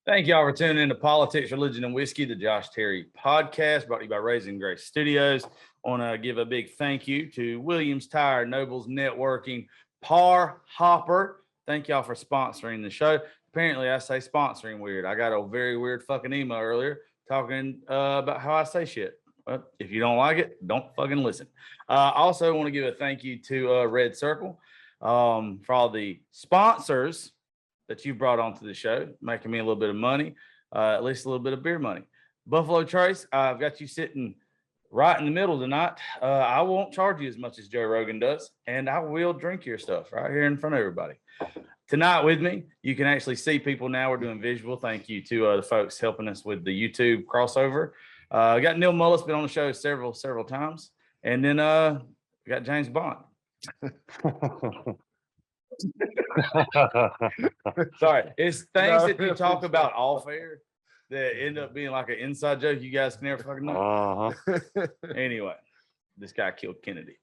Thank y'all for tuning in to Politics, Religion, and Whiskey, the Josh Terry podcast, brought to you by Raising Grace Studios. I want to give a big thank you to Williams Tire, Nobles Networking, Par Hopper. Thank y'all for sponsoring the show. Apparently, I say sponsoring weird. I got a very weird fucking email earlier talking about how I say shit. Well, if you don't like it, don't fucking listen. Also, want to give a thank you to Red Circle for all the sponsors that you brought onto the show, making me a little bit of money, at least a little bit of beer money. Buffalo Trace, I've got you sitting right in the middle tonight. I won't charge you as much as Joe Rogan does, and I will drink your stuff right here in front of everybody. Tonight with me, you can actually see people now. We're doing visual. Thank you to the folks helping us with the YouTube crossover. I got Neil Mullis, been on the show several times. And then we got James Bond. Sorry, it's things that you talk about off air that end up being like an inside joke you guys can never fucking know. Anyway, this guy killed Kennedy.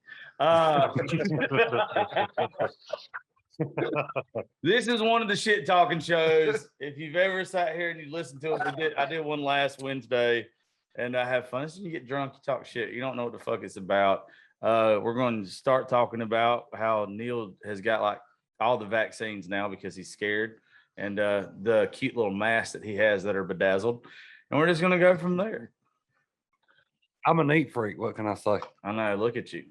This is one of the shit talking shows. If you've ever sat here and you listen to it, I did one last Wednesday, and I have fun. So you get drunk, you talk shit. You don't know what the fuck it's about. We're going to start talking about how Neil has got like all the vaccines now because he's scared, and the cute little masks that he has that are bedazzled, and we're just gonna go from there. I'm a neat freak. What can I say? I know. Look at you.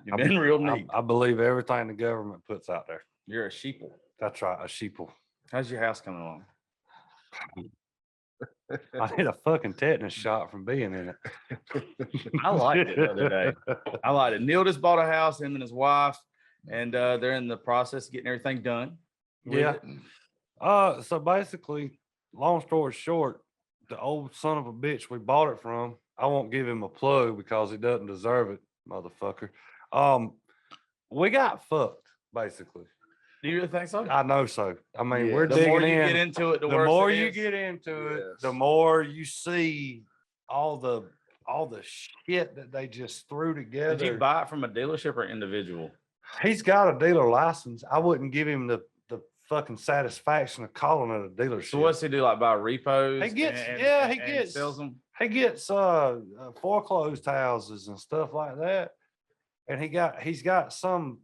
You've been real neat. I believe everything the government puts out there. You're a sheeple. That's right, a sheeple. How's your house coming along? I need a fucking tetanus shot from being in it. I liked it the other day. I liked it. Neil just bought a house, him and his wife, and they're in the process of getting everything done. Yeah. So basically, long story short, the old son of a bitch we bought it from, I won't give him a plug because he doesn't deserve it, motherfucker. We got fucked, basically. Do you really think so? I know so. I mean, we're the digging more you in. get into it, the The worse more it you is. get into it, Yes. the more you see all the shit that they just threw together. Did you buy it from a dealership or individual? He's got a dealer license. I wouldn't give him the fucking satisfaction of calling it a dealership. So what's he do? Like buy repos? He gets- and yeah, he and gets- sells them. He gets foreclosed houses and stuff like that, and he's got some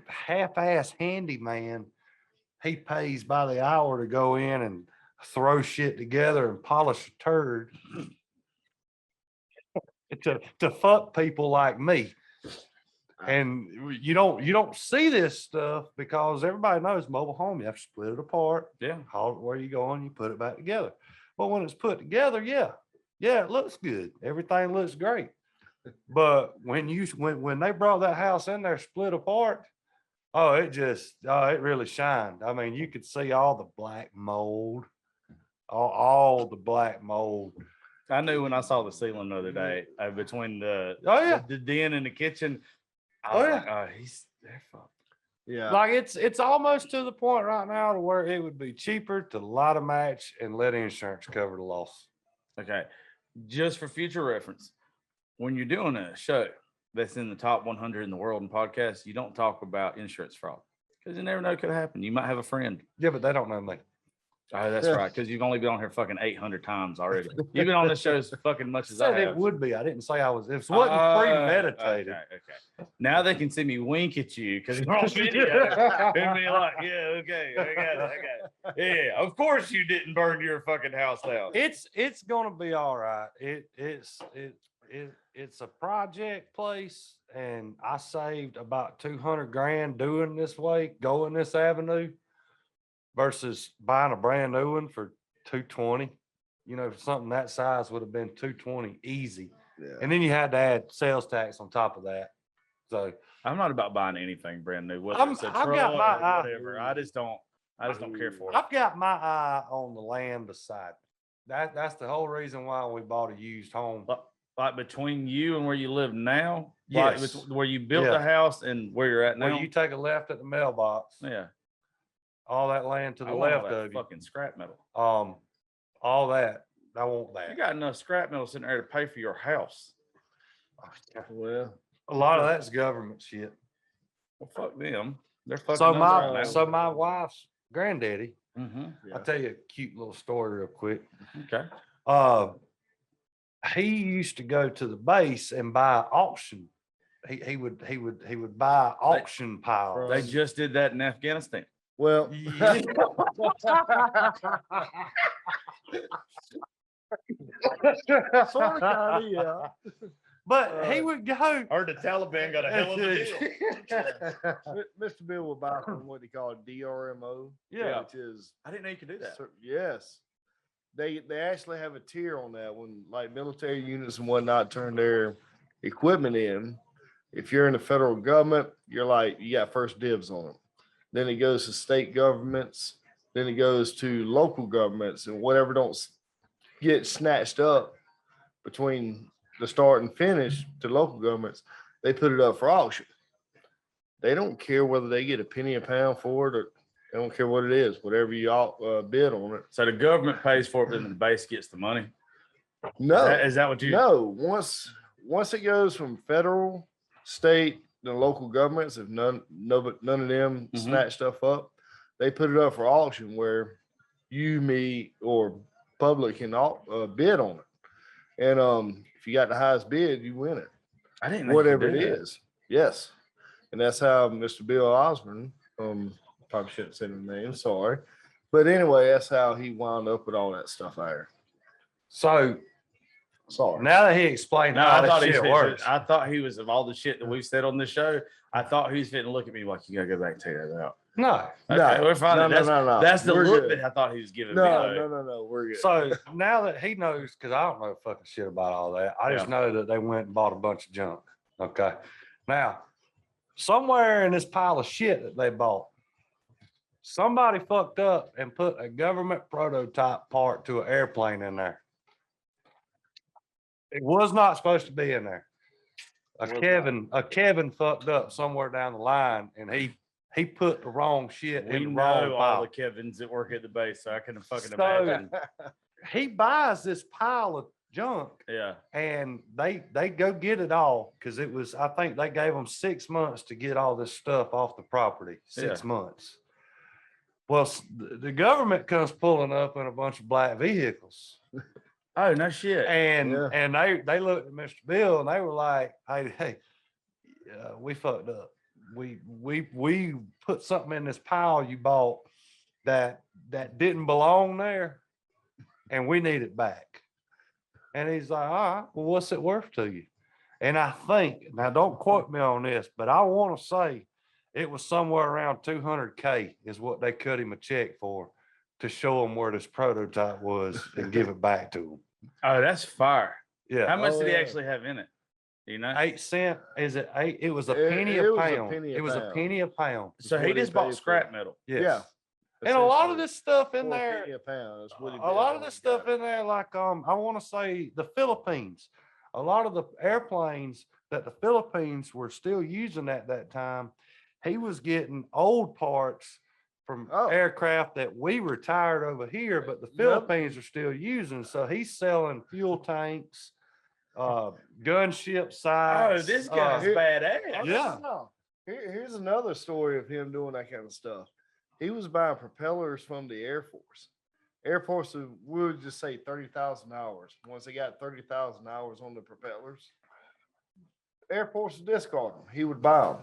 half-ass handyman. He pays by the hour to go in and throw shit together and polish a turd to fuck people like me. And you don't see this stuff because everybody knows mobile home. You have to split it apart. Yeah. Haul it where you going, you put it back together. But when it's put together, yeah, it looks good. Everything looks great. But when they brought that house in there split apart, it really shined. I mean, you could see all the black mold, all the black mold. I knew when I saw the ceiling the other day between the den and the kitchen. I Oh, was yeah. like, they're fucked. Yeah. Like it's almost to the point right now to where it would be cheaper to light a match and let insurance cover the loss. Okay. Just for future reference, when you're doing a show that's in the top 100 in the world in podcasts, you don't talk about insurance fraud because you never know what could happen. You might have a friend. Yeah, but they don't know me. Oh, that's right. Because you've only been on here fucking 800 times already. You've been on this show as fucking much as I Said have. it would be. I didn't say I was. It wasn't premeditated. Okay. Now they can see me wink at you because we're on video and be like, yeah, okay, I got it. Yeah, of course you didn't burn your fucking house down. It's gonna be all right. It's a project place, and I saved about 200 grand doing this way, going this avenue, versus buying a brand new one for 220. You know, something that size would have been 220 easy. Yeah. And then you had to add sales tax on top of that. So I'm not about buying anything brand new, whether I've it's a got truck my or eye- whatever. I just don't care for it. I've got my eye on the land beside me. That's the whole reason why we bought a used home. Like between you and where you live now, Yes. like where you built Yeah. the house and where you're at now. Where you take a left at the mailbox, Yeah, all that land to the I want all left that of you. fucking scrap metal. All that. I want You that. got enough scrap metal sitting there to pay for your house. Well, A lot of that's government shit. Well, fuck them. They're fucking So us right now. my wife's granddaddy, Mhm. I'll tell you a cute little story real quick. Okay. He used to go to the base and buy auction. He would buy auction piles. They just did that in Afghanistan. Well, Yeah. Sorta, kinda, yeah. But he would go. Heard the Taliban got a hell of a deal. Mr. Bill will buy from what they call DRMO. Yeah. Which is, I didn't know you could do that. yes. They actually have a tier on that when like military units and whatnot turn their equipment in. If you're in the federal government, you're like, you got first dibs on it. Then it goes to state governments, then it goes to local governments, and whatever don't get snatched up between the start and finish to local governments, they put it up for auction. They don't care whether they get a penny a pound for it, or they don't care what it is, whatever you bid on it. So the government pays for it, but then the base gets the money. No, Is that what you? no. Once it goes from federal, state, and local governments, if none of them Mhm. snatch stuff up, they put it up for auction where you, me, or public can bid on it. And if you got the highest bid, you win it, I didn't know you could whatever do it that. is. Yes, and that's how Mr. Bill Osborne, probably shouldn't say the name, sorry, but anyway, that's how he wound up with all that stuff there. So Sorry. now that he explained No, how I thought that he shit was works, I thought he was of all the shit that we've said on this show. I thought he was fitting to look at me like you gotta go back and take that out. no. Okay, we're fine. No, that's, no. that's the We're look good. that I thought he was giving me. No, though. no. We're good. So now that he knows, because I don't know fucking shit about all that, I just know that they went and bought a bunch of junk. Okay. Now, somewhere in this pile of shit that they bought, somebody fucked up and put a government prototype part to an airplane in there. It was not supposed to be in there. A Kevin fucked up somewhere down the line, and he put the wrong shit We in the wrong know all pile. the Kevins that work at the base, so I can fucking So- imagine. He buys this pile of junk, Yeah. and they go get it all because it was, I think they gave them 6 months to get all this stuff off the property. 6 months. Well, the government comes pulling up in a bunch of black vehicles, Oh, no shit. and Yeah. and they looked at Mr. Bill and they were like, "Hey, we fucked up. We put something in this pile you bought that didn't belong there, and we need it back." And he's like, "All right, well, what's it worth to you?" And I think, now don't quote me on this, but I want to say it was somewhere around 200K is what they cut him a check for to show him where this prototype was and give it back to him. Oh, that's fire. Yeah. How much Oh, did he yeah. actually have in it? Do you know? 8 cents. Is it 8? It was a It- penny it a was a pound. penny a It was a pound. penny a pound. So he what he just bought paid scrap for. metal. Yes. Yeah. And a lot of essentially, this stuff in 4 there, penny a pound is what he a bid lot on of this it, got stuff it. in there, like I want to say the Philippines. A lot of the airplanes that the Philippines were still using at that time, he was getting old parts from Oh. aircraft that we retired over here, but the Yep. Philippines are still using. So he's selling fuel tanks, gunship Oh, sights. this guy's here- badass. Yeah. No. Here's another story of him doing that kind of stuff. He was buying propellers from the Air Force. Air Force, we would just say 30,000 hours. Once they got 30,000 hours on the propellers, Air Force would discard them. He would buy them.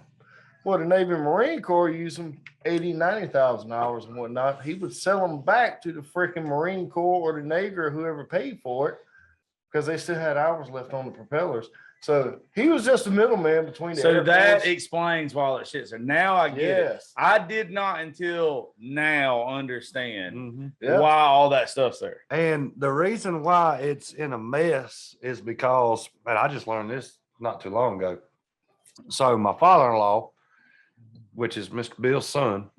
Well, the Navy and Marine Corps use them 80, 90,000 hours and whatnot. He would sell them back to the freaking Marine Corps or the Navy or whoever paid for it because they still had hours left on the propellers. So he was just a middleman between the So Air that Force. explains why all that shit. So now I get it. Yes. I did not until now understand Mhm. Yeah. why all that stuff's there. And the reason why it's in a mess is because, and I just learned this not too long ago. So my father-in-law, which is Mr. Bill's son,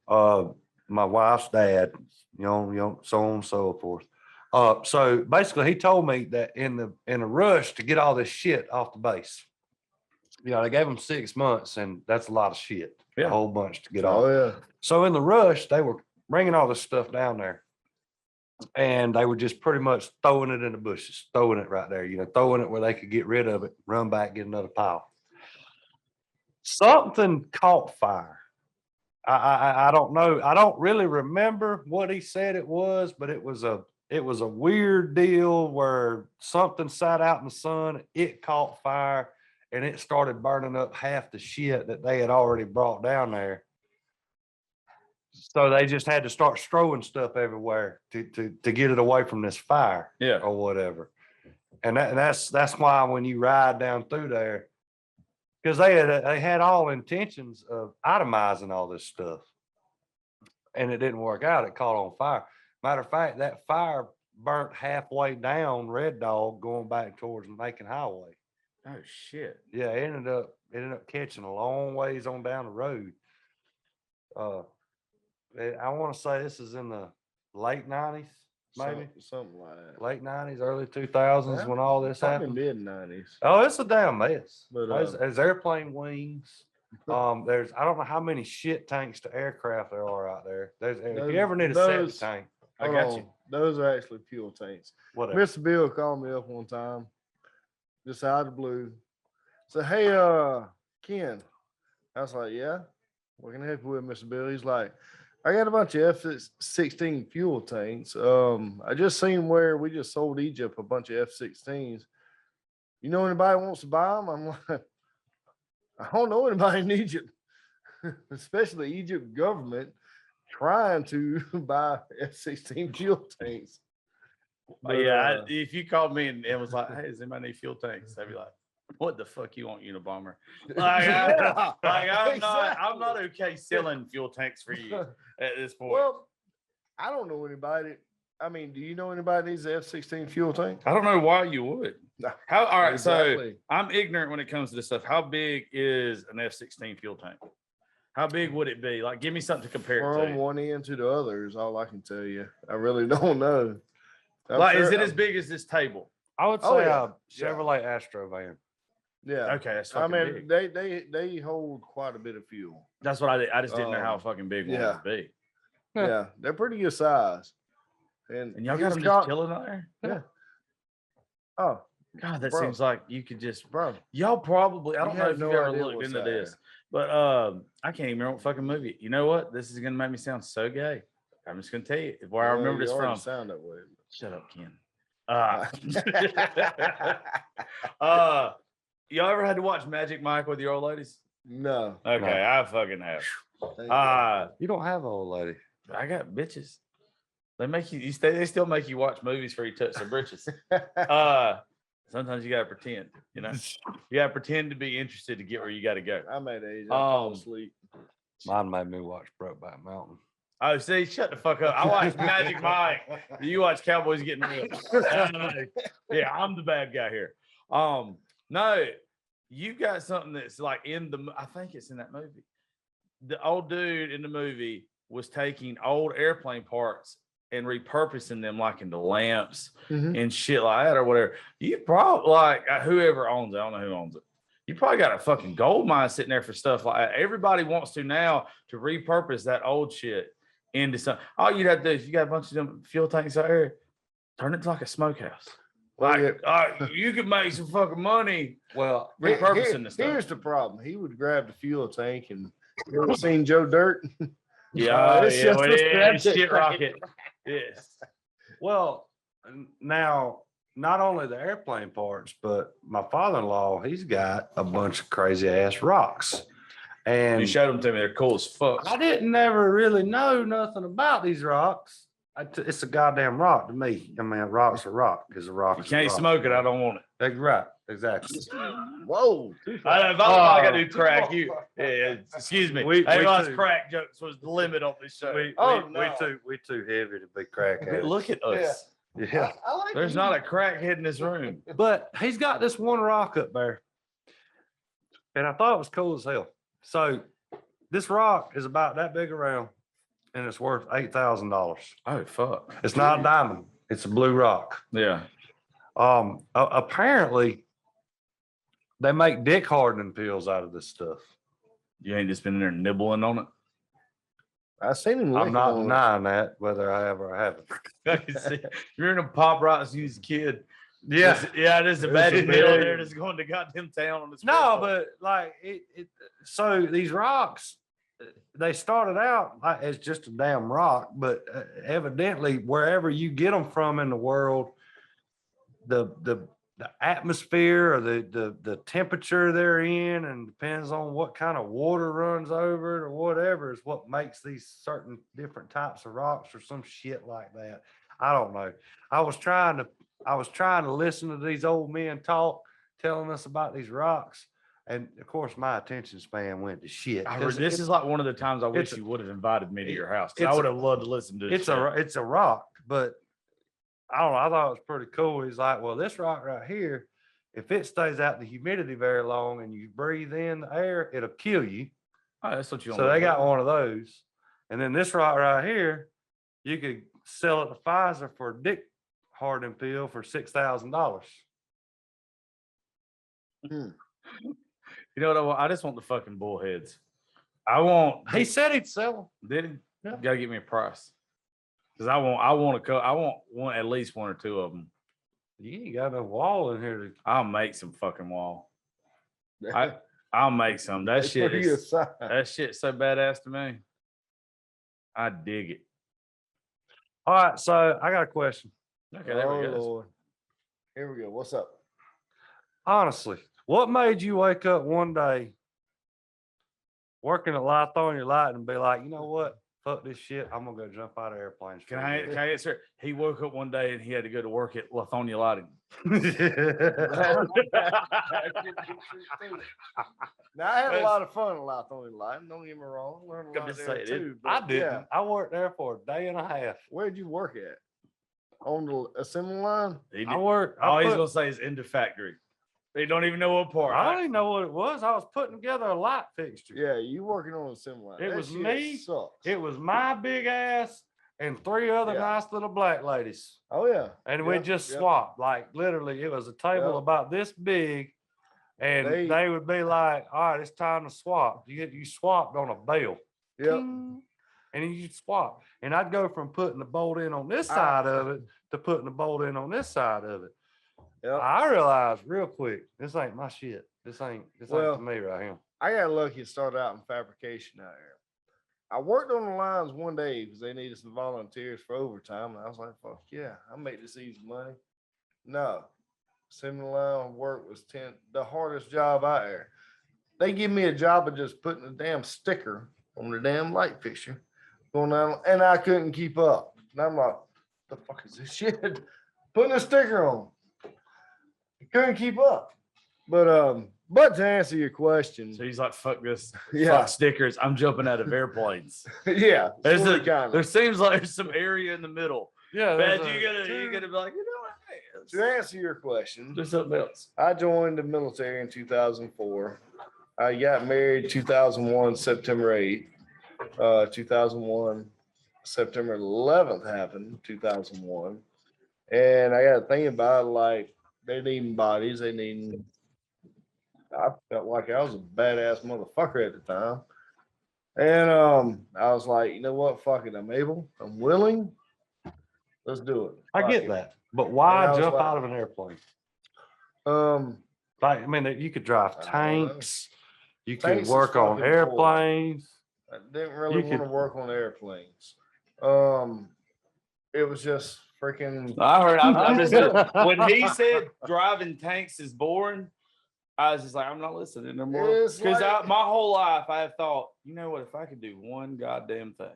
my wife's dad, so on and so forth. So basically he told me that in a rush to get all this shit off the base, they gave him 6 months, and that's a lot of shit, a Yeah. whole bunch to get off. Oh yeah. So in the rush, they were bringing all this stuff down there, and they were just pretty much throwing it in the bushes, throwing it right there, throwing it where they could get rid of it, run back, get another pile. Something caught fire I don't know. I don't really remember what he said it was, but it was a weird deal where something sat out in the sun, it caught fire, and it started burning up half the shit that they had already brought down there. So they just had to start throwing stuff everywhere to get it away from this fire Yeah. or whatever. And that's why when you ride down through there, because they had all intentions of itemizing all this stuff, and it didn't work out. It caught on fire. Matter of fact, that fire burnt halfway down Red Dog going back towards Macon Highway. Oh shit. Yeah, it ended up catching a long ways on down the road. I want to say this is in the late 90s, maybe Something like that. late 90s, early 2000s when all this Probably happened. mid-90s. Oh, it's a damn mess. But, There's airplane wings. There's I don't know how many shit tanks to aircraft there are out there. If you ever need a septic those- tank, I Hold got on. you. Those are actually fuel tanks. whatever. Mr. Bill called me up one time, just out of the blue. Said, "Hey, Ken." I was like, "Yeah, what can I help you with, Mr. Bill?" He's like, "I got a bunch of F-16 fuel tanks. I just seen where we just sold Egypt a bunch of F-16s. You know anybody wants to buy them?" I'm like, "I don't know anybody in Egypt, especially Egypt government trying to buy F-16 fuel tanks." But yeah, But, if you called me and was like, "Hey, does anybody need fuel tanks?" I'd be like, "What the fuck you want, Unabomber?" Like, I'm not okay selling fuel tanks for you at this point. Well, I don't know anybody. I mean, do you know anybody needs an F-16 fuel tank? I don't know why you would. No, How? All right, so exactly. I'm ignorant when it comes to this stuff. How big is an F-16 fuel tank? How big would it be? Like, give me something to compare it From to. one end to the other is all I can tell you. I really don't know. I'm Like, is sure- it as big as this table? I would say Oh, yeah. a Chevrolet Astro van. Yeah. Okay, that's I fucking mean, big. they hold quite a bit of fuel. That's what I just didn't know how fucking big one yeah. would be. Huh. Yeah, they're pretty good size. And y'all he got was them caught- just chilling out there? Yeah. Oh, God, that Bro. seems like you could just bro. y'all probably I You don't know have if no you've ever idea looked what's into out this, there. but I can't even remember what fucking movie. You know what? This is gonna make me sound so gay. I'm just gonna tell you where I Well, remember you this already from. Sound that way. Shut up, Ken. Y'all ever had to watch Magic Mike with your old ladies? No. Okay, No. I fucking have. Thank You don't have an old lady. I got bitches. They make you stay. They still make you watch movies for you touch their britches. Sometimes you gotta pretend. You know, you gotta pretend to be interested to get where you gotta go. I'm at age. I fall Um, asleep. Mine made me watch Brokeback Mountain. Oh, see, shut the fuck up. I watch Magic Mike. You watch Cowboys getting real. Yeah, I'm the bad guy here. No, you got something that's like I think it's in that movie. The old dude in the movie was taking old airplane parts and repurposing them like into lamps Mhm. and shit like that or whatever. You probably like whoever owns it, I don't know who owns it. You probably got a fucking gold mine sitting there for stuff like that. Everybody wants to now to repurpose that old shit into something. All you'd have to do is you got a bunch of them fuel tanks out there, turn it to like a smokehouse. Well, Like, you could make some fucking money Well, repurposing the stuff. Here's the problem. He would grab the fuel tank and you ever seen Joe Dirt? Yeah, it's yeah, just well, a yeah, scratch shit it. rocket. Yes. well, now not only the airplane parts, but my father-in-law, he's got a bunch of crazy ass rocks. You And showed them to me. They're cool as fuck. I didn't never really know nothing about these rocks. It's a goddamn rock to me. I mean, a rock's a rock because a rock You is a can't rock. smoke it. I don't want it. That's right. Exactly. Whoa. If I gotta do Oh. crack, yeah, excuse me. We Hey, us too. crack jokes was the limit on this show. Oh, no. we too heavy to be crackheads. Look at us. Yeah. I like There's it. not a crackhead in this room. But he's got this one rock up there. And I thought it was cool as hell. So this rock is about that big around and it's worth $8,000. Oh fuck. It's not a diamond. It's a blue rock. Yeah. Apparently they make dick hardening pills out of this stuff. You ain't just been in there nibbling on it. I seen him. I'm licking not on it. denying that, whether I have or I haven't. I can see. You're in a pop rocks when you was a kid. Yeah. Yeah, there's a There's bad some middle big- there that's going to goddamn town on this. No, but like so these rocks, they started out as just a damn rock, but evidently wherever you get them from in the world, the atmosphere or the temperature they're in, and depends on what kind of water runs over it or whatever, is what makes these certain different types of rocks or some shit like that. I don't know. I was trying to listen to these old men talk, telling us about these rocks. And of course, my attention span went to shit. This is like one of the times I wish it's a- you would have invited me to your house. 'Cause I it's a- would have loved to listen to this. It's a rock, but I don't know. I thought it was pretty cool. He's like, well, this rock right here, if it stays out in the humidity very long and you breathe in the air, it'll kill you. Oh, that's what you. So they got one of those. And then this rock right here, you could sell it to Pfizer for a dick hardening pill for $6,000. You know what I want? I just want the fucking bullheads. I want. He said he'd sell Did he? Yeah. Gotta get me a price. Cause I want one at least one or two of them. them. You ain't got no wall in here. I'll make some fucking wall. I'll make some. That It's for shit you is to sign. that shit's so badass to me. I dig it. All right. So I got a question. Okay, there we Oh, go. Lord. Here we go. What's up? Honestly, what made you wake up one day working at Lithonia Light and be like, you know what? Fuck this shit. I'm gonna go jump out of airplanes. Can I answer? He woke up one day and he had to go to work at Lithonia Lighting. Now I had a lot of fun a lot on Lighting. Don't get me wrong. Learned a I'm lot just there saying, too. I but didn't. yeah. I worked there for a day and a half. Where'd you work at? On the assembly line? He I did, worked. all I, he's put- gonna say is in the factory. They don't even know what part. I don't even know what it was. I was putting together a light fixture. Yeah, you working on assembly line. It That was shit me. Sucks. It was my big ass and three other Yeah. nice little black ladies. Oh yeah. And we Yep, just yep. swapped. Like literally, it was a table Yep. about this big. And They- they would be like, all right, it's time to swap. You swapped on a bell. Yep. Ting. And then you swap. And I'd go from putting the bolt in on this I- side of it to putting the bolt in on this side of it. Yep. I realized real quick, this ain't my shit. This ain't Well, for me right here. I got lucky and started out in fabrication out here. I worked on the lines one day because they needed some volunteers for overtime. And I was like, fuck yeah, I'll make this easy money. No. Assembly line work was the hardest job out there. They give me a job of just putting a damn sticker on the damn light fixture going down, and I couldn't keep up. And I'm like, the fuck is this shit? Putting a sticker on. I couldn't keep up. But to answer your question, So he's like, fuck this. yeah, Fuck stickers. I'm jumping out of airplanes. yeah, There's sorta a- kinda. There seems like there's some area in the middle. Yeah, Bad, there's you gotta be like, you know what? Hey, To let's answer your question, do something else. I joined the military in 2004. I got married 2001, September 8th. 2001, September 11th happened, 2001. And I got to think about it, like they needing bodies. I felt like I was a badass motherfucker at the time. And I was like, you know what? Fuck it. I'm able. I'm willing. Let's do it. I Fuck get it. that. But And why I was jump like- out of an airplane? Um, Like, I mean, you could drive I don't know. tanks, you could Tanks is work on fucking cool. airplanes. I didn't really You want to could- work on airplanes. It was just freaking. I heard. I'm just when he said driving tanks is boring. I was just like, I'm not listening no more. It's Because like- my whole life I have thought, you know what? If I could do one goddamn thing,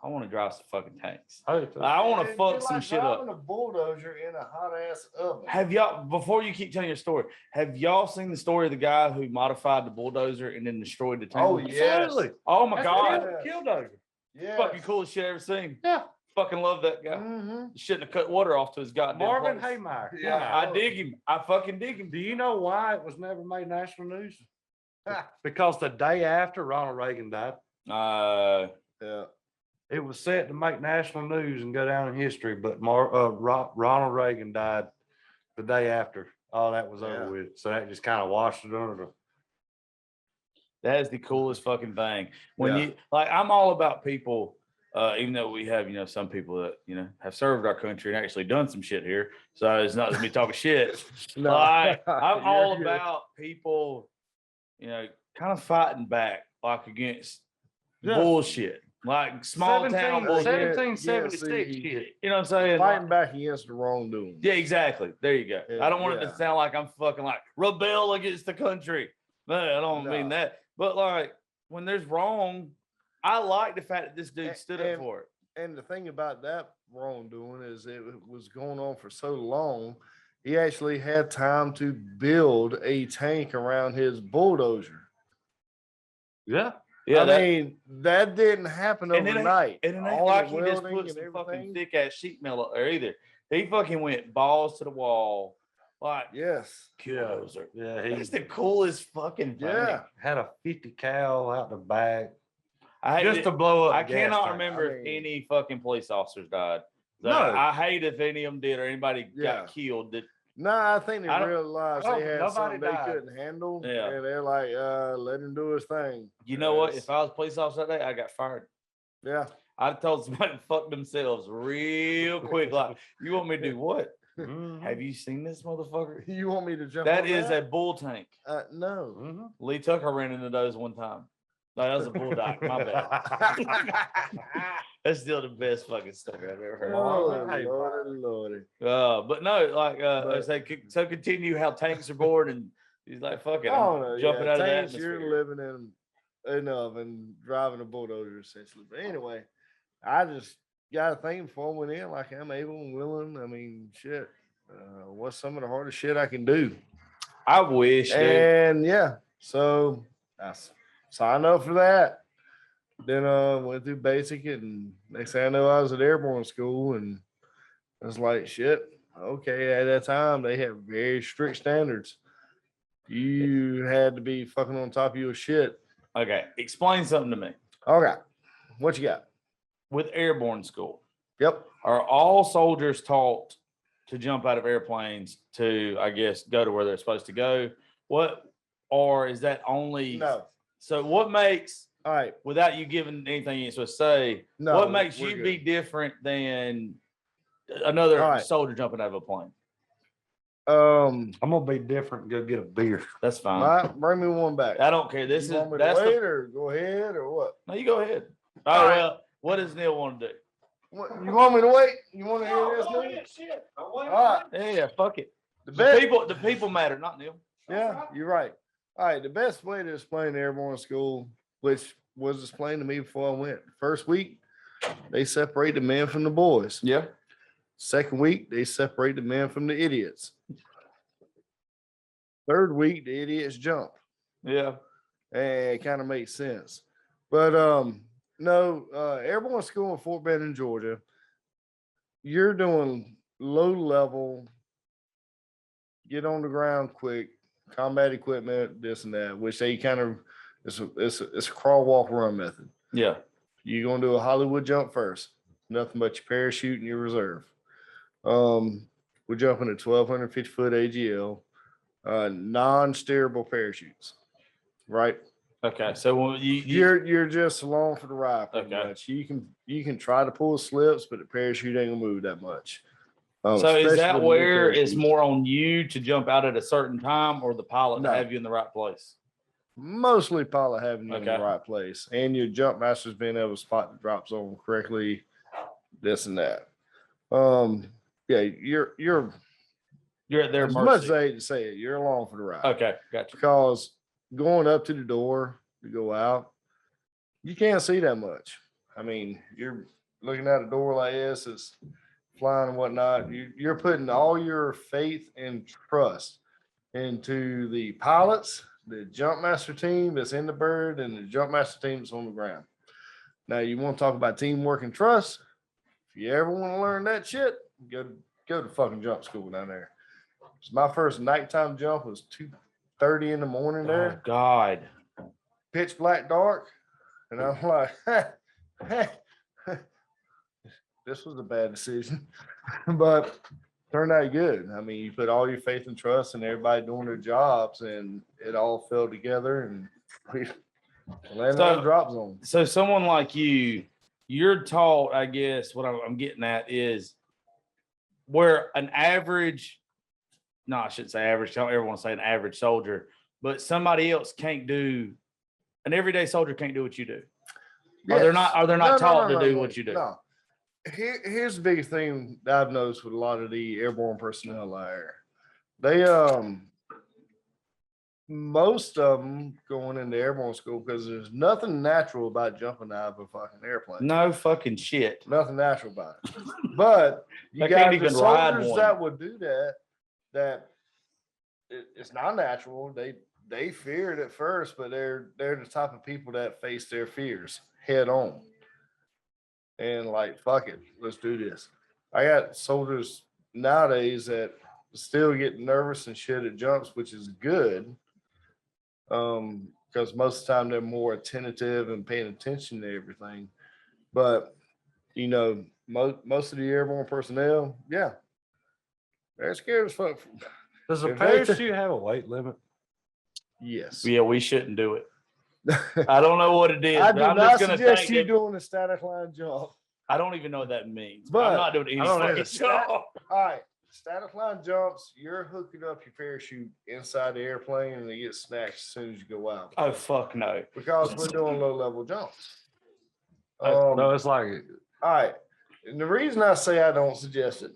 I want to drive some fucking tanks. I want to It'd fuck be some like shit up. driving a bulldozer in a hot ass oven. Have y'all, before you keep telling your story, have y'all seen the story of the guy who modified the bulldozer and then destroyed the tank? Oh, yes. Absolutely. Oh my That's God. Killdozer. Yeah. Fucking coolest shit I ever seen. Yeah. Fucking love that guy. Mhm. Shouldn't have cut water off to his goddamn Marvin place. Haymeyer. Yeah. I dig him. I fucking dig him. Do you know why it was never made national news? Because the day after Ronald Reagan died, Yeah. it was set to make national news and go down in history, but Ronald Reagan died the day after all that was Yeah. over with. So that just kind of washed it under the. That is the coolest fucking thing. When Yeah. you like, I'm all about people. Even though we have, some people that have served our country and actually done some shit here, so it's not just me talking shit. No, Like, I'm you're all good. about people, kind of fighting back, like against Yeah. bullshit. Like small town bullshit. 1776 see, shit. You know what I'm saying? Fighting back against the wrongdoing. Yeah, exactly. There you go. I don't want it Yeah. to sound like I'm fucking like rebel against the country. No, I don't mean No. that. But like when there's wrong, I like the fact that this dude stood up And- for it. And the thing about that wrongdoing is it was going on for so long, he actually had time to build a tank around his bulldozer. Yeah. Yeah, I mean, that didn't happen And it ain't- overnight. and it ain't All the like he just welding put and some fucking everything. thick ass sheet metal up there either. He fucking went balls to the wall. Like Yes. killdozer. Yeah. That's He the coolest fucking thing. Yeah. had a 50 cal out the back I hate just it. to blow up. I the gas cannot tank. remember I if mean- any fucking police officers died. So No. I hate if any of them did or anybody Yeah. got killed. That No, I think they I don't- realized I don't- they had nobody something they died. couldn't handle. Yeah. And they're like, let him do his thing. you know what? Yes. If I was a police officer that day, I got fired. Yeah. I'd told somebody to fuck themselves real quick. Like, you want me to do what? Mhm. Have you seen this motherfucker? You want me to jump That on is that? a bull tank. No. Mhm. Lee Tucker ran into those one time. No, that was a bull dock. My bad. That's still the best fucking story I've ever heard. Oh, Hey, Lordy, Lordy. But no, like But- so continue how tanks are born and he's like, fuck it, Oh I'm no, jumping yeah, out of the tanks atmosphere. you're living in enough and driving a bulldozer essentially. But anyway, I just got a thing before I went in, like I'm able and willing. I mean, shit. What's some of the hardest shit I can do? I wish, dude. And yeah, so I signed up for that. Then went through basic, and next thing I know, I was at airborne school, and I was like, shit. Okay, at that time they had very strict standards. You had to be fucking on top of your shit. Okay, explain something to me. Okay, what you got? With airborne school, Yep. are all soldiers taught to jump out of airplanes to, I guess, go to where they're supposed to go? What, or is that only? No. So what makes, All right. without you giving anything you're supposed to say, No. what makes we're you good. be different than another All right. soldier jumping out of a plane? Um, I'm gonna be different and go get a beer. That's fine. bring me one back. I don't care. This you is want me to that's wait the, or go ahead or what? no. You go ahead. Oh All right. well. What does Neil want to do? What, you want me to wait? You want to hear this? Neil? All right. Yeah, fuck it. The The best. people matter, not Neil. Yeah, you're right. All right, the best way to explain airborne school, which was explained to me before I went. First week, they separate the men from the boys. Yeah. Second week, they separate the men from the idiots. Third week, the idiots jump. Yeah. And it kind of makes sense. But no, airborne school in Fort Benning, Georgia, you're doing low level, get on the ground quick, combat equipment, this and that, which they kind of it's a crawl, walk, run method. Yeah. You're gonna do a Hollywood jump first, nothing but your parachute and your reserve. We're jumping at 1,250-foot AGL, non-steerable parachutes, right? Okay. So when you You're just along for the ride pretty Okay. much. You can try to pull slips, but the parachute ain't gonna move that much. so is especially that the new where it's parachutes. more on you to jump out at a certain time or the pilot No. to have you in the right place? Mostly pilot having you in the Okay. right place and your jump masters being able to spot the drop zone correctly, this and that. Yeah, you're You're at their as much as mercy. I hate to say it, you're along for the ride. Okay, gotcha. Because going up to the door to go out, you can't see that much. I mean, you're looking at a door like this, it's flying and whatnot. You're putting all your faith and trust into the pilots, the jump master team that's in the bird, and the jump master team that's on the ground. Now, you want to talk about teamwork and trust? If you ever want to learn that shit, go to fucking jump school down there. So my first nighttime jump was 2:30 in the morning Oh there, God. pitch black dark. And I'm like, this was a bad decision, but turned out good. I mean, you put all your faith and trust in everybody doing their jobs, and it all fell together, and we landed on So- the drop zone. So someone like you, you're taught, I guess, what I'm getting at is where an average, no, I shouldn't say average, don't ever want to say an average soldier, but somebody else can't do, an everyday soldier can't do what you do. Are they not? Yes. Are they not No, taught no, to do no, what you do? No. Here's the biggest thing that I've noticed with a lot of the airborne personnel out here. They most of them going into airborne school because there's nothing natural about jumping out of a fucking airplane. No fucking shit. Nothing natural about it. But you They got can't the even ride soldiers one. that would do that. It's not natural. They fear it at first, but they're the type of people that face their fears head on. And like, fuck it, let's do this. I got soldiers nowadays that still get nervous and shit at jumps, which is good. Because most of the time they're more attentive and paying attention to everything. But most of the airborne personnel, yeah, they're scared as fuck. Does a If they- parachute have a weight limit? Yes. Yeah, we shouldn't do it. I don't know what it is. I but do I'm not just gonna suggest think you that- doing a static line jump. I don't even know what that means. But I'm not doing any I don't fucking either. jump. All right, static line jumps, you're hooking up your parachute inside the airplane and it gets snatched as soon as you go out. Oh fuck no. Because we're doing low level jumps. No, it's like All right. And the reason I say I don't suggest it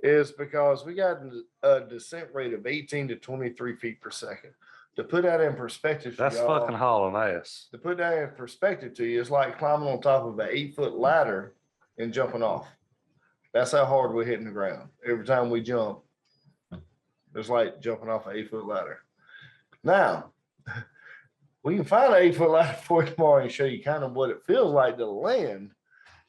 is because we got a descent rate of 18 to 23 feet per second. To put that in perspective, for that's y'all, fucking hauling ass. to put that in perspective to you, it's like climbing on top of an 8-foot ladder and jumping off. That's how hard we're hitting the ground. Every time we jump, it's like jumping off an 8-foot ladder. Now, we can find an 8-foot ladder for you tomorrow and show you kind of what it feels like to land.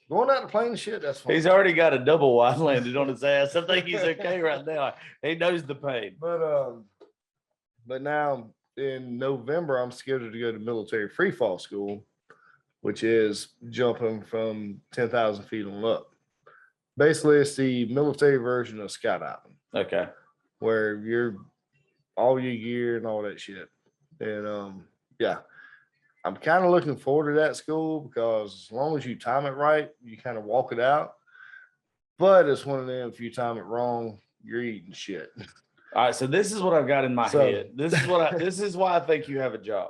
Going out to plane and shit, that's fine. He's already got a double wide landed on his ass. I think he's okay right now. He knows the pain. But now in November, I'm scheduled to go to military free fall school, which is jumping from 10,000 feet on up. Basically, it's the military version of skydiving, Okay. where you're all your gear and all that shit. And yeah, I'm kind of looking forward to that school because as long as you time it right, you kind of walk it out. But it's one of them, if you time it wrong, you're eating shit. All right. So this is what I've got in my So- head. This is why I think you have a job.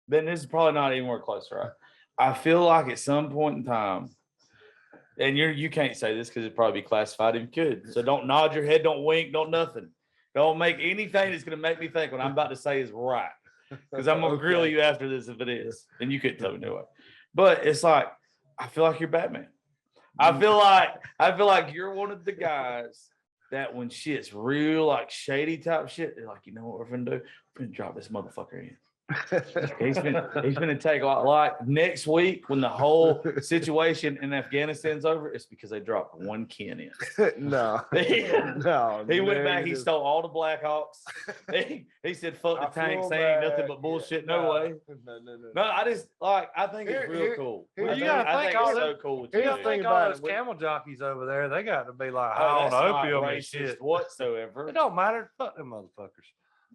Then this is probably not anywhere close, right? I feel like at some point in time, and you can't say this because it'd probably be classified if you could. So don't nod your head, don't wink, don't nothing. Don't make anything that's gonna make me think what I'm about to say is right. Because I'm gonna grill Okay. you after this if it is. And you couldn't tell me no way. But it's like, I feel like you're Batman. I feel like you're one of the guys that when shit's real like shady type shit, they're like, you know what we're gonna do? We're gonna drop this motherfucker in. He's gonna take a lot. Like next week, when the whole situation in Afghanistan's over, it's because they dropped one Ken in. No, He no. went back. He negative. stole all the Blackhawks. He said, "Fuck I the tanks. flew They ain't nothing back. but bullshit. Yeah, No way." No. No, I just like. I think it's real Here- cool. here- I you think, gotta I think think all it's that- so cool. What here's you the do. thing Think all about those it, camel jockeys over there, they got to be like Oh, high on that's not opium and racist shit. whatsoever. It don't matter. Fuck them motherfuckers.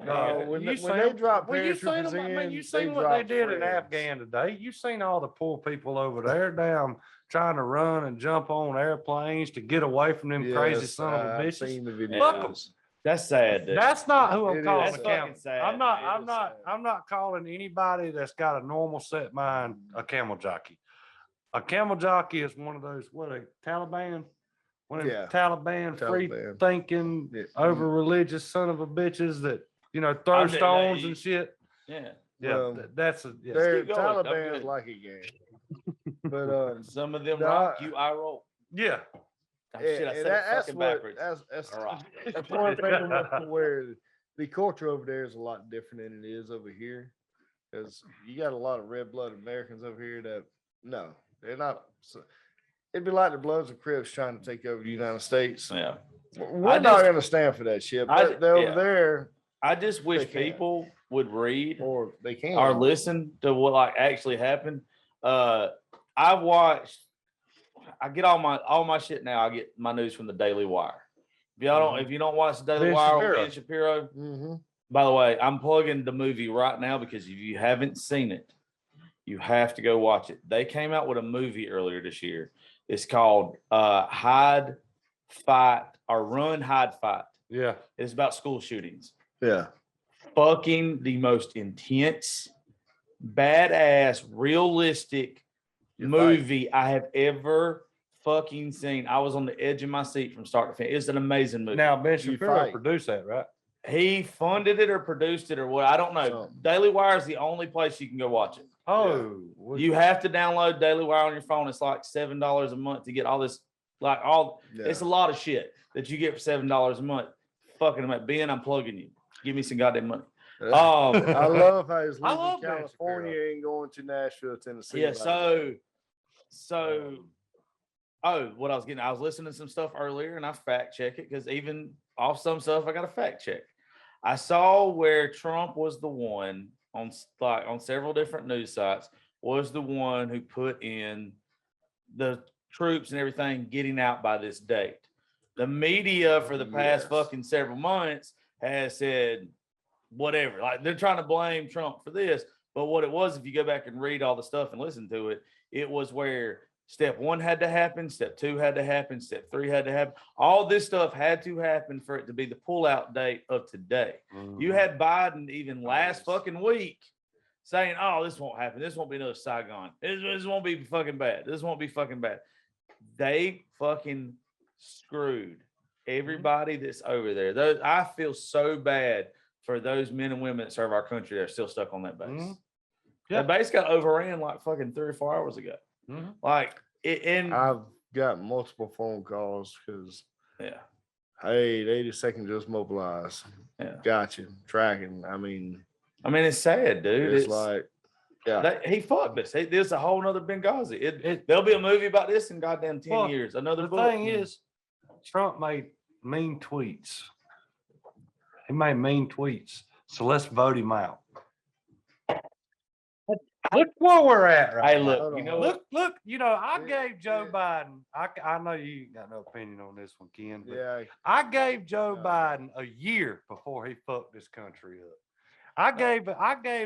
No, when they seen- drop well, you seen paratroopers them, I mean, in, you they seen what they drop did in friends. Afghan today. You seen all the poor people over there, damn, trying to run and jump on airplanes to get away from them crazy Yes, son of a I've bitches. seen the Fuck 'em. videos. That's sad. Dude. That's not who I'm It calling is a sad. camel. Fucking sad, I'm not. man. I'm is not. sad. I'm not calling anybody that's got a normal set mind a camel jockey. A camel jockey is one of those what a Taliban, one of them Yeah. Taliban, free Taliban. thinking, Yeah. over religious son of a bitches that throw I did- stones they- and shit. Yeah. Yeah, Well, that's a yeah. They're keep going. I'm Taliban's good. like a game. But Some of them No, rock, I- you I roll. yeah. Oh, shit, I said it fucking backwards. That's All right. that's one thing where the culture over there is a lot different than it is over here. Because you got a lot of red blooded Americans over here that no, they're not. It'd be like the Bloods and Crips trying to take over the United States. Yeah. We're I not just- going to stand for that shit. I- But they're yeah. over there, I just wish They can't. people would read or they can. or listen to what like actually happened. I've watched. I get all my shit now. I get my news from the Daily Wire. If y'all don't, if you don't watch the Daily Ben Wire Shapiro. with Ben Shapiro, hmm by the way, I'm plugging the movie right now because if you haven't seen it, you have to go watch it. They came out with a movie earlier this year. It's called Hide, Fight, or Run, Hide, Fight. Yeah. It's about school shootings. Yeah. Fucking the most intense, badass, realistic You're fighting. movie I have ever fucking seen. I was on the edge of my seat from start to finish. It's an amazing movie. Now, Ben You Shapiro fight. produced that, right? He funded it or produced it or what? I don't know. Something. Daily Wire is the only place you can go watch it. Oh, You have to download Daily Wire on your phone. It's like $7 a month to get all this. Like all, it's a lot of shit that you get for $7 a month. Fucking Ben, I'm plugging you. Give me some goddamn money. I love how he's I leaving love Ben California Shapiro. and going to Nashville, Tennessee. Yeah. like So. Oh, what I was listening to some stuff earlier and I fact check it because even off some stuff I got to fact check. I saw where Trump was the one on several different news sites was the one who put in the troops and everything getting out by this date. The media for the past Yes. fucking several months has said whatever. Like they're trying to blame Trump for this. But what it was, if you go back and read all the stuff and listen to it, it was where step 1 had to happen, step 2 had to happen, step 3 had to happen. All this stuff had to happen for it to be the pullout date of today. You had Biden even last fucking week saying, "Oh, this won't happen. This won't be another Saigon. This won't be fucking bad. This won't be fucking bad." They fucking screwed everybody that's over there. I feel so bad for those men and women that serve our country that are still stuck on that base. Mhm. That base got overran like fucking 3 or 4 hours ago. Mhm. Like and I've got multiple phone calls because, yeah, hey, the 82nd just mobilized. yeah. Gotcha. Tracking. I mean, It's sad, dude. it's like, yeah. He fucked us. There's a whole nother Benghazi. There'll be a movie about this in goddamn 10 Well, years. Another The book. thing is, Trump made mean tweets. He made mean tweets. So let's vote him out. Look where we're at right Hey, now. look, Hold you on. know what? Look, I Yeah, gave Joe yeah. Biden, I know you ain't got no opinion on this one, Ken, but Yeah. I gave Joe Yeah. Biden a year before he fucked this country up. I gave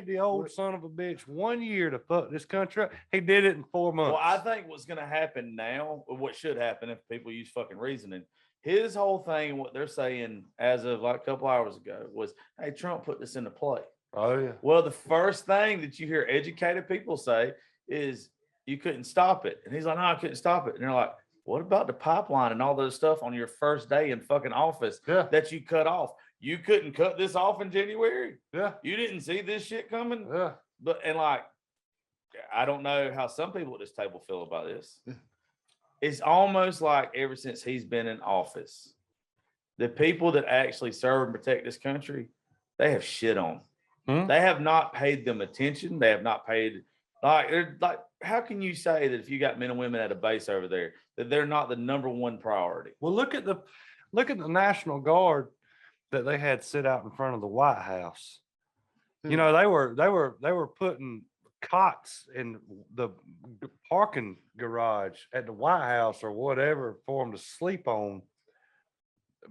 the old son of a bitch 1 year to fuck this country up. He did it in 4 months. Well, I think what's going to happen now, or what should happen if people use fucking reasoning, his whole thing, what they're saying as of like a couple hours ago was, "Hey, Trump put this into play." Oh yeah. Well, the first thing that you hear educated people say is you couldn't stop it. And he's like, "No, I couldn't stop it." And they're like, "What about the pipeline and all those stuff on your first day in fucking office Yeah. that you cut off? You couldn't cut this off in January. Yeah. You didn't see this shit coming." Yeah. But and like, I don't know how some people at this table feel about this. It's almost like ever since he's been in office, the people that actually serve and protect this country, they have shit on. They have not paid them attention. They have not paid like how can you say that if you got men and women at a base over there that they're not the number one priority? Well, look at the National Guard that they had sit out in front of the White House. You know, they were putting cots in the parking garage at the White House or whatever for them to sleep on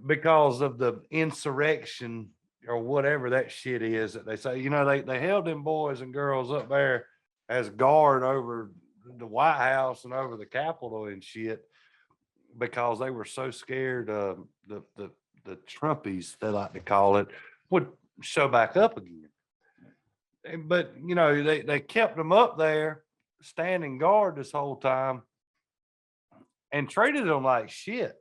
because of the insurrection or whatever that shit is that they say. You know, they held them boys and girls up there as guard over the White House and over the Capitol and shit because they were so scared the Trumpies, they like to call it, would show back up again. But you know, they kept them up there standing guard this whole time and treated them like shit.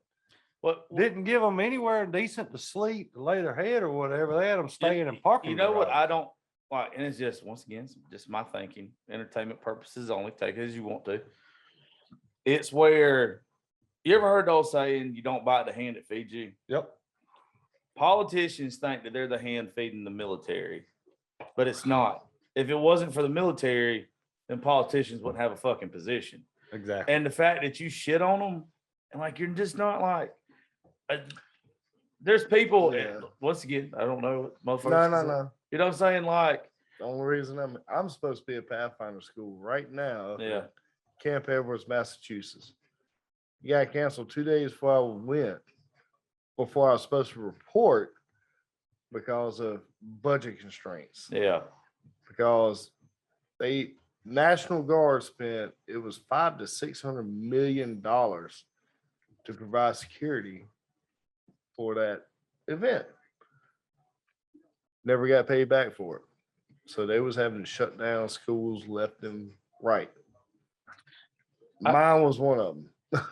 What Didn't give them anywhere decent to sleep, to lay their head or whatever. They had them staying in parking. you know what garages. I don't like, and it's just once again just my thinking, entertainment purposes only. Take it as you want to. It's where you ever heard the old saying, "You don't bite the hand that feeds you." Yep. Politicians think that they're the hand feeding the military, but it's not. If it wasn't for the military, then politicians wouldn't have a fucking position. Exactly. And the fact that you shit on them, and like you're just not like, there's people. Yeah. Once again, I don't know what motherfuckers. No. You know what I'm saying? Like, The only reason I'm supposed to be at Pathfinder School right now. yeah, Camp Edwards, Massachusetts. You got canceled 2 days before I went, before I was supposed to report because of budget constraints. yeah. Because National Guard spent, it was $500 to $600 million to provide security for that event. Never got paid back for it. So they was having to shut down schools, left them right. Mine was one of them.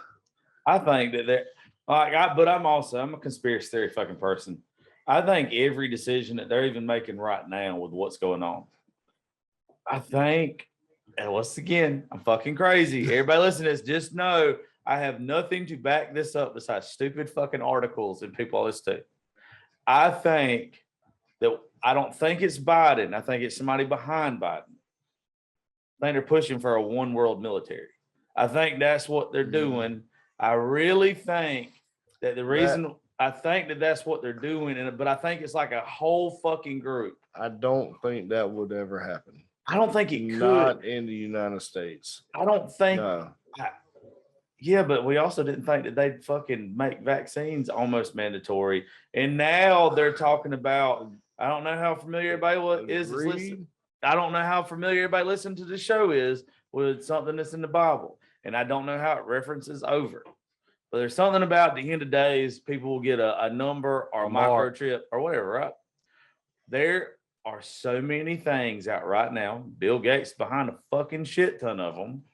I think that but I'm a conspiracy theory fucking person. I think every decision that they're even making right now with what's going on, I think, and once again, I'm fucking crazy. Everybody listen to this, just know I have nothing to back this up besides stupid fucking articles and people I listen to. I think that I don't think it's Biden. I think it's somebody behind Biden. I think they're pushing for a one world military. I think that's what they're doing. I really think that the reason I think that that's what they're doing, but I think it's like a whole fucking group. I don't think that would ever happen. I don't think it could. Not in the United States. I don't think. No. Yeah, but we also didn't think that they'd fucking make vaccines almost mandatory, and now they're talking about. I don't know how familiar everybody is. Listen, I don't know how familiar everybody listening to the show is with something that's in the Bible, and I don't know how it references over. But there's something about the end of days, people will get a number or a microchip or whatever, right? There are so many things out right now. Bill Gates behind a fucking shit ton of them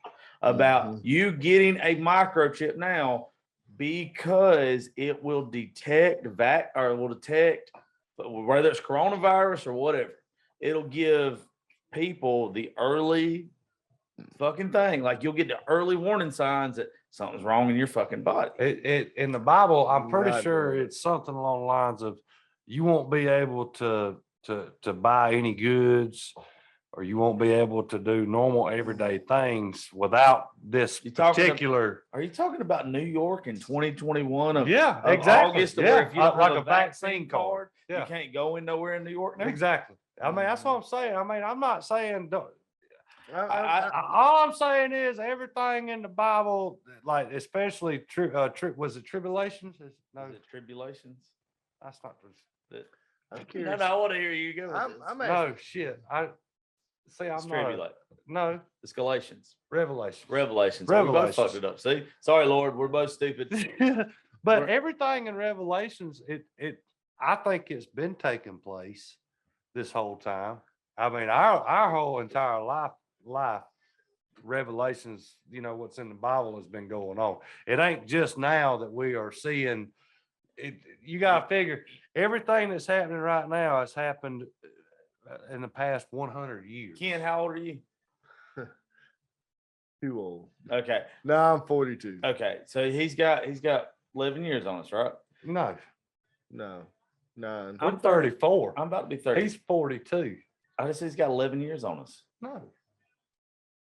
about you getting a microchip now because it will detect whether it's coronavirus or whatever. It'll give people the early fucking thing. Like you'll get the early warning signs that something's wrong in your fucking body. It in the Bible, I'm pretty Not sure really. it's something along the lines of you won't be able to buy any goods, or you won't be able to do normal everyday things without this You talking ab- particular. Are you talking about New York in 2021 of Yeah, of exactly. August to where Yeah, if you don't like have a vaccine card. you Yeah, can't go in nowhere in New York now? exactly. I mean, that's what I'm saying. I mean, I'm not saying don't. I- All I'm saying is everything in the Bible, like especially was it tribulations? No, Is it tribulations? that's not. I'm No, curious. no, I want to hear you go with I'm, this. I'm No actually, shit. See. It's I'm not. tribulate. No It's Galatians. Revelation. Revelations. Oh, we both Revelations. fucked it up. See? Sorry, Lord. We're both stupid. But We're- everything in Revelations, I think it's been taking place this whole time. I mean, our whole entire life, Revelations, what's in the Bible has been going on. It ain't just now that we are seeing it. You gotta figure everything that's happening right now has happened in the past 100 years. Ken, how old are you? too old. Okay. No, I'm 42. Okay. So he's got 11 years on us, right? No, No, 9. I'm 34. I'm about to be 30. He's 42. I just said he's got 11 years on us. No.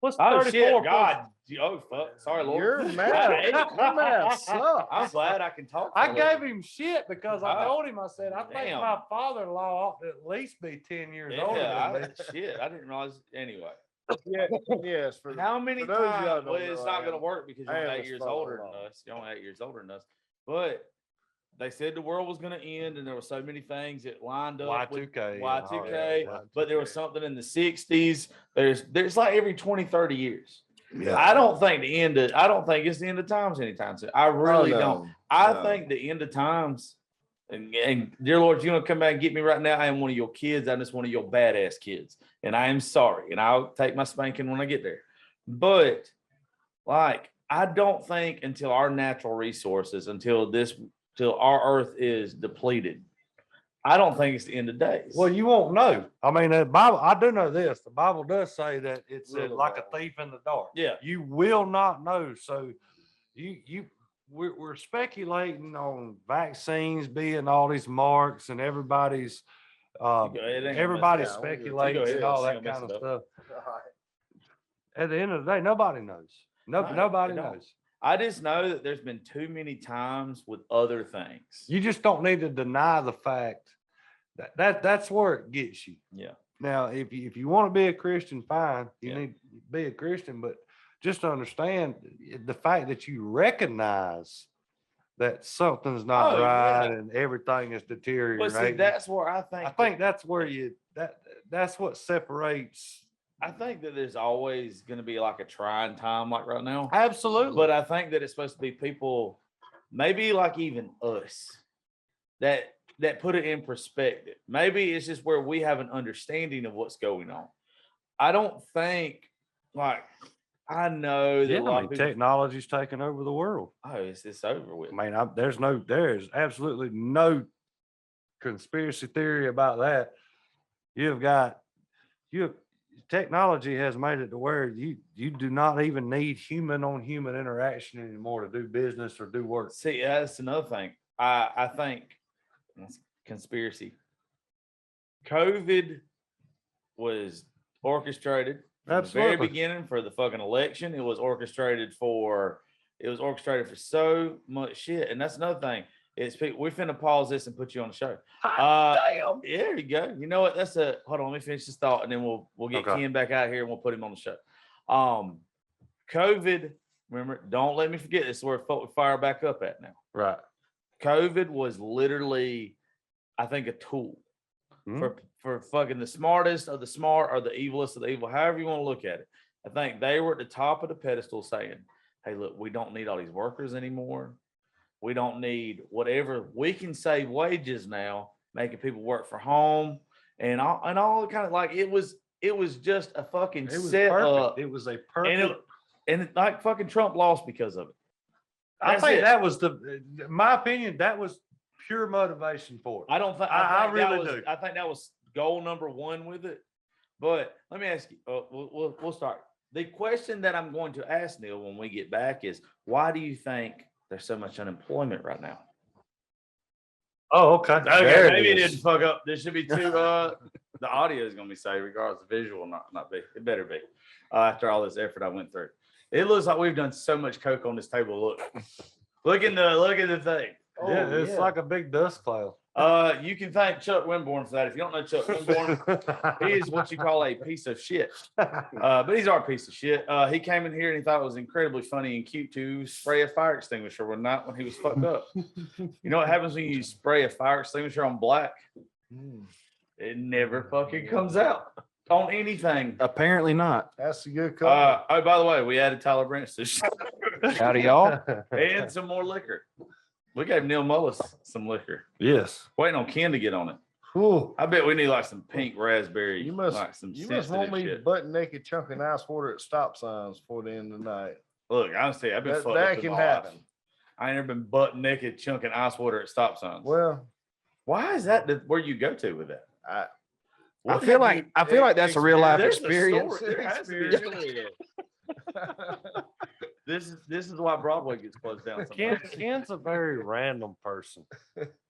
What's Oh 34 shit! plus- God. Oh fuck. Sorry, Lord. Your math, your math sucks. I'm glad I can talk. I for a gave living. him shit because I Oh, told him, I said, I think damn. my father-in-law ought to at least be 10 years older Yeah, than me. shit. I didn't realize. Anyway, Yeah, yes. For how many for those of y'all times? don't Well, know, it's I not going to am- work because I you're am only a 8 years father-in-law. older than us. You're only 8 years older than us. But they said the world was going to end, and there were so many things that lined up with Y2K. Y2K, yeah, but there was something in the 60s. There's like every 20, 30 years. Yeah. I don't think it's the end of times anytime soon. I really Oh, don't. no, I no. think the end of times, and dear Lord, you want to come back and get me right now? I am one of your kids. I'm just one of your badass kids. And I am sorry. And I'll take my spanking when I get there. But like, I don't think until our natural resources, until our earth is depleted, I don't think it's the end of days. Well, you won't know. I mean, the Bible, I do know this. The Bible does say that it's Really like a bad. thief in the dark. yeah. You will not know. So we're speculating on vaccines being all these marks and everybody's You go ahead, it ain't gonna everybody's mess it up. You go speculating ahead, and all it's that gonna kind of mess it stuff. At the end of the day, nobody knows. Right, Nobody they don't. knows. I just know that there's been too many times with other things. You just don't need to deny the fact that's where it gets you. Yeah. Now, if you want to be a Christian, fine, you Yeah. need to be a Christian, but just understand the fact that you recognize that something's not Oh, right yeah. and everything is But deteriorating. see, that's where I think that's where that's what separates. I think that there's always going to be like a trying time like right now. Absolutely. But I think that it's supposed to be people, maybe like even us, that put it in perspective. Maybe it's just where we have an understanding of what's going on. I don't think like I know that Yeah, a lot I of mean, people. technology's taking over the world. Oh, it's over with. I mean, there is absolutely no conspiracy theory about that. You've got, you, technology has made it to where you do not even need human on human interaction anymore to do business or do work. See, that's another thing. I think it's conspiracy. COVID was orchestrated from the very Absolutely. beginning for the fucking election. It was orchestrated for so much shit. And that's another thing. It's we finna pause this and put you on the show. Damn. Yeah, there you go. You know what? Hold on, let me finish this thought and then we'll get Okay. Ken back out here and we'll put him on the show. COVID, remember, don't let me forget this is where we fire back up at now. Right. COVID was literally, I think, a tool Mhm. for fucking the smartest of the smart or the evilest of the evil, however you want to look at it. I think they were at the top of the pedestal saying, hey, look, we don't need all these workers anymore. We don't need whatever. We can save wages now, making people work from home and all kind of like it was just a fucking It was set up. perfect. It was a And perfect. and like fucking Trump lost because of it. I That's think it. that was my opinion, that was pure motivation for it. I don't think I think that really was- do. I think that was goal number one with it. But let me ask you. We'll start. The question that I'm going to ask Neil when we get back is, why do you think there's so much unemployment right now? Oh, okay. Okay, There maybe it is. didn't fuck up. There should be two. The audio is gonna be saved regardless. The visual not be. It better be. After all this effort I went through, it looks like we've done so much coke on this table. Look at the thing. Yeah, Oh, it's like a big dust cloud. You can thank Chuck Winborn for that. If you don't know Chuck Winborn, he is what you call a piece of shit. But he's our piece of shit. He came in here and he thought it was incredibly funny and cute to spray a fire extinguisher when he was fucked up. You know what happens when you spray a fire extinguisher on black? It never fucking comes out on anything. Apparently not. That's a good call. Oh, by the way, we added Tyler Branch to the show Howdy, y'all. and some more liquor. We gave Neil Mullis some liquor. Yes. Waiting on Ken to get on it. Whew. I bet we need like some pink raspberry. You must, like some you must want sensitive me shit. butt naked chunking ice water at stop signs before the end of the night. Look, honestly, I've been That, fucked that up in can my life. happen. I ain't never been butt naked chunking ice water at stop signs. Well, Why is that where you go to with that? I, I What feel have you- like that's a real life There's a experience. story. There has to be a story there. This is why Broadway gets closed down. sometimes. Ken's a very random person.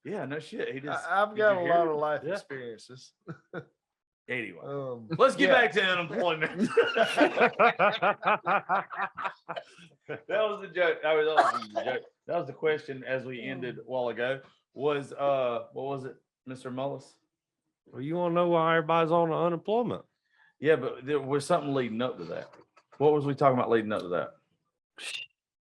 Yeah, no shit. He just. I've did got you a hear lot it? of life Yeah. experiences. Anyway, Um, let's get yeah. back to unemployment. That was the joke. That was the joke. That was the question as we ended a while ago. Was what was it, Mr. Mullis? Well, you want to know why everybody's on unemployment? Yeah, but there was something leading up to that. What was we talking about leading up to that?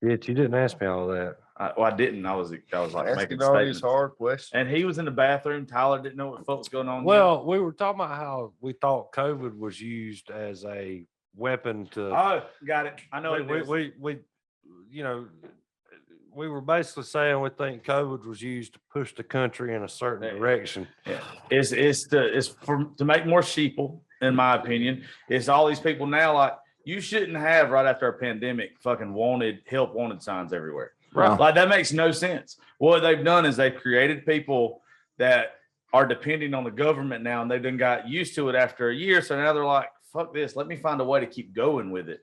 Yeah, you didn't ask me all that. I didn't. I was like making Asking all these statements. hard questions. And he was in the bathroom. Tyler didn't know what the fuck was going on. Well, we were talking about how we thought COVID was used as a weapon to. oh, got it. I know we, it is. we, you know, we were basically saying we think COVID was used to push the country in a certain Yeah. direction. Yeah. It's to make more sheeple, in my opinion. It's all these people now like you shouldn't have right after a pandemic fucking wanted signs everywhere. Right. Like that makes no sense. What they've done is they've created people that are depending on the government now, and they've done got used to it after a year. So now they're like, fuck this. Let me find a way to keep going with it.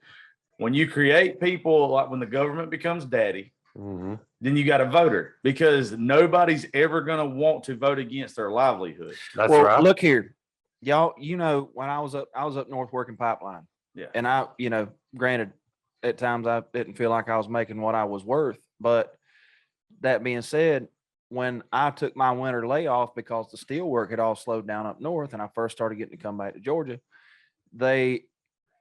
When you create people, like when the government becomes daddy, Mhm. then you got a voter because nobody's ever going to want to vote against their livelihood. That's Well, right. look here, y'all. When I was up north working pipeline. Yeah. And granted, at times I didn't feel like I was making what I was worth. But that being said, when I took my winter layoff because the steel work had all slowed down up north, and I first started getting to come back to Georgia,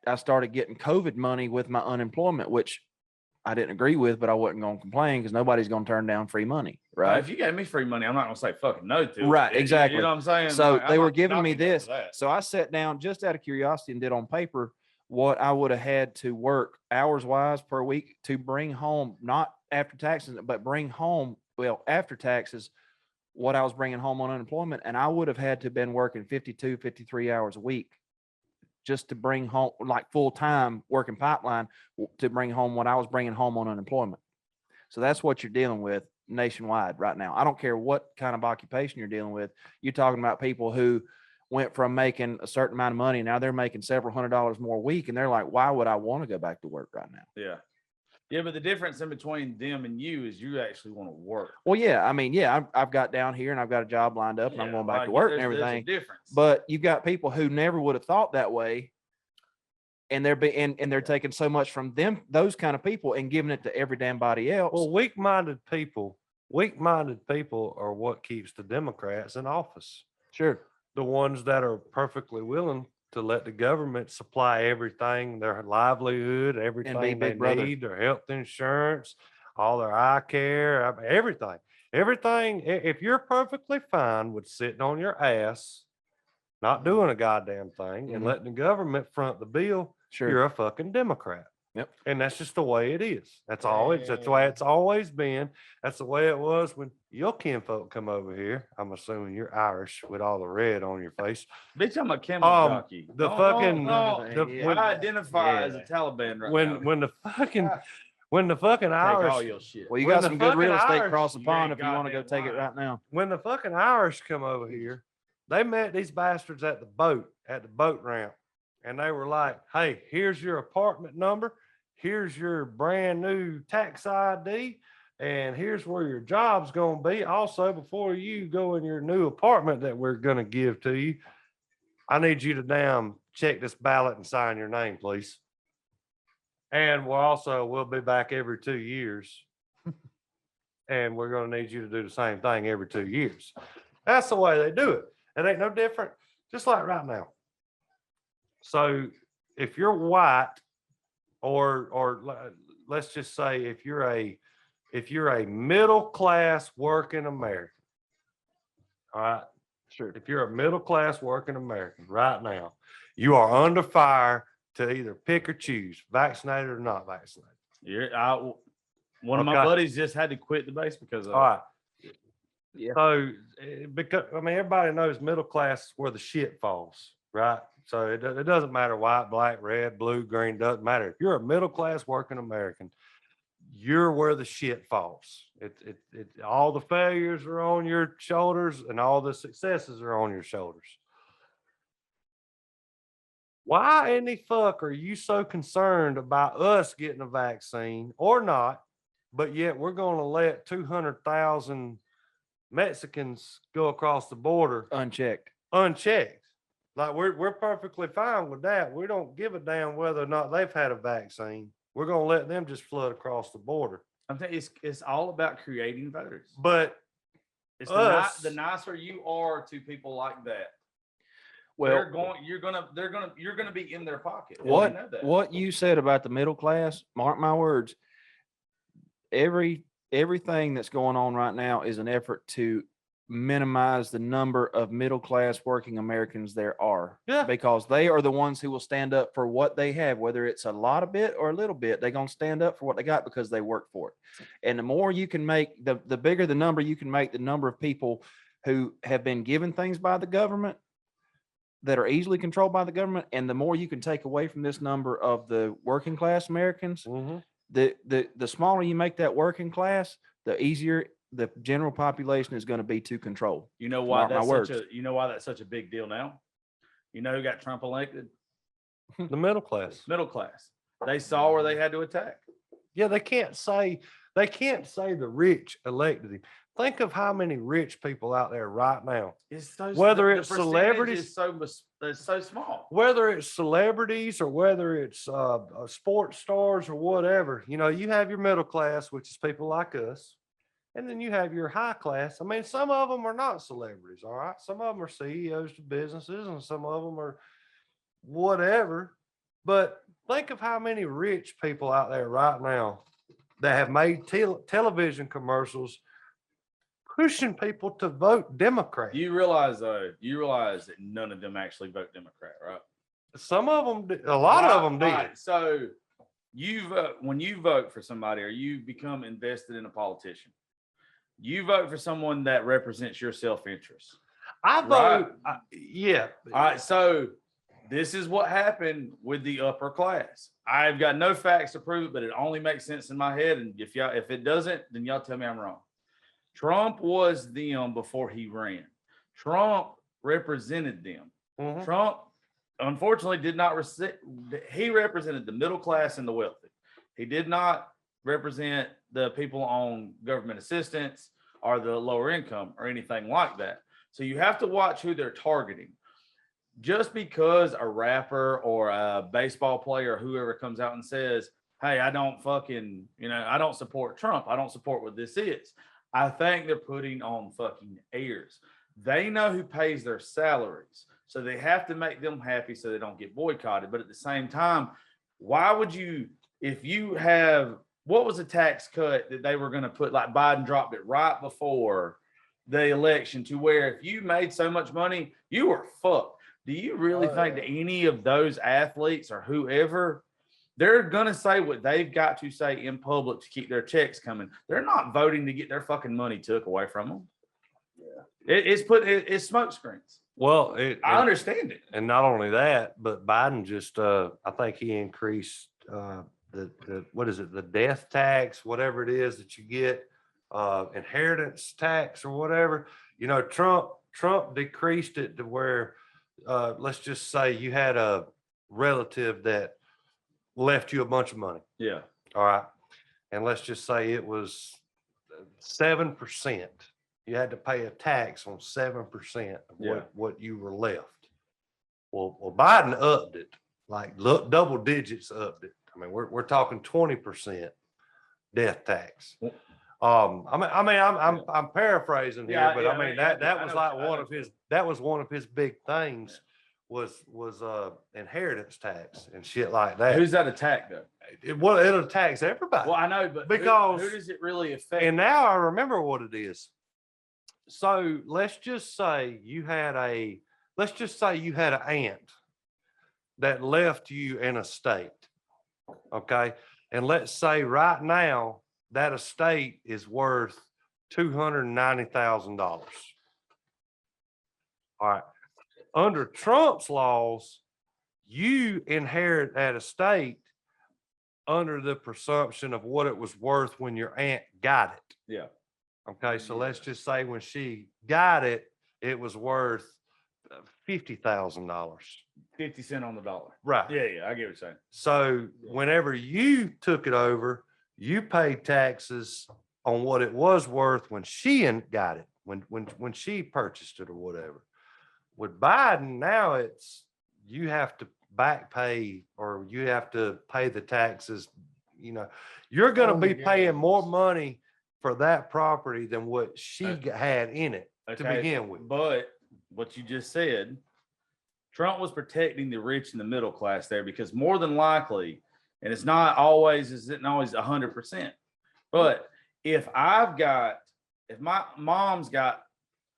I started getting COVID money with my unemployment, which I didn't agree with, but I wasn't going to complain because nobody's going to turn down free money, right? If you gave me free money, I'm not going to say fucking no to it. Right, You exactly. know what I'm saying? So Like, I'm they were not giving me knocking you for this. that. So I sat down just out of curiosity and did on paper what I would have had to work hours wise per week to bring home, not after taxes, but bring home, well, after taxes, what I was bringing home on unemployment. And I would have had to been working 52, 53 hours a week just to bring home, like full-time working pipeline to bring home what I was bringing home on unemployment. So that's what you're dealing with nationwide right now. I don't care what kind of occupation you're dealing with. You're talking about people who went from making a certain amount of money, now they're making several $100s more a week, and they're like, why would I want to go back to work right now? Yeah. Yeah, but the difference in between them and you is you actually want to work. Well, yeah, I mean, yeah, I've got down here and I've got a job lined up and I'm Yeah, going back to like, work and there's a everything. difference. But you've got people who never would have thought that way. And they're taking so much from them, those kind of people, and giving it to every damn body else. Well, weak-minded people are what keeps the Democrats in office. Sure. The ones that are perfectly willing to let the government supply everything, their livelihood, everything they big brother. need, their health insurance, all their eye care, everything. Everything, if you're perfectly fine with sitting on your ass, not doing a goddamn thing, and Mhm. letting the government front the bill, Sure. you're a fucking Democrat. Yep. And that's just the way it is. That's the way it's always been. That's the way it was when your kinfolk come over here. I'm assuming you're Irish with all the red on your face. Bitch, I'm a camel Um, jockey. the No, fucking- no, the- yeah, when- I identify as a yeah. Taliban right now. When the fucking Take all Irish your shit. Well, you When got the some good real fucking estate Irish- across the You pond ain't if you want to go goddamn take it lying. right now. when the fucking Irish come over here, they met these bastards at the boat ramp, and they were like, "Hey, here's your apartment number. Here's your brand new tax ID, and here's where your job's gonna be. Also, before you go in your new apartment that we're gonna give to you, I need you to damn check this ballot and sign your name, please. And we'll be back every 2 years. And we're gonna need you to do the same thing every 2 years." That's the way they do it. It ain't no different, just like right now. So if you're white, let's just say if you're a middle class working American, all right, Sure. if you're a middle class working American right now, you are under fire to either pick or choose, vaccinated or not vaccinated. One of my Okay. buddies just had to quit the base because of All right. Yeah. So, because I mean, everybody knows middle class is where the shit falls, right? So it doesn't matter white, black, red, blue, green, doesn't matter. If you're a middle class working American, you're where the shit falls. All the failures are on your shoulders and all the successes are on your shoulders. Why in the fuck are you so concerned about us getting a vaccine or not, but yet we're going to let 200,000 Mexicans go across the border Unchecked. unchecked? Like we're perfectly fine with that. We don't give a damn whether or not they've had a vaccine. We're going to let them just flood across the border. I'm telling you, it's all about creating voters. But It's us- the nicer you are to people like that. Well, you're gonna be in their pocket. and what they know that. what you said about the middle class, mark my words, everything that's going on right now is an effort to minimize the number of middle class working Americans there are. Yeah. Because they are the ones who will stand up for what they have, whether it's a lot of bit or a little bit, they're going to stand up for what they got because they work for it. And the more you can make, the bigger the number you can make, the number of people who have been given things by the government that are easily controlled by the government, and the more you can take away from this number of the working class Americans, mhm. the smaller you make that working class, the easier the general population is going to be to control. You know why Mark my that's words. you know why that's such a big deal now? You know who got Trump elected? The middle class. Middle class. They saw where they had to attack. Yeah, they can't say the rich elected him. Think of how many rich people out there right now. It's so Whether the it's percentage celebrities- is it's so small. Whether it's celebrities or whether it's sports stars or whatever, you have your middle class, which is people like us. And then you have your high class. I mean, some of them are not celebrities, all right? Some of them are CEOs to businesses and some of them are whatever. But think of how many rich people out there right now that have made television commercials pushing people to vote Democrat. You realize that none of them actually vote Democrat, right? Some of them, did, a lot of them did. Right. So you vote when you vote for somebody or you become invested in a politician, you vote for someone that represents your self-interest. I Right. vote, yeah. All right. So this is what happened with the upper class. I've got no facts to prove it, but it only makes sense in my head. And if it doesn't, then y'all tell me I'm wrong. Trump was them before he ran. Trump represented them. Mhm. Trump, unfortunately, did not he represented the middle class and the wealthy. He did not represent the people on government assistance or the lower income or anything like that. So you have to watch who they're targeting. Just because a rapper or a baseball player or whoever comes out and says, hey, I don't I don't support Trump. I don't support what this is. I think they're putting on fucking airs. They know who pays their salaries. So they have to make them happy so they don't get boycotted. But at the same time, why would you, if you have, what was the tax cut that they were going to put, like Biden dropped it right before the election to where if you made so much money, you were fucked. Do you really think that any of those athletes or whoever, they're going to say what they've got to say in public to keep their checks coming? They're not voting to get their fucking money took away from them. Yeah. It's smoke screens. Well, I understand it. and not only that, but Biden just, I think he increased what is it, the death tax, whatever it is that you get, inheritance tax or whatever. You know, Trump decreased it to where, let's just say you had a relative that left you a bunch of money. Yeah. All right. And let's just say it was 7%. You had to pay a tax on 7% of what you were left. Well, Biden upped it, like look, double digits upped it. I mean, we're talking 20% death tax. I'm paraphrasing here, but I mean that was like one of his big things was inheritance tax and shit like that. Who's that attack though? It'll tax everybody. Well, I know, but Because- who does it really affect? And now I remember what it is. So let's just say you had an aunt that left you an estate. Okay. And let's say right now that estate is worth $290,000. All right. Under Trump's laws, you inherit that estate under the presumption of what it was worth when your aunt got it. Yeah. Okay, so let's just say when she got it, it was worth $50,000. 50 cents on the dollar. Right. Yeah, I get what you're saying. So whenever you took it over, you paid taxes on what it was worth when she got it, when she purchased it or whatever. With Biden, now it's you have to back pay or you have to pay the taxes. You know, you're going to be paying more money for that property than what she had in it to begin with. But what you just said, Trump was protecting the rich and the middle class there because more than likely, and it's not always 100%, but if my mom's got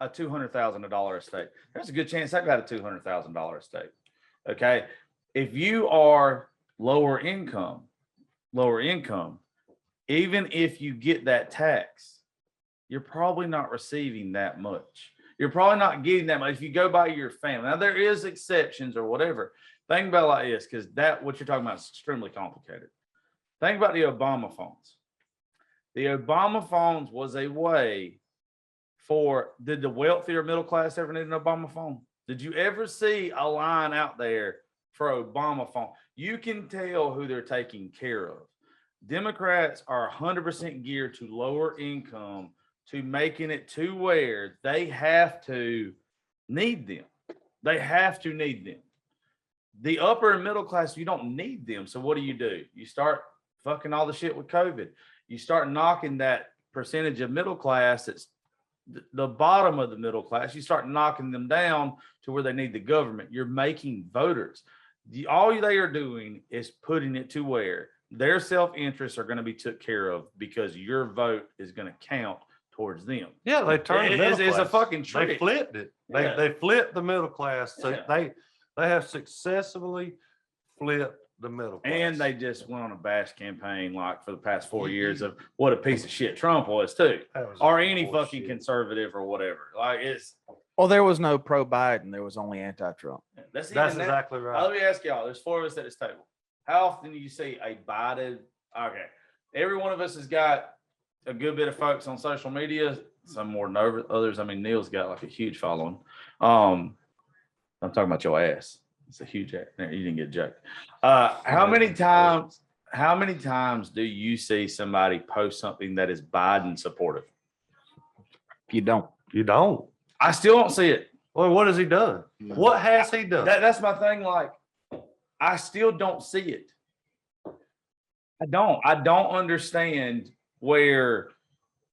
a $200,000 estate, there's a good chance I got a $200,000 estate. Okay. If you are lower income, even if you get that tax, you're probably not receiving that much. You're probably not getting that much if you go by your family. Now there is exceptions or whatever. Think about it like this, because what you're talking about is extremely complicated. Think about the Obama phones. The Obama phones was a way did the wealthy or middle class ever need an Obama phone? Did you ever see a line out there for Obama phone? You can tell who they're taking care of. Democrats are 100% geared to lower income, to making it to where they have to need them. They have to need them. The upper and middle class, you don't need them. So what do? You start fucking all the shit with COVID. You start knocking that percentage of middle class that's the bottom of the middle class. You start knocking them down to where they need the government. You're making voters. All they are doing is putting it to where their self-interests are going to be took care of because your vote is going to count towards them. Yeah, they turned It's a fucking trick. They flipped it. Yeah. They flipped the middle class. So Yeah. they have successfully flipped the middle class. And they just went on a bash campaign like for the past 4 years of what a piece of shit Trump was too, That was or any bullshit. fucking conservative or whatever. Like it's Well, there was no pro Biden. There was only anti-Trump. that's That's even that. exactly Let right. me ask y'all. There's 4 of us at this table. How often do you see a Biden? Okay, every one of us has got a good bit of folks on social media. Some more than others. I mean, Neil's got like a huge following. I'm talking about your ass. It's a huge ass. You didn't get joked. How many times? How many times do you see somebody post something that is Biden supportive? You don't. You don't. I still don't see it. Well, what has he done? What has he done? That's my thing. Like, I still don't see it. I don't understand where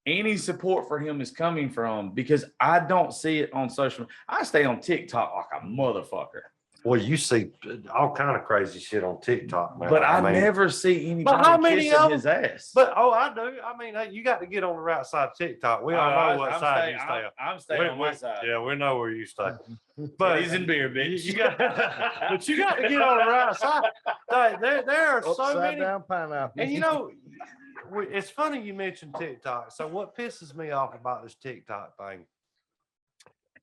any support for him is coming from because I don't see it on social. I stay on TikTok like a motherfucker, Well, you see all kind of crazy shit on TikTok, man. but I mean, never see anybody how many kissing of his ass. But I do. I mean, hey, you got to get on the right side of TikTok. We all know what side you stay on. I'm staying on my side. Yeah, we know where you stay. But But he's in beer, bitch. you got, but you got to get on the right side. Like, there are so Upside many. down pineapple. And you know, it's funny you mentioned TikTok. So what pisses me off about this TikTok thing?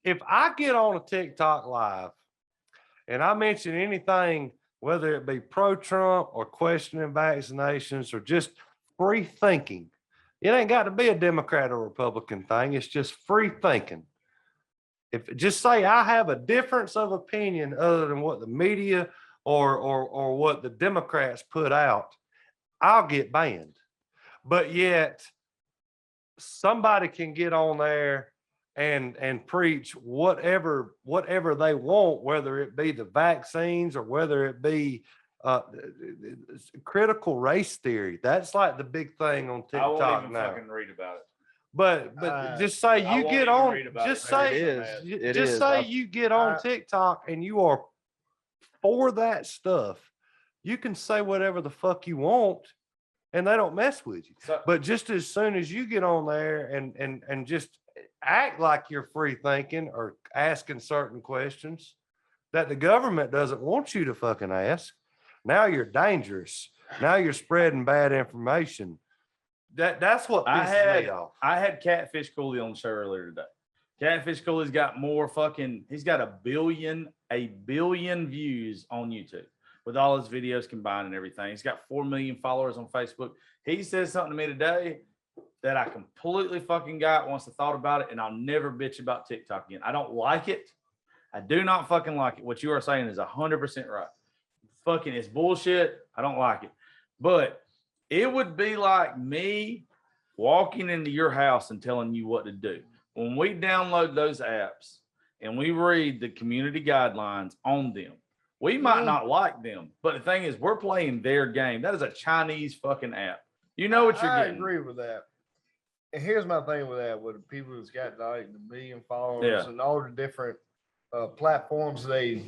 If I get on a TikTok live and I mention anything, whether it be pro-Trump or questioning vaccinations or just free thinking, it ain't got to be a Democrat or Republican thing. It's just free thinking. If just say I have a difference of opinion other than what the media or what the Democrats put out, I'll get banned. But yet somebody can get on there and preach whatever they want, whether it be the vaccines or whether it be critical race theory. That's like the big thing on I won't TikTok even now. fucking read about it. But just say I you won't get even on, read about just it, man. say It is. It just is. say I've- you get on I- TikTok and you are for that stuff. You can say whatever the fuck you want, and they don't mess with you. So, But just as soon as you get on there and just act like you're free thinking or asking certain questions that the government doesn't want you to fucking ask, now you're dangerous. Now you're spreading bad information. That's what I pisses me had off. I had Catfish Cooley on the show earlier today. Catfish Cooley's got more fucking. He's got a billion views on YouTube with all his videos combined and everything. He's got 4 million followers on Facebook. He said something to me today that I completely fucking got once I thought about it, and I'll never bitch about TikTok again. I don't like it. I do not fucking like it. What you are saying is 100% right. Fucking it's bullshit. I don't like it. But it would be like me walking into your house and telling you what to do. When we download those apps and we read the community guidelines on them, we might not like them. But the thing is, we're playing their game. That is a Chinese fucking app. You know what you're I getting. agree with that. And here's my thing with that: with the people that's got like the million followers Yeah. and all the different platforms they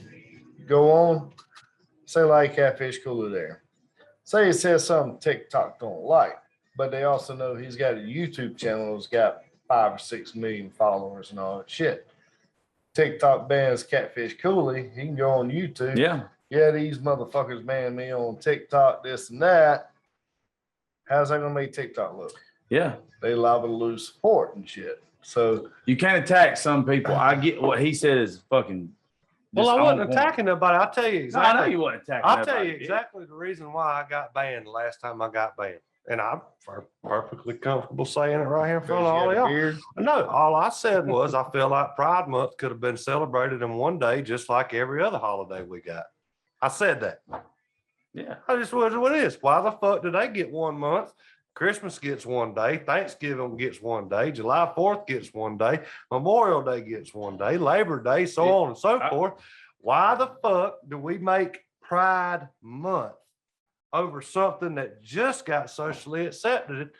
go on. Say like Catfish Cooler there. Say it says something TikTok don't like, but they also know he's got a YouTube channel that's got 5 or 6 million followers and all that shit. TikTok bans Catfish Cooley. He can go on YouTube. Yeah. These motherfuckers ban me on TikTok, this and that. How's that gonna make TikTok look? Yeah. They liable to lose support and shit. So You can't attack some people. I get what he said is fucking. Well, just I on wasn't point. attacking nobody. I'll tell you No, I exactly. know you wasn't attacking. I'll tell nobody, you bitch. exactly the reason why I got banned the last time I got banned. And I'm perfectly comfortable saying it right here in front of all of y'all. No, all I said was I feel like Pride Month could have been celebrated in one day, just like every other holiday we got. I said that. Yeah. I just was what it is. Why the fuck do they get 1 month? Christmas gets 1 day. Thanksgiving gets 1 day. July 4th gets 1 day. Memorial Day gets 1 day. Labor Day, so on and so forth. Why the fuck do we make Pride Month over something that just got socially accepted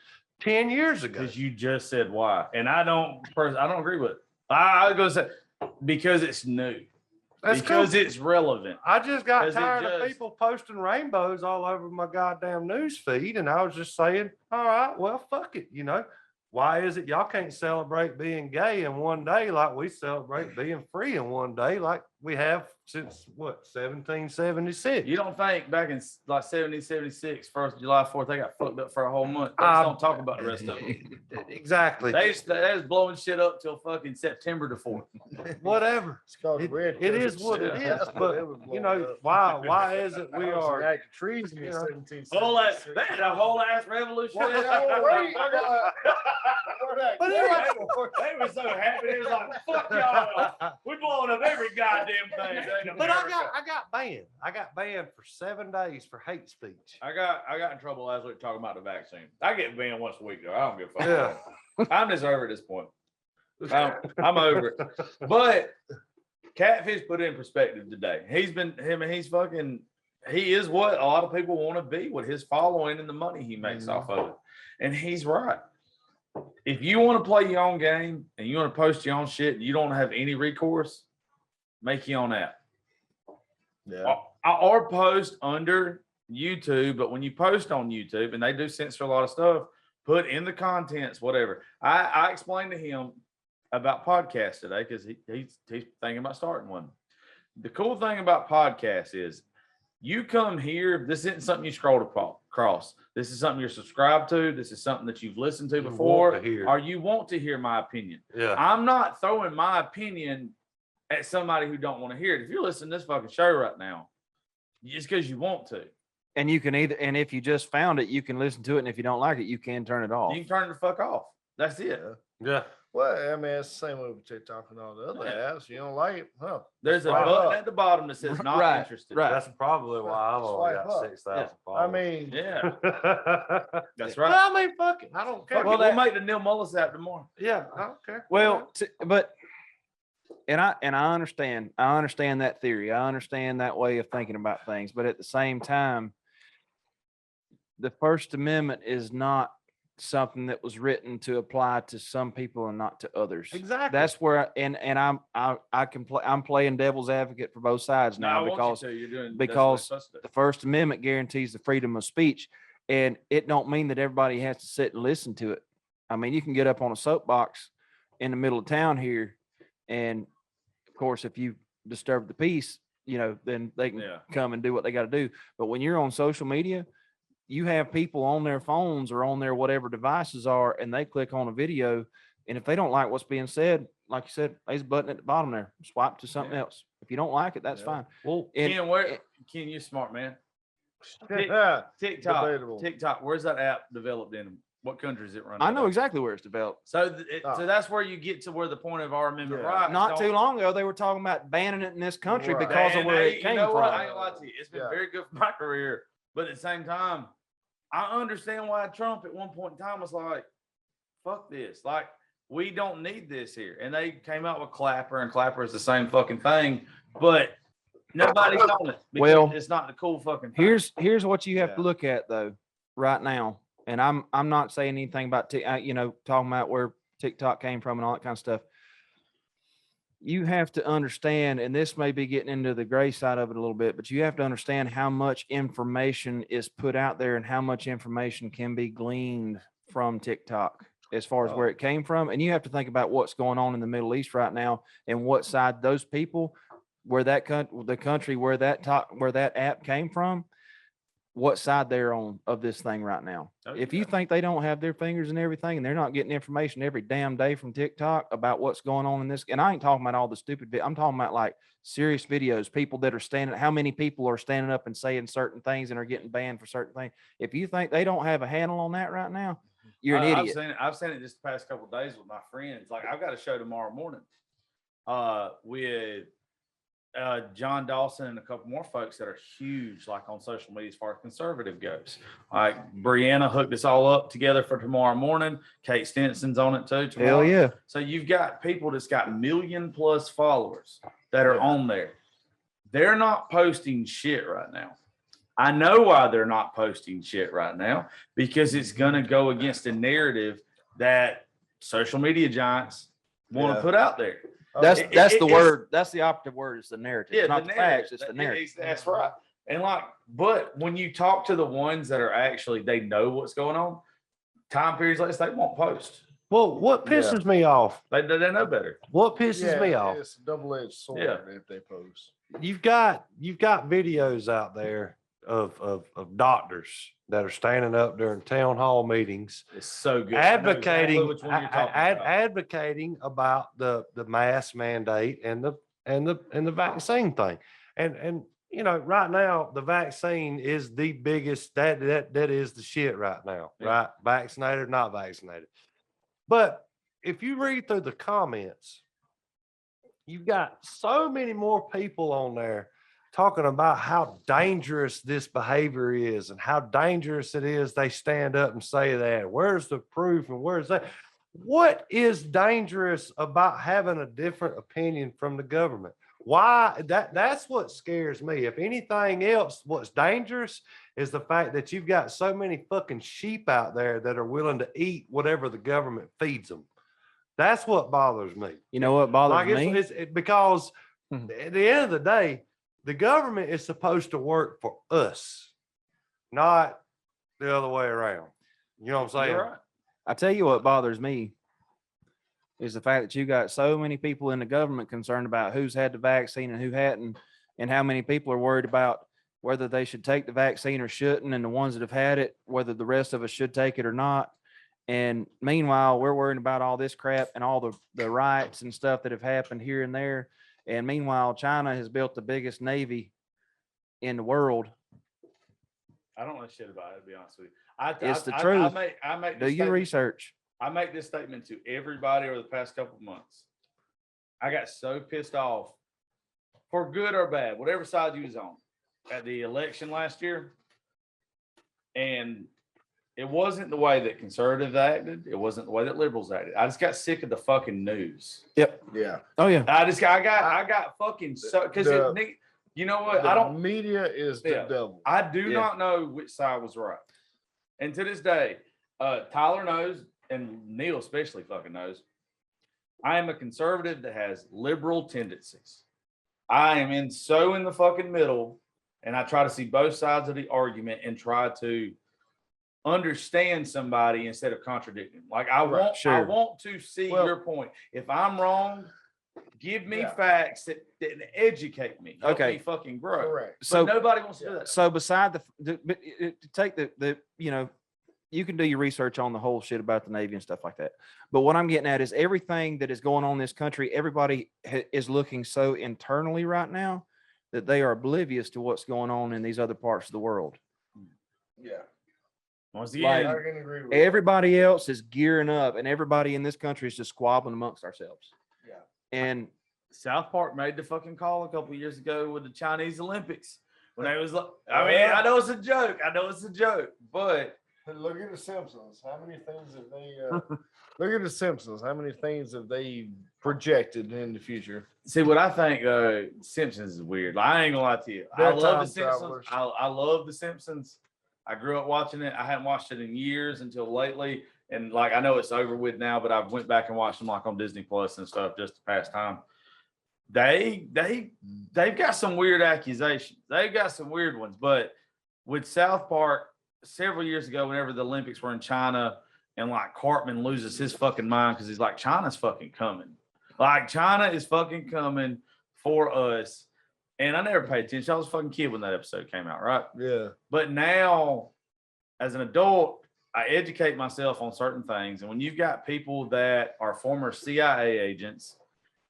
10 years ago? Because you just said why, and I don't agree with it. I was gonna say because it's new, That's because cool. it's relevant. I just got 'Cause it tired of just- people posting rainbows all over my goddamn news feed, and I was just saying, all right, well, fuck it, why is it y'all can't celebrate being gay in one day like we celebrate being free in one day like we have since what, 1776? You don't think back in like 1776, 1st of July 4th, they got fucked up for a whole month? They Um, just don't talk about the rest of it. Exactly. They was blowing shit up till fucking September the 4th. Whatever. It's called It, red. it is what it Yeah. is, but you know, why is it we are? Act of treason in you know, 1776. Whole ass, they had a whole ass revolution. Well, yeah, wait, I got- But They it- were so happy. They was like, fuck y'all. We blowing up every goddamn thing. in But I America." got banned. I got banned for 7 days for hate speech. I got in trouble last week talking about the vaccine. I get banned once a week though. I don't give a fuck. Yeah. I'm just over at this point. I'm over it. But Catfish put it in perspective today. He is what a lot of people want to be with his following and the money he makes off of it. And he's right. If you want to play your own game and you want to post your own shit and you don't have any recourse, make your own app. Yeah. Or post under YouTube, but when you post on YouTube, and they do censor a lot of stuff, put in the contents, whatever. I explained to him about podcasts today because he's thinking about starting one. The cool thing about podcasts is you come here, this isn't something you scroll across. This is something you're subscribed to. This is something that you've listened to You want before, to hear. or you want to hear my opinion. Yeah. I'm not throwing my opinion at somebody who don't want to hear it. If you're listening to this fucking show right now, just because you want to, And you can either, and if you just found it, you can listen to it. And if you don't like it, you can turn it off. you can turn it the fuck off. That's it. Yeah. Well, I mean, it's the same way with TikTok and all the other apps. You don't like it, huh? There's a Swipe button up. at the bottom that says not Right, interested. right. That's probably why I've only Swipe got up. 6,000 I followers. mean, Yeah, that's But right. I mean, fuck it. I don't care. Fuck it, we'll make the Neil Mullis app tomorrow. Yeah, I don't care. Well, and I understand that theory. I understand that way of thinking about things. But at the same time, the First Amendment is not something that was written to apply to some people and not to others. Exactly. That's where I'm playing devil's advocate for both sides No, I now want because you to. You're doing because that's what the First Amendment guarantees the freedom of speech, and it don't mean that everybody has to sit and listen to it. I mean, you can get up on a soapbox in the middle of town here, and of course, if you disturb the peace, then they can Yeah. come and do what they got to do. But when you're on social media, you have people on their phones or on their whatever devices are, and they click on a video, and if they don't like what's being said, like you said, there's a button at the bottom there. Swipe to something Yeah. else. If you don't like it, that's Yeah. fine. Well, And- Ken, you smart man. yeah, TikTok, Debatable. TikTok. Where's that app developed in? What country is it running? I out know of? exactly where it's developed. So, Oh. so that's where you get to where the point of our amendment Yeah. rights. Not don't- too long ago, they were talking about banning it in this country Right. because of And where they- it came you know from. what? I ain't gonna lie to you. It's been Yeah. very good for my career, but at the same time, I understand why Trump at one point in time was like, "Fuck this!" Like, we don't need this here. And they came out with Clapper, and Clapper is the same fucking thing, but nobody's on it because Well, it's not the cool fucking thing. Here's what you have Yeah. to look at though, right now. And I'm not saying anything about talking about where TikTok came from and all that kind of stuff. You have to understand, and this may be getting into the gray side of it a little bit, but you have to understand how much information is put out there and how much information can be gleaned from TikTok as far as where it came from. And you have to think about what's going on in the Middle East right now and what side those people, where that the country where that app came from, what side they're on of this thing right now. If you Okay. think they don't have their fingers and everything and they're not getting information every damn day from TikTok about what's going on in this, and I ain't talking about all the stupid, I'm talking about like serious videos, people that are standing, how many people are standing up and saying certain things and are getting banned for certain things. If you think they don't have a handle on that right now, you're an idiot. I've seen it just the past couple of days with my friends. Like, I've got a show tomorrow morning with John Dawson and a couple more folks that are huge, like on social media as far as conservative goes. Like, Brianna hooked us all up together for tomorrow morning. Kate Stenson's on it too. Tomorrow. Hell yeah. So you've got people that's got 1 million plus followers that are on there. They're not posting shit right now. I know why they're not posting shit right now, because it's going to go against a narrative that social media giants want to Yeah. put out there. That's It- that's it- the it's- word. That's the operative word. It's the narrative. It's not the narrative. facts. It's the narrative. That's right. And like, but when you talk to the ones that are actually, they know what's going on, time periods like this, they won't post. Well, what Yeah. pisses me off? They know better. What pisses me off? It's a double-edged sword Yeah. that they post. You've got videos out there of doctors that are standing up during town hall meetings It's so good. I know exactly advocating which one you're talking about. advocating about the mask mandate and the vaccine thing. And you know, right now the vaccine is the biggest that is the shit right now, Yeah. right? Vaccinated, not vaccinated. But if you read through the comments, you've got so many more people on there talking about how dangerous this behavior is and how dangerous it is they stand up and say that. Where's the proof and where's that? What is dangerous about having a different opinion from the government? Why that's what scares me. If anything else, what's dangerous is the fact that you've got so many fucking sheep out there that are willing to eat whatever the government feeds them. That's what bothers me. You know what bothers Like me? because Mhm. at the end of the day, the government is supposed to work for us, not the other way around. You know what I'm saying? You're right. I tell you what bothers me is the fact that you got so many people in the government concerned about who's had the vaccine and who hadn't, and how many people are worried about whether they should take the vaccine or shouldn't, and the ones that have had it, whether the rest of us should take it or not. And meanwhile, we're worrying about all this crap and all the riots and stuff that have happened here and there. And meanwhile, China has built the biggest navy in the world. I don't know shit about it, to be honest with you. It's the truth. I make Do this your statement- research. I make this statement to everybody over the past couple of months. I got so pissed off, for good or bad, whatever side you was on, at the election last year. And it wasn't the way that conservatives acted. It wasn't the way that liberals acted. I just got sick of the fucking news. Yep. Yeah. Oh yeah. I got fucking so because you know what? I The don't. media is the Yeah. devil. I do Yeah. not know which side was right. And to this day, Tyler knows, and Neil especially fucking knows. I am a conservative that has liberal tendencies. I am in the fucking middle, and I try to see both sides of the argument and try to understand somebody instead of contradicting. Like I Right, I want to see Well- your point. If I'm wrong, give me Yeah. facts that educate me. Help Okay. me fucking grow. Correct. But So nobody wants to do that. So beside to take the you know, you can do your research on the whole shit about the Navy and stuff like that. But what I'm getting at is everything that is going on in this country, everybody is looking so internally right now that they are oblivious to what's going on in these other parts of the world. Yeah. Once Like, again, I can agree with Everybody else is gearing up and everybody in this country is just squabbling amongst ourselves. Yeah. And South Park made the fucking call a couple of years ago with the Chinese Olympics when they was like, I mean, I know it's a joke. But that. Look at the Simpsons. How many things have they? Look at the Simpsons. How many things have they projected in the future? see what I think, Simpsons is weird. Like, I ain't gonna lie to you. I They're love the time Simpsons. travelers. I love the Simpsons. I grew up watching it. I hadn't watched it in years until lately. And like I know it's over with now, but I went back and watched them like on Disney Plus and stuff just to pass time. They've got some weird accusations. They've got some weird ones. But with South Park, several years ago, whenever the Olympics were in China, and like Cartman loses his fucking mind because he's like, China's fucking coming. Like China is fucking coming for us. And I never paid attention. I was a fucking kid when that episode came out, right? Yeah. But now, as an adult, I educate myself on certain things. And when you've got people that are former CIA agents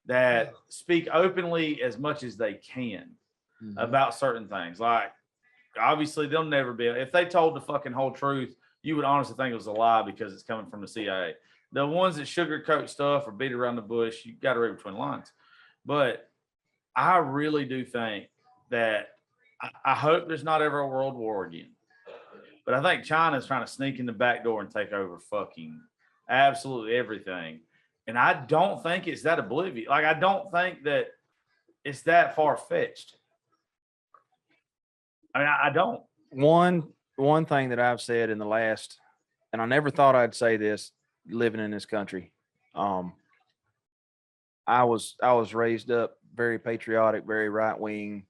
that speak openly as much as they can about certain things, like obviously they'll never be, if they told the fucking whole truth, you would honestly think it was a lie because it's coming from the CIA. The ones that sugarcoat stuff or beat around the bush, you got to read between the lines. But I really do think that I hope there's not ever a world war again. But I think China's trying to sneak in the back door and take over fucking absolutely everything. And I don't think it's that oblivious. Like, I don't think that it's that far fetched. I mean, I don't. one thing that I've said in the last, and I never thought I'd say this living in this country. I was raised up very patriotic, very right wing,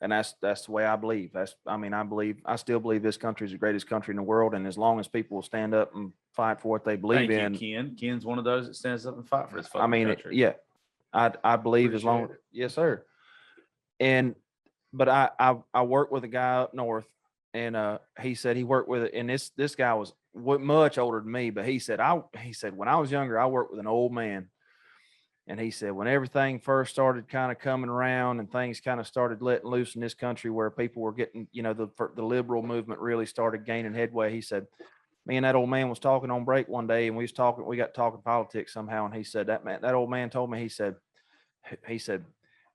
and that's the way I believe. I still believe this country is the greatest country in the world, and as long as people will stand up and fight for what they believe Thank you, in. Ken. Ken's one of those that stands up and fight for his I fucking mean, country. yeah, I believe as long, Appreciate yes, sir. And, but I worked with a guy up north and, he said he worked with it. And this guy was much older than me, but he said, when I was younger, I worked with an old man. And he said, when everything first started kind of coming around and things kind of started letting loose in this country where people were getting, the liberal movement really started gaining headway. He said, me and that old man was talking on break one day and we got talking politics somehow. And he said, that old man told me, he said,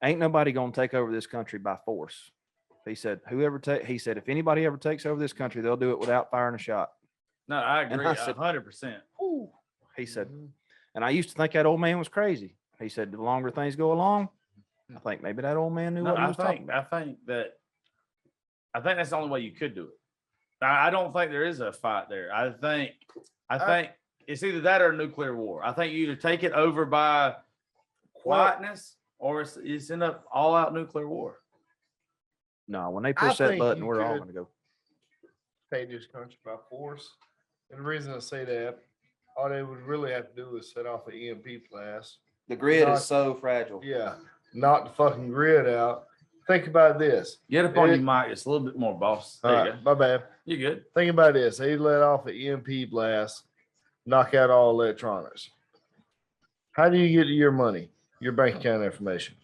ain't nobody going to take over this country by force. He said, he said, if anybody ever takes over this country, they'll do it without firing a shot. No, I And agree I said- 100%. He said, Mhm. and I used to think that old man was crazy. He said, the longer things go along, I think maybe that old man knew No, what he was talking about. I think that's the only way you could do it. I don't think there is a fight there. I think it's either that or a nuclear war. I think you either take it over by quietness or it's in an all out nuclear war. No, when they I push that think button, you we're all could- going to go. Take this country by force. And the reason I say that, all they would really have to do is set off an EMP blast. The grid Not- is so fragile. Yeah, knock the fucking grid out. Think about this. Get up on It- your mic. It's a little bit more boss. All There you right, go. my bad. You good? Think about this. They let off an EMP blast, knock out all electronics. How do you get your money, your bank account information?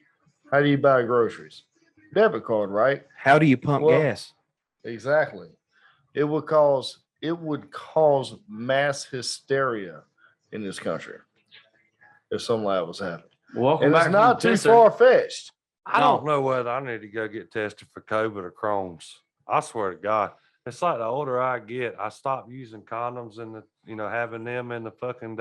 How do you buy groceries? Debit card, right? How do you pump Well- gas? Exactly. It would cause mass hysteria in this country if something like that was happening. Welcome And back it's from not the too pisser. far fetched. I No. don't know whether I need to go get tested for COVID or Crohn's. I swear to God. It's like the older I get, I stop using condoms and having them in the fucking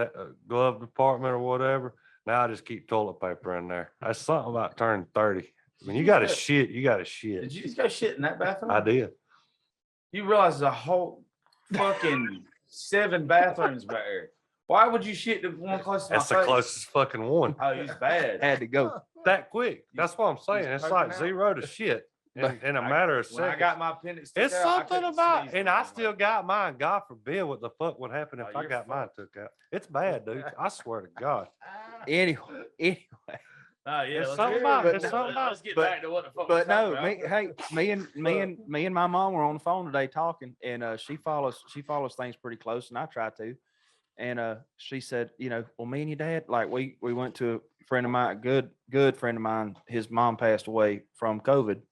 glove department or whatever. Now I just keep toilet paper in there. That's something about turning 30. When you got to shit, you got to Did shit. you just go shit in that bathroom? I did. You realize there's a whole fucking 7 bathrooms back there. Why would you shit the one closest to my That's the face? closest fucking one. Oh, he's bad. Had to go. That quick. That's what I'm saying. It's poking like out? 0 to shit in a I- matter of When I seconds. got my appendix took It's out, I something couldn't about, sneeze and no I more. still got mine. God forbid what the fuck would happen if Oh, I you're got mine took out. It's bad, dude. I swear to God. Anyway, Oh, yeah. It's let's something get- about- let's- it's something let's about- get but- back to what the fuck but we're no, talking me, about. hey, me and my mom were on the phone today talking, and she follows things pretty close, and I try to. And she said, well, me and your dad, like we went to a friend of mine, good friend of mine. His mom passed away from COVID,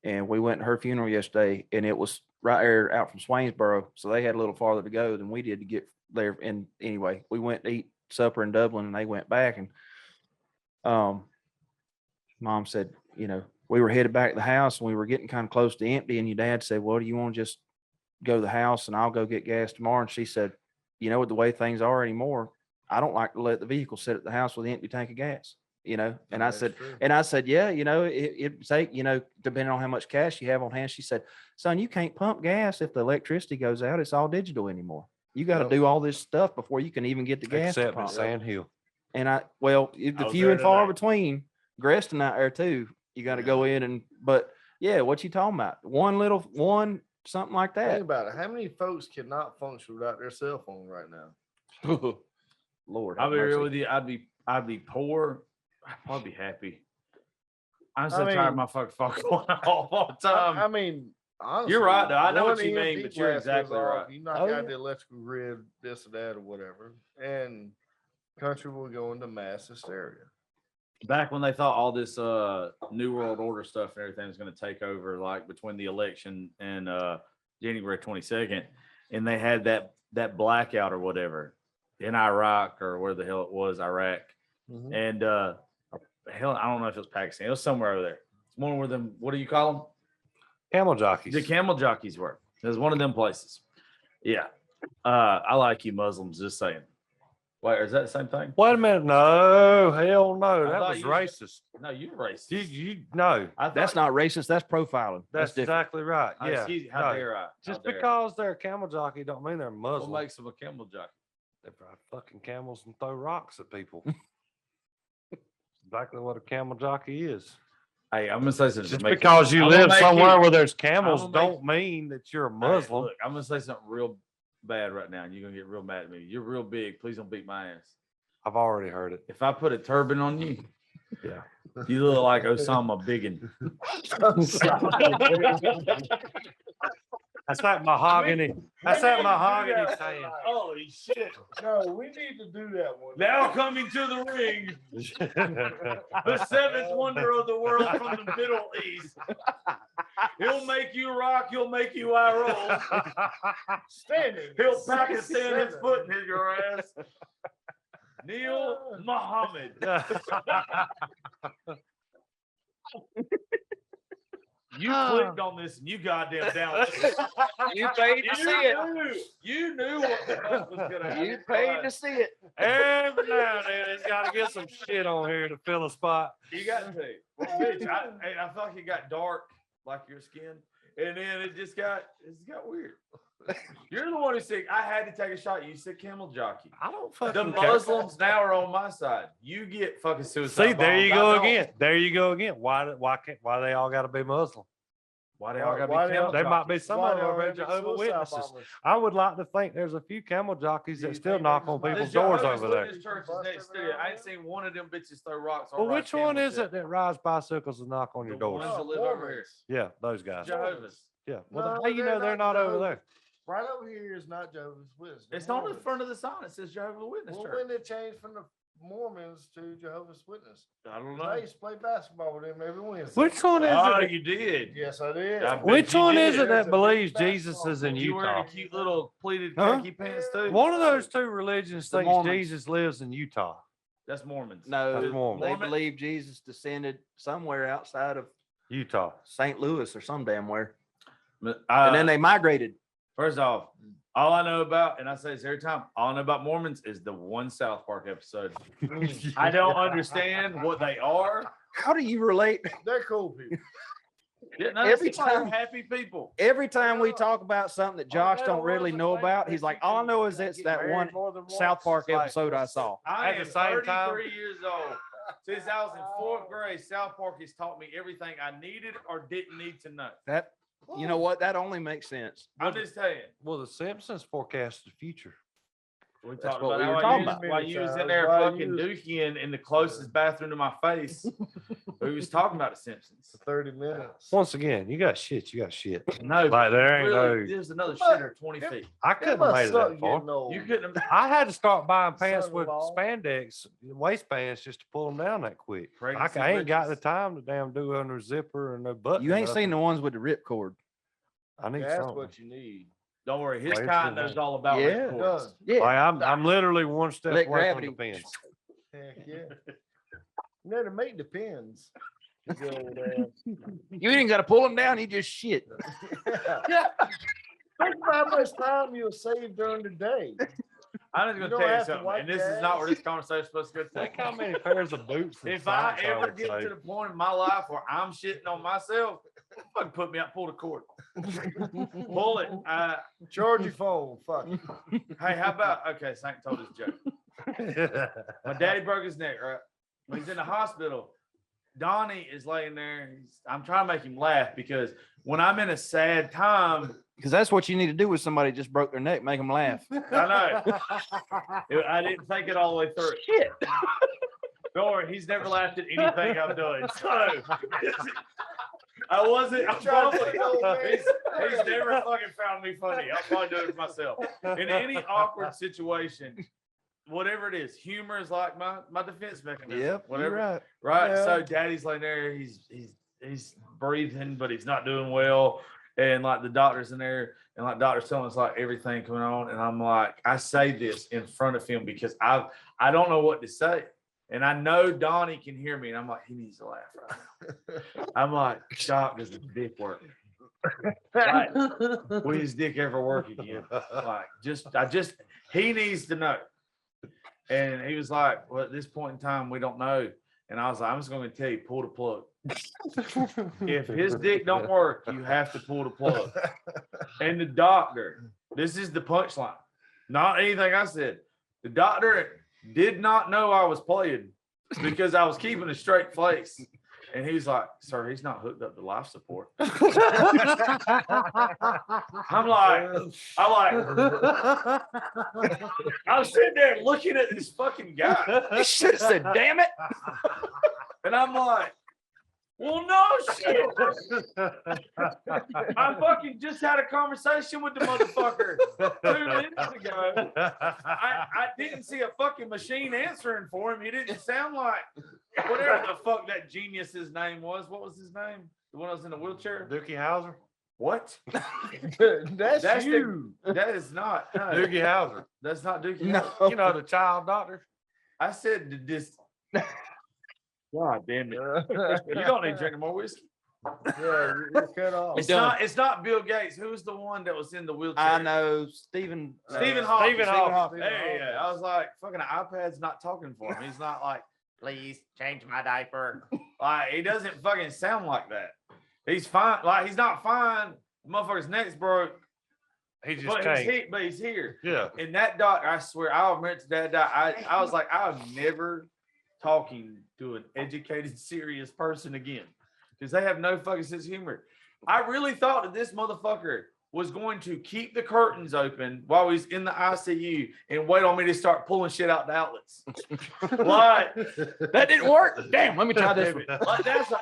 and we went to her funeral yesterday, and it was right there out from Swainsboro, so they had a little farther to go than we did to get there. And anyway, we went to eat supper in Dublin, and they went back, and mom said, we were headed back to the house, and we were getting kind of close to empty, and your dad said, well, do you want to just go to the house and I'll go get gas tomorrow? And she said, with the way things are anymore, I don't like to let the vehicle sit at the house with an empty tank of gas, and I said, yeah, it take, depending on how much cash you have on hand. She said, son, you can't pump gas if the electricity goes out. It's all digital anymore. You got to Yep. do all this stuff before you can even get the gas. to Except in pump. Sand Hill. And I the was few there and far tonight. between, Greston out there too. You got to go in but yeah, what you talking about? Something like Think that. about it. How many folks cannot function without their cell phone right now? Lord, I'll have be real mercy. with you. I'd be poor. I'd probably be happy. I'm so I tired of mean- my fucking phone going off all the time. I mean, honestly, You're right, though. I know what one you mean, EMP but you're blast goes exactly off, right. You knock Oh, out yeah. the electrical grid, this or that or whatever, and country will go into mass hysteria. Back when they thought all this New World Order stuff and everything was going to take over, like between the election and January 22nd, and they had that blackout or whatever in Iraq or where the hell it was, Iraq. Mhm. And hell, I don't know if it was Pakistan. It was somewhere over there. It's one where them, what do you call them? Camel jockeys. The camel jockeys were. It was one of them places. Yeah. I like you Muslims, just saying. Wait, is that the same thing? Wait a minute. No, hell no. I That thought was you- racist. No, you're racist. No, I That's thought- not racist. That's profiling. that's different. exactly right. Oh, Yeah. excuse me, how no. dare I? How Just dare I? because they're a camel jockey don't mean they're What Muslim. makes them a camel jockey? They ride fucking camels and throw rocks at people. Exactly what a camel jockey is. Hey, I'm gonna say something. Just to make because you I'm gonna live make somewhere you- where there's camels I'ma make- don't mean that you're a Hey, Muslim. look, I'm gonna say something real bad right now, and you're gonna get real mad at me. You're real big. Please don't beat my ass. I've already heard it. If I put a turban on you, Yeah. you look like Osama Biggin. That's that mahogany. That's that mahogany saying. Holy shit! No, we need to do that one. Now coming to the ring, the seventh wonder of the world from the Middle East. He'll make you rock. He'll make you eye roll. Standing. He'll Pakistan his 67. foot in your ass. Neil Muhammad. You clicked on this and you goddamn down. You paid to see it. You knew what the fuck was gonna happen. You paid to see it. Every now and then, it's got to get some shit on here to fill a spot. You got to. Well, bitch, I felt like it got dark, like your skin, and then it got weird. You're the one who said I had to take a shot. You said camel jockey. I don't The fucking care. Muslims now are on my side. You get fucking suicide. See, there you bombs. I go don't. again. There you go again. Why they all got to be Muslim? Why they all gotta Why be they all- camel There might be jockeys? some Why of they them all are have Jehovah suicide Witnesses. bombers? I would like to think there's a few camel jockeys Do that you still think knock there's on a- people's The doors Jehovah's over there. Witness churches next studio. I ain't seen one of them bitches throw rocks on. Well, right which one camels is yet. it that rides bicycles and knock on your The doors? ones that Oh, live over here. Mormons. Yeah, those guys. Jehovah's. Yeah. Well, No, how you know they're not over there? Right over here is not Jehovah's Witnesses. It's on the front of the sign. It says Jehovah's Witness Well, Church. when they changed from the Mormons to Jehovah's Witness? I don't 'Cause I used to play basketball with them every Wednesday. Which one is Oh, it? you did. Yes, I did. I bet Which you one did. is it that There's a big believes basketball Jesus is in Did you wearing Utah? a cute little pleated Huh? khaki pants too? One of those two religions The thinks Mormons. Jesus lives in Utah. That's Mormons. No, That's Mormon. they Mormon- believe Jesus descended somewhere outside of Utah. St. Louis or some damn where. But, And then they migrated. first off, all I know about, and I say this every time, all I know about Mormons is the one South Park episode. I don't understand what they are. How do you relate? They're cool people. Yeah, no, Every they seem like time- happy people. Every time we talk about something that Josh that don't really wasn't know like about, that he's you like, all I can know is get it's that married one more than South once. Park It's like- episode I saw. I At the am same time- 33 years old. Since I was in fourth grade, South Park has taught me everything I needed or didn't need to know. That, you know what? That only makes sense. I'm just telling you. Well, the Simpsons forecast the future. We That's talked what about we were how talking you- about. While you was in Times, there while fucking you- dookie in the closest bathroom to my face. We was talking about the Simpsons. 30 minutes. Once again, you got shit. You got shit. No, Like there ain't really, no. there's another But- shitter 20 feet. I It couldn't have must made it suck that far. getting old. You couldn't have. I had to start buying pants with Son-in-law. spandex waistbands just to pull them down that quick. Pregnancy I ain't got the britches. time to damn do under zipper and no button. You ain't up. seen the ones with the rip cord. I need That's something. what you need. Don't worry, his Wait kind for knows that. all about Yeah. red cords. Done. Yeah. Like I'm literally one step Let away gravity- from the pins. Heck yeah. You know, to make the pins. Good old ass. You ain't got to pull them down. He just shit. Yeah. Think about how much time you'll save during the day. I'm just You gonna don't tell you have to something, wipe and this your is not ass. where this conversation is supposed to go. Think how many pairs of boots. and If I socks ever would get to save. the point in my life where I'm shitting on myself, fucking put me out, pull the cord, pull it. Charge your phone. Fuck it. Hey, how about okay? Saint told his joke. My daddy broke his neck, right? When he's in the hospital, Donnie is laying there. I'm trying to make him laugh because when I'm in a sad time, Because that's what you need to do with somebody that just broke their neck, make them laugh. I know I didn't think it all the way through. Shit. Don't worry, he's never laughed at anything I'm doing. So I wasn't. I'm probably, he's never fucking found me funny. I'll probably do it myself. In any awkward situation, whatever it is, humor is like my defense mechanism. Yep. Whatever. You're right. Right. Yeah. So daddy's laying there. He's breathing, but he's not doing well. And like the doctor's in there, and like doctor's telling us like everything going on. And I'm like, I say this in front of him because I don't know what to say. And I know Donnie can hear me. And I'm like, he needs to laugh right now. I'm like, Doc, does the dick work? Like, will his dick ever work again? Like, he needs to know. And he was like, well, at this point in time, we don't know. And I was like, I'm just going to tell you, pull the plug. If his dick don't work, you have to pull the plug. And the doctor, this is the punchline, not anything I said. The doctor did not know I was playing because I was keeping a straight face. And he's like, sir, he's not hooked up to life support. I'm like, I was sitting there looking at this fucking guy. He should have said, damn it. And I'm like, well, no shit. I fucking just had a conversation with the motherfucker 2 minutes ago. I didn't see a fucking machine answering for him. He didn't sound like whatever the fuck that genius's name was. What was his name? The one that was in the wheelchair? Dookie Howser. What? That's you. That is not. No, Doogie Howser. that's not Dookie. No. Howser. You know, the child doctor. I said this. God damn it. You don't need drinking more whiskey. you're cut off. It's done. not. It's not Bill Gates. Who's the one that was in the wheelchair? I know Stephen. Stephen Hawking. Stephen Hawking. Hey, yeah. I was like, fucking iPad's not talking for him. He's not like, please change my diaper. Like, he doesn't fucking sound like that. He's fine. Like, he's not fine. The motherfucker's neck's broke, He just but can't. he's here. Yeah. And that doctor, I swear, I'll admit to that doc, I was like, I'm never talking to an educated, serious person again. Because they have no fucking sense of humor. I really thought that this motherfucker was going to keep the curtains open while he's in the ICU and wait on me to start pulling shit out the outlets. Like, That didn't work. Damn, let me try this one. like that's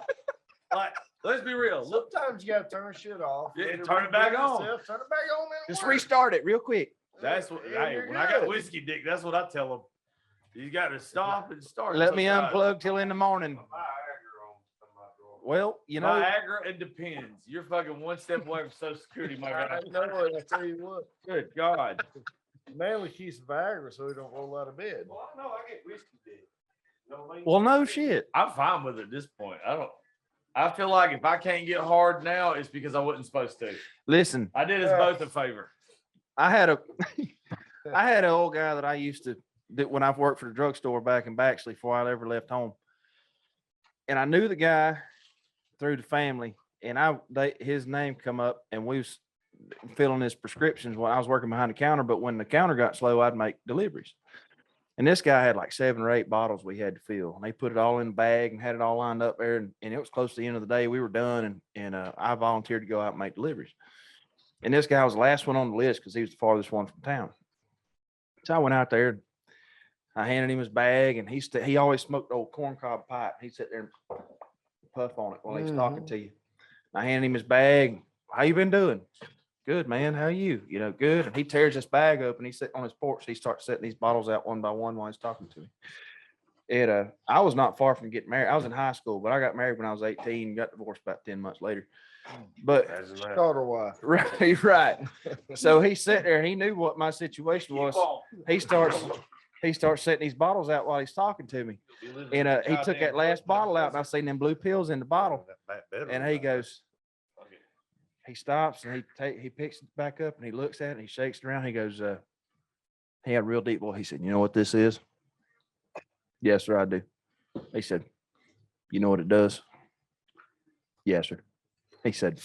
like, let's be real. Look, Sometimes you gotta turn shit off. Yeah, let turn it back reboot on. itself, Turn it back on. then Just work. restart it real quick. that's what. Yeah, Hey, you're when I got good. whiskey dick, that's what I tell them. You got to stop and start. Let me sometimes. unplug till in the morning. Well, you know, Viagra, it depends. You're fucking one step away from Social Security, my I guy. know it. I tell you what, Good God. mainly keeps Viagra so he don't roll out of bed. Well, no, I get whiskey dick. You know what I mean? well, no shit. I'm fine with it at this point. I feel like if I can't get hard now, it's because I wasn't supposed to. Listen, I did us both a favor. I had an old guy that I used to that when I've worked for the drugstore back in Baxley before I ever left home. And I knew the guy through the family, and his name come up, and we was filling his prescriptions when I was working behind the counter. But when the counter got slow, I'd make deliveries. And this guy had like 7 or 8 bottles we had to fill. And they put it all in a bag and had it all lined up there. And it was close to the end of the day. We were done, and I volunteered to go out and make deliveries. And this guy was the last one on the list because he was the farthest one from town. So I went out there. I handed him his bag, and he always smoked old corncob pipe. He'd sit there and puff on it while he's talking to you. I handed him his bag. How you been doing? Good, man. How are you? You know, good. And he tears this bag open. He's sitting on his porch. He starts setting these bottles out one by one while he's talking to me. I was not far from getting married. I was in high school, but I got married when I was 18 and got divorced about 10 months later. But Starter wife. right, right. So he sat there and he knew what my situation was. He starts setting these bottles out while he's talking to me. And he took that last bottle out, and I seen them blue pills in the bottle. And he goes, he stops and he picks it back up and he looks at it and he shakes it around. He goes, he had a real deep voice. He said, "You know what this is?" "Yes, sir, I do." He said, "You know what it does?" "Yes, sir." He said,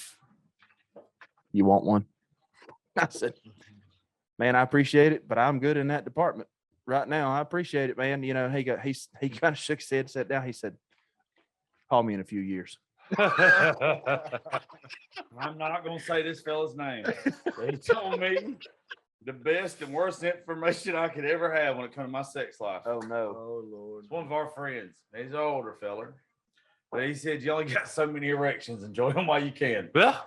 "You want one?" I said, "Man, I appreciate it, but I'm good in that department right now. I appreciate it, man." You know, he kind of shook his head, sat down. He said, "Call me in a few years." I'm not gonna say this fella's name. He told me the best and worst information I could ever have when it comes to my sex life. Oh no. Oh, Lord. It's one of our friends. He's an older fella. But he said you only got so many erections. Enjoy them while you can. Yeah.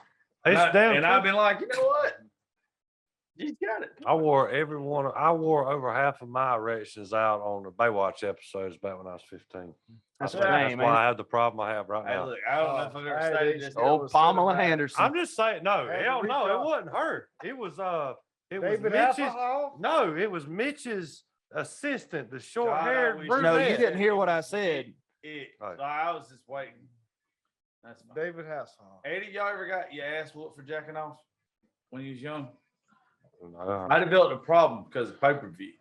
It's damn And I've true. been like, you know what? He's got it. I wore over half of my erections out on the Baywatch episodes back when I was 15. That's Yeah. the That's name, why I man. have the problem I have right Hey, now. look, I don't know if I've ever Hey, stated they this. still- Old Pamela Anderson. I'm just saying, no, Had to hell no, reach it out. wasn't her. It was David Mitch's. Hasselhoff? No, it was Mitch's assistant, the short-haired wish- brunette. No, you didn't hear what I said. Right. So I was just waiting. That's fine. David Hasselhoff. Eddie, y'all ever got your ass whooped for jacking off when you was young? No. I developed a problem because of pay-per-view.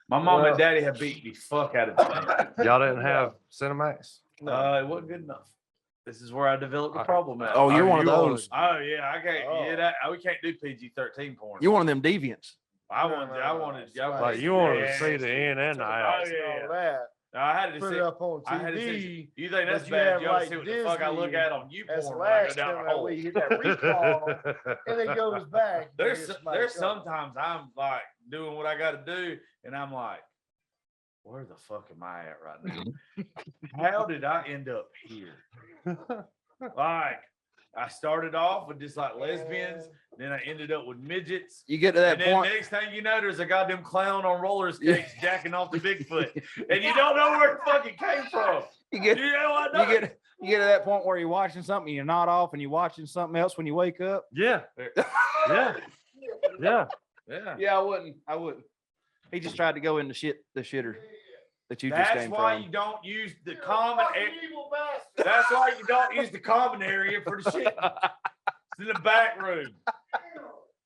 My mom Well- and daddy have beat the fuck out of the Y'all didn't have Cinemax? thing. It wasn't good enough. This is where I developed the problem at. Oh, you're Oh, one of you wanna- those. Oh yeah, I can't. Oh. Yeah, we can't do PG-13 porn. You're one of them deviants. I No, wanted. no, I no, wanted. it's I like Like wanted you wanted to yeah, see the in and the out. Oh, yeah. All that. I had to put see. it up on I had to see. TV. You think that's but you bad? have, You don't like, see what the fuck I look Disney at on you As the porn when I go last down the time that hole. way, you hit that recall, and it goes back. and There's it there's smacks up. sometimes I'm like doing what I got to do, and I'm like, where the fuck am I at right now? How did I end up here? Like, I started off with just like lesbians, then I ended up with midgets. You get to that And then point. next thing you know, there's a goddamn clown on roller skates jacking off the Bigfoot, and you don't know where it fucking came from. You get You know what? you get to that point where you're watching something, you're not off, and you're watching something else when you wake up. Yeah, yeah, yeah. Yeah. Yeah, I wouldn't. He just tried to go in the shitter that you just That's came why from. you don't use the common. Fucking evil bastard. That's why you don't use the common area for the shit. It's in the back room.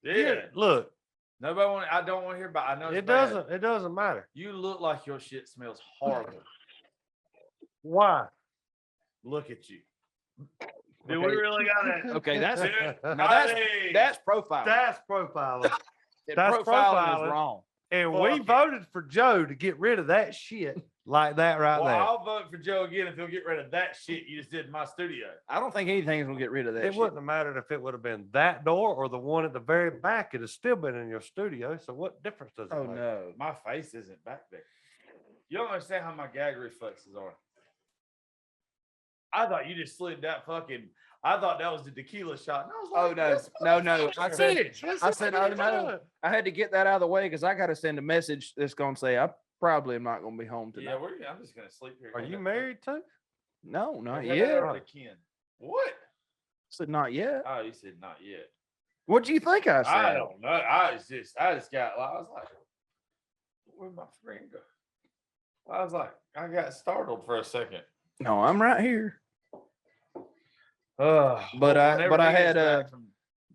Yeah. Look, Nobody want. I don't want to hear about. I know it's it bad. doesn't matter. You look like your shit smells horrible. Why? Look at you. Do we Okay. really got that? Okay, that's Dude, now that's hey, that's profiling. That's profiling. And that's profiling profiling. is wrong. And Fuck we it. voted for Joe to get rid of that shit like that right well, there. I'll vote for Joe again if he'll get rid of that shit you just did in my studio. I don't think anything's gonna get rid of that. It shit. wouldn't have mattered if it would have been that door or the one at the very back. It'd have still been in your studio. So what difference does it Oh make? no. My face isn't back there. You don't understand how my gag reflexes are. I thought you just slid that fucking. I thought that was the tequila shot. And I was Oh like, no, "This no. I said, That's I it. said, oh no. I had to get that out of the way because I got to send a message that's gonna say I probably am not gonna be home tonight. Yeah, I'm just gonna sleep here. Are you married too? No, not Yeah. yet. What? I said not yet. Oh, you said not yet. What do you think I said? I don't know. I just got. I was like, where'd my friend go? I was like, I got startled for a second. No, I'm right here. But But I had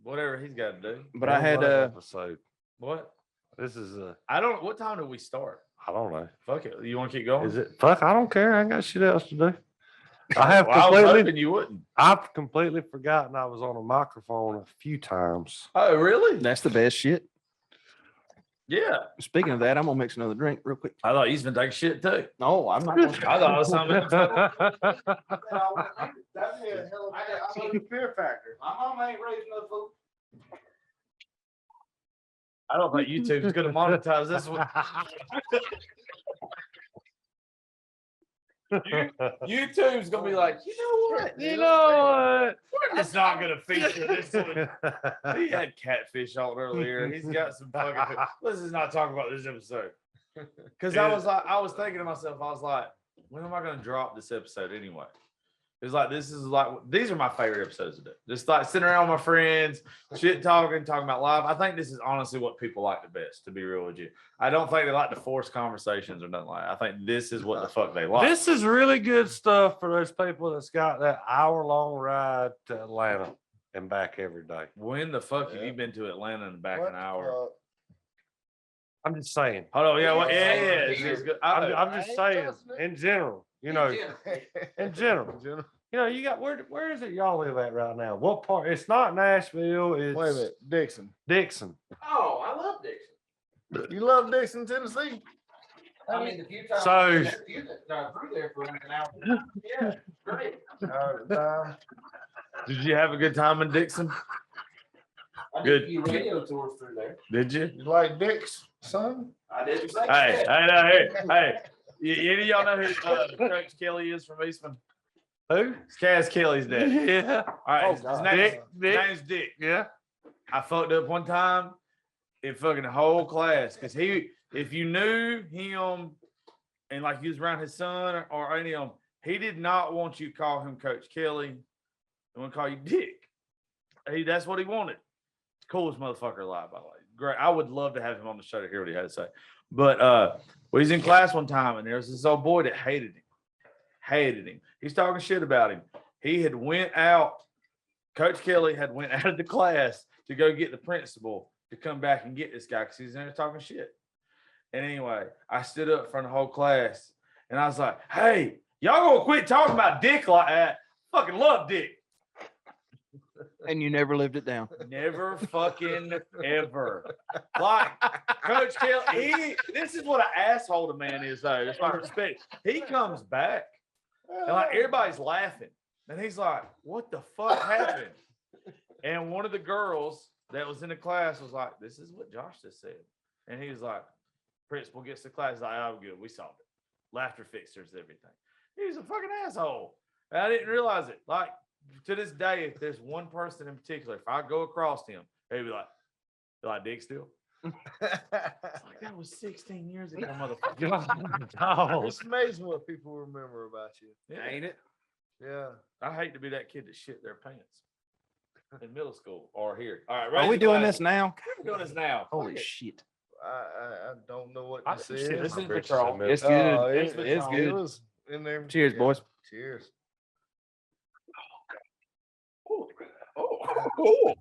whatever he's got to do. but I had episode. What? This is I don't. What time did we start? I don't know. Fuck it. You want to keep going? Is it fuck? I don't care. I ain't got shit else to do. I have Well, I was completely hoping you wouldn't. I've completely forgotten I was on a microphone a few times. Oh, really? that's the best shit. Yeah. Speaking of that, I'm gonna mix another drink real quick. I thought he's been taking shit too. No, I'm not. Gonna, I thought it was something. That's a hell of a- I love the fear factor. my mama ain't raising no food. I don't think YouTube's going to monetize this one. YouTube's going to be like, you know what? You know We're just not going to feature this one. what? He had catfish on earlier. He's got some fucking. Let's just not talk about this episode. Because I was thinking to myself, I was like, when am I going to drop this episode anyway? It's like these are my favorite episodes to do. Just like sitting around with my friends, shit talking about life. I think this is honestly what people like the best, to be real with you. I don't think they like to force conversations or nothing like that. I think this is what the fuck they like. This is really good stuff for those people that's got that hour-long ride to Atlanta and back every day. When the fuck have you been to Atlanta in back What an the hour? fuck? I'm just saying. Hold on, yeah, Yeah, it's good. I'm just ain't saying listening. in general, you know, in general. Jenna, You know, you got where is it y'all live at right now? What part? It's not Nashville, it's Wait a minute, Dixon. Dixon. Oh, I love Dixon. You love Dixon, Tennessee? I mean, the few times So- I've drive through there for like an hour. Yeah, great. Did you have a good time in Dixon? I Good. did a few radio tours through there. Did you? You like Dick's son? I did. Hey, hey, any of y'all know who Coach Kelly is from Eastman? Who? It's Kaz Kelly's dad. Yeah. All right, Oh, his God. name's, Dick. name's Dick. Yeah. I fucked up one time in fucking the whole class because if you knew him and like you was around his son or any of them, he did not want you to call him Coach Kelly. He want to call you Dick. That's what he wanted. Coolest motherfucker alive, by the way. Great. I would love to have him on the show to hear what he had to say. But we was in class one time and there was this old boy that hated him. Hated him. He's talking shit about him. He had went out. Coach Kelly had went out of the class to go get the principal to come back and get this guy because he's in there talking shit. And anyway, I stood up in front of the whole class and I was like, hey, y'all gonna quit talking about Dick like that. Fucking love Dick. And you never lived it down. Never fucking ever. Like Coach Kelly, this is what an asshole the man is though. It's my respect. He comes back and like everybody's laughing. And he's like, what the fuck happened? And one of the girls that was in the class was like, this is what Josh just said. And he was like, principal gets to class, he's like, oh, good, we solved it. Laughter fixers, everything. He's a fucking asshole. And I didn't realize it. Like, to this day, if there's one person in particular, if I go across him, he'd be like, Dick still? It's like, that was 16 years ago, motherfucker. It's amazing what people remember about you. Yeah. Ain't it? Yeah. I hate to be that kid that shit their pants in middle school or here. All right, Are we raise your doing glass. this now? We're doing this now. Holy Fuck it. shit. I don't know what I this see is. This is my the bitches troll. in middle It's school. good. Oh, It's It's It good. was in there. Cheers, boys. Cheers. Oh,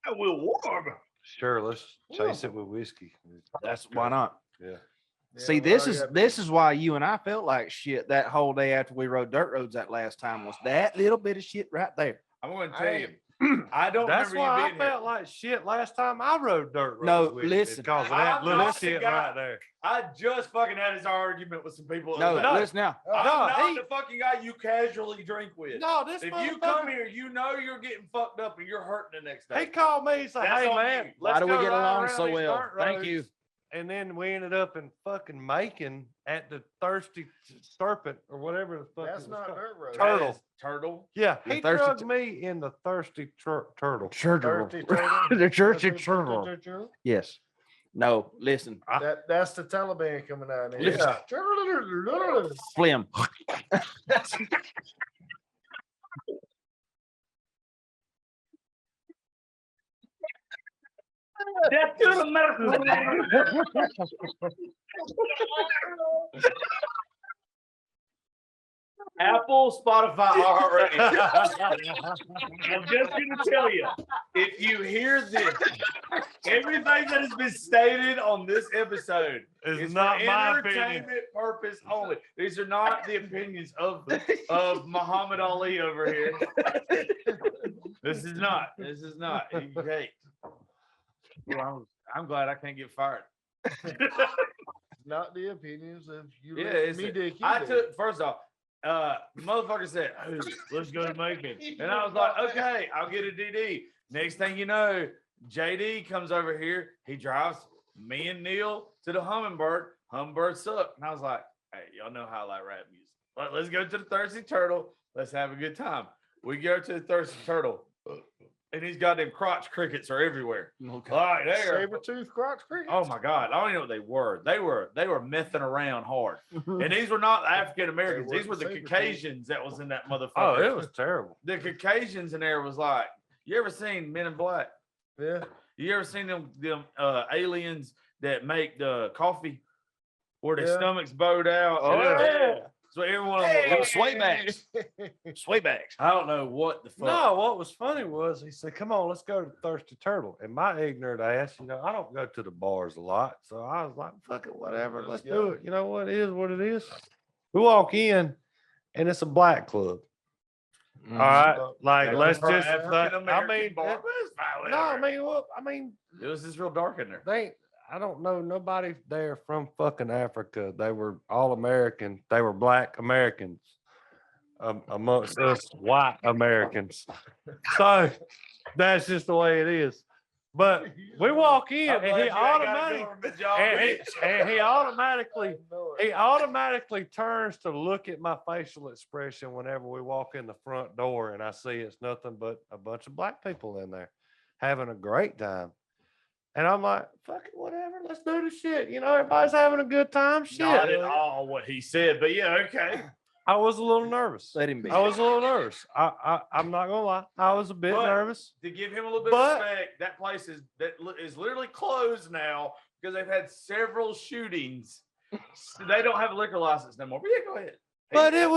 that will warm. Sure, let's chase it with whiskey. That's why not. Yeah. See, Yeah, this well, is yeah, this is why you and I felt like shit that whole day after we rode dirt roads that last time was that little bit of shit right there. I'm going to tell I you, I don't That's remember why you I being here. felt like shit last time I rode dirt roads. No, with you. listen. Because of I'm that little not the shit guy- right there. I just fucking had this argument with some people. No, about- listen now. I'm No, not he- the fucking guy you casually drink with. No, this If you come motherfucker- here, you know you're getting fucked up and you're hurting the next day. He called me and said, That's "Hey on man, you. Why let's do we go get ride along around so these well? dirt Thank you. roads." And then we ended up in fucking Macon at the Thirsty Serpent or whatever the fuck. That's it was not called. dirt road. That Turtle. is Turtle. Yeah, The he Thirsty drugged me in the Thirsty Turtle. Thirsty Turtle. The church of Turtle. Yes. No, listen. That's the Taliban coming out there. Yeah. Slim. Death to America. Apple, Spotify, iHeartRadio. I'm just gonna tell you, if you hear this, everything that has been stated on this episode It's is not for my opinion. entertainment purpose only. These are not the opinions of Muhammad Ali over here. This is not. This is not. Hey, well, I'm glad I can't get fired. Not the opinions of you. Yeah, let it's me, Dick. you I Dick. took first off, motherfucker said, "Hey, let's go to Macon," and I was like, "Okay, I'll get a DD." Next thing you know, JD comes over here. He drives me and Neil to the Hummingbird. Hummingbird sucked, and I was like, "Hey, y'all know how I like rap music. Let's go to the Thirsty Turtle. Let's have a good time." We go to the Thirsty Turtle, and these goddamn crotch crickets are everywhere. Okay. Like there. Saber-tooth crotch cricket. Oh my God, I don't even know what they were. They were messing around hard. And these were not African Americans. They These were the weren't Caucasians that was in that motherfucker. Oh, it was terrible. The Caucasians in there was like, you ever seen Men in Black? Yeah. You ever seen them aliens that make the coffee where their Yeah. stomachs bowed out? Oh, yeah. So everyone Hey. was Swaybacks. Swaybacks. I don't know what the fuck. No, what was funny was he said, "Come on, let's go to Thirsty Turtle." And my ignorant ass, I don't go to the bars a lot, so I was like, "Fuck it, whatever, let's do it." You know what? It is what it is. We walk in, and it's a black club. Mm-hmm. All right, like That let's was for just. African-American I mean, bar. It's fine, no, I whatever. mean, what? I mean, It was just real dark in there. they. I don't know nobody there from fucking Africa. They were all American. They were black Americans amongst us white Americans. So that's just the way it is. But we walk in I'm and glad he you ain't got a automatically government job, and he, bitch. and he automatically I know it. he automatically turns to look at my facial expression whenever we walk in the front door and I see it's nothing but a bunch of black people in there having a great time. And I'm like, fuck it, whatever, let's do the shit. Everybody's having a good time. Shit. Not at all what he said, but yeah, okay. I was a little nervous. Let him be. I was a little nervous. I'm not gonna lie. I was a bit But- nervous. To give him a little bit But- of respect, that place is literally closed now because they've had several shootings. So they don't have a liquor license no more. But yeah, go ahead. But it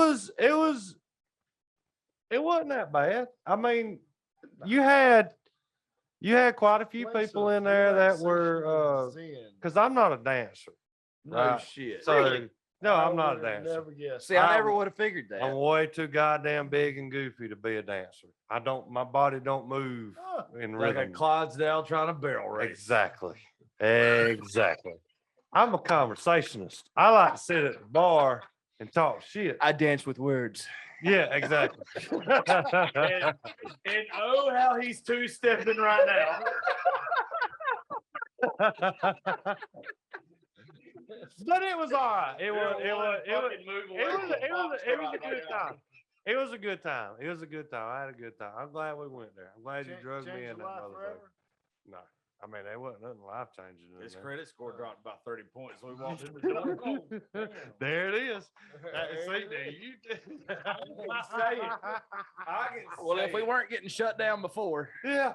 wasn't that bad. I mean, you had quite a few Place people of in there that relaxation were and zen. because I'm not a dancer. no right. shit. So No, I I'm not a would've dancer. Never guessed. See, I I never would- would have figured I'm that. way too goddamn big and goofy to be a dancer. My body don't move Oh, in Like a rhythm. Clydesdale trying to barrel race. Exactly. Exactly. I'm a conversationist. I like to sit at the bar and talk shit. I dance with words. Yeah, exactly. And oh, how he's two-stepping right now. But it was all right. It was a good time. It was a good time. It was a good time. I had a good time. I'm glad we went there. I'm glad you drugged me Change in that your life motherfucker. forever? No, I mean, there wasn't nothing life changing. in His there. credit score dropped about 30 points, so we walked in the door. There it is. See, There there it you say it. I can Well, if say we it. weren't getting shut down before, Yeah,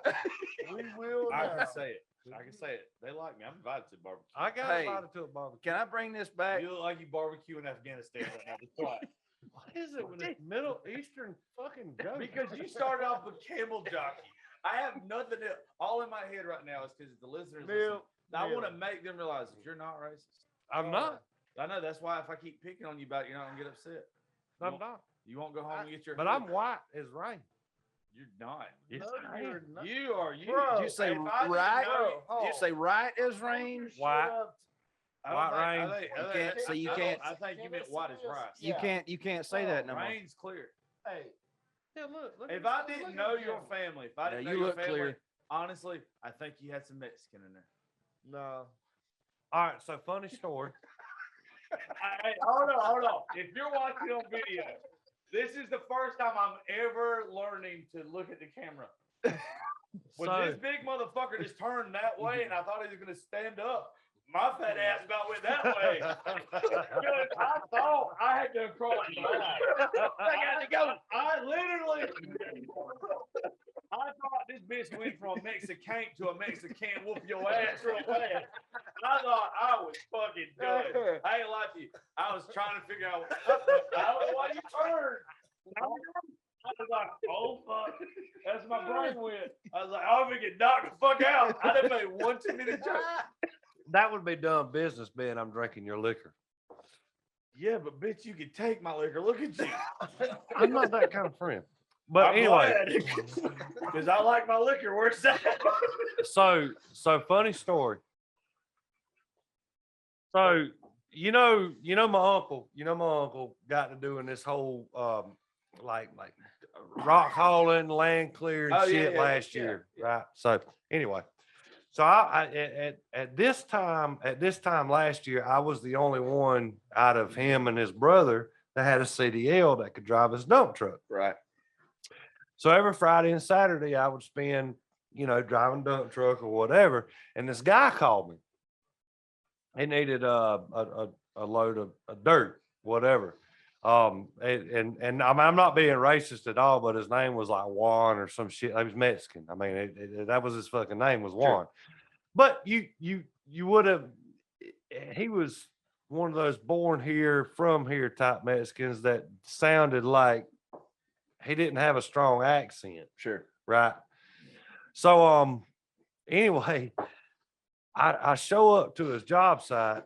We will I now. can say it. I can say it. They like me. I'm invited to barbecue. I got Hey. invited to a barbecue. can I bring this back? You look like you barbecue in Afghanistan right now. That's why. What is it with this Middle Eastern fucking joke? Because you started off with camel jockey. I have nothing else. All in my head right now is because the listeners. Listen, Mill, I want to Mill. make them realize that you're not racist. I'm not. I know that's why if I keep picking on you about it, you're not gonna get upset. You I'm won't- not. You won't go home and get your. But I'm white as rain. You're not. Yes, No, I you're am. not. You are. You. Bro, Did you say if I didn't right? know you- Bro, Did you say right as rain? White. I don't White think- I rain. think- I You think- can't- so you I don't- can't- I think you meant white as rice. You Yeah. can't say that no more. Rain's clear. Hey, Yeah, look. If I didn't know your family, if I Yeah, didn't know you your look family, clear. honestly, I think you had some Mexican in there. no. All right, so funny story. Hey, hold on. If you're watching on video, this is the first time I'm ever learning to look at the camera. When So- this big motherfucker just turned that way and I thought he was gonna stand up, my fat ass about went that way. Because I thought I had to cross the line. I got to go. I literally, I thought this bitch went from a Mexican to a Mexican whoop your ass real fast. I thought I was fucking done. I ain't like you. I was trying to figure out. I don't know why you turned. I was like, oh fuck. That's my brain went. I was like, I'm gonna get knocked the fuck out. I done made one too many jokes. That would be dumb business being I'm drinking your liquor. Yeah, but bitch, you can take my liquor. Look at you. I'm not that kind of friend. But anyway, because I like my liquor. Where's that? so funny story. So my uncle got to doing this whole like rock hauling, land clearing Oh, yeah, shit yeah, last yeah, year, yeah. right? So anyway, so I at this time last year, I was the only one out of him and his brother that had a CDL that could drive his dump truck. Right. So every Friday and Saturday, I would spend, driving dump truck or whatever. And this guy called me. He needed a load of dirt, whatever. And I'm not being racist at all, but his name was like Juan or some shit. He was Mexican. I mean, that was his fucking name was Juan. But you would have. He was one of those born here, from here type Mexicans that sounded like he didn't have a strong accent. Sure. Right. So anyway, I show up to his job site.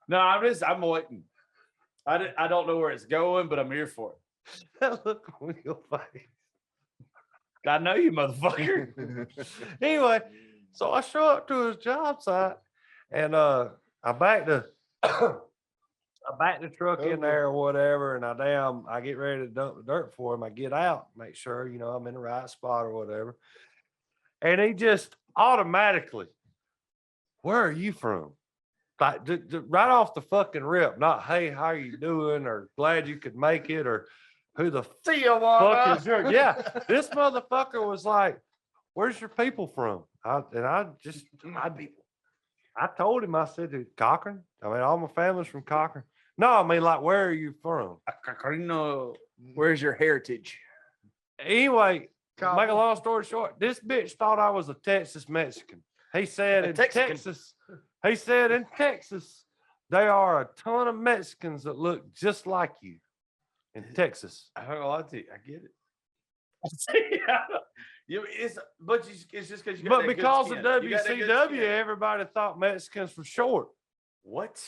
No, I'm waiting. I don't know where it's going, but I'm here for it. That look on your face. I know you, motherfucker. Anyway, so I show up to his job site and I back the truck in there or whatever, and I get ready to dump the dirt for him. I get out, make sure I'm in the right spot or whatever. And he just automatically, where are you from? Like right off the fucking rip, not hey, how you doing, or glad you could make it, or who the See you, fuck is your yeah. This motherfucker was like, where's your people from? I told him, I said, "Dude, Cochran. I mean, all my family's from Cochran. No, I mean, like, where are you from? Where's your heritage? Anyway, make a long story short, this bitch thought I was a Texas Mexican. He said in Texas, there are a ton of Mexicans that look just like you in Texas. I don't know what to. I get it. It's just because you got But that good because of skin. You got that good WCW, skin. everybody thought Mexicans were short. What?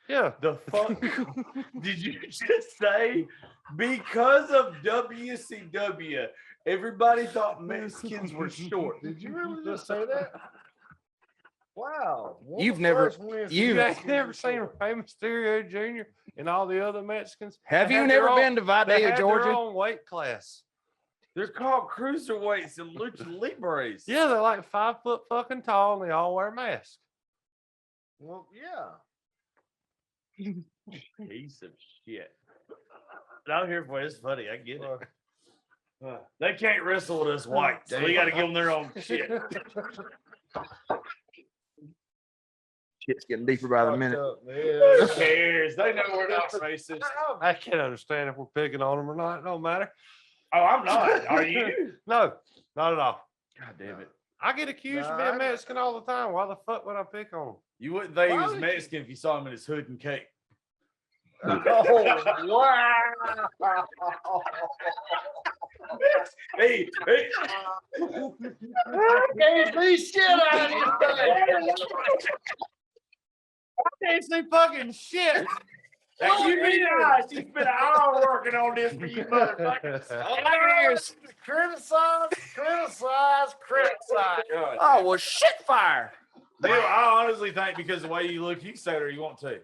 Yeah. The fuck did you just say? Because of WCW, everybody thought Mexicans were short. Did you really just say that? Wow. one You've of the never- first wins you- You for ain't never Mexicans seen for Rey Mysterio Jr. and all the other Mexicans? Have They you had their never own- been to They Vidalia, had their Georgia? own weight class. They're called cruiserweights and lucha libres. Yeah, they're like 5 foot fucking tall and they all wear masks. Well, yeah. Piece of shit. I'm here for it. It's funny. I get it. They can't wrestle with us whites. So we got to give them their own shit. Shit's getting deeper by the Fucked minute. up, man. Who cares? They know we're not racist. I can't understand if we're picking on them or not. It don't matter. Oh, I'm not. Are you? No, not at all. God damn it. I get accused of Nah, being I'm- Mexican all the time. Why the fuck would I pick on them? You wouldn't think he Why was would you- Mexican if you saw him in his hood and cape. Oh, wow. Hey, hey. Can't see shit out of you. Can't see fucking shit. Now, you realize you spent an hour working on this for you motherfuckers. Criticize, criticize, criticize. Oh, well, shit fire. Bill, I honestly think because the way you look, you can say whatever you want to.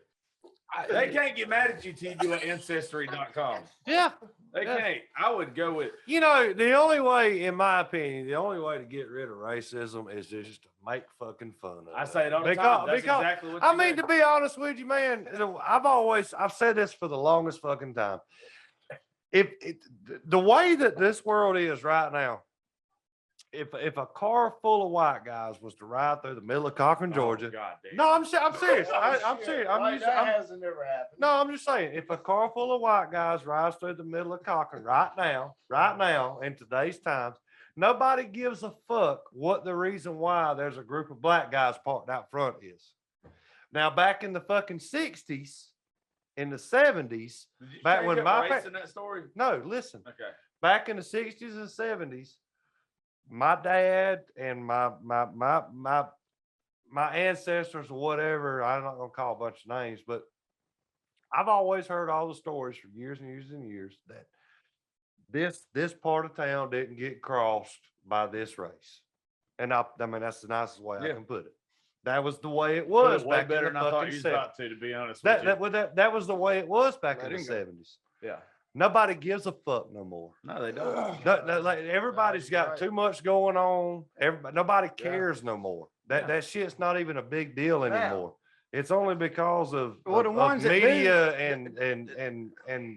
They can't get mad at you till you do an ancestry.com. Yeah. They Yeah. can't. I would go with You know, the only way, in my opinion, the only way to get rid of racism is just to make fucking fun of it. I say it all the Because- time. That's because- exactly what I you mean, do. to be honest with you, man, you know, I've said this for the longest fucking time. If the way that this world is right now, if a car full of white guys was to ride through the middle of Cochran, Oh, Georgia, God damn. no, I'm serious. I'm Shit, serious. like, that hasn't never happened. No, I'm just saying, if a car full of white guys rides through the middle of Cochran right now, in today's times, nobody gives a fuck what the reason why there's a group of black guys parked out front is. Now, back in the fucking 60s, in the 70s, Did you back change when up my race fa- in that story? no, listen, Okay. back in the 60s and 70s, my dad and my ancestors or whatever, I'm not gonna call a bunch of names, but I've always heard all the stories for years and years and years that this part of town didn't get crossed by this race. And I mean that's the nicest way I Yeah. can put it. That was the way it Put was it way back better in than the I thought fucking you was 70s. about to be honest with you. That was the way it was back Let in the him go. 70s. Yeah. Nobody gives a fuck no more. No, they don't. Like everybody's got right. too much going on. Nobody Yeah. cares no more. Yeah. That shit's not even a big deal Now. anymore. It's only because of, Well, the of ones that do- media and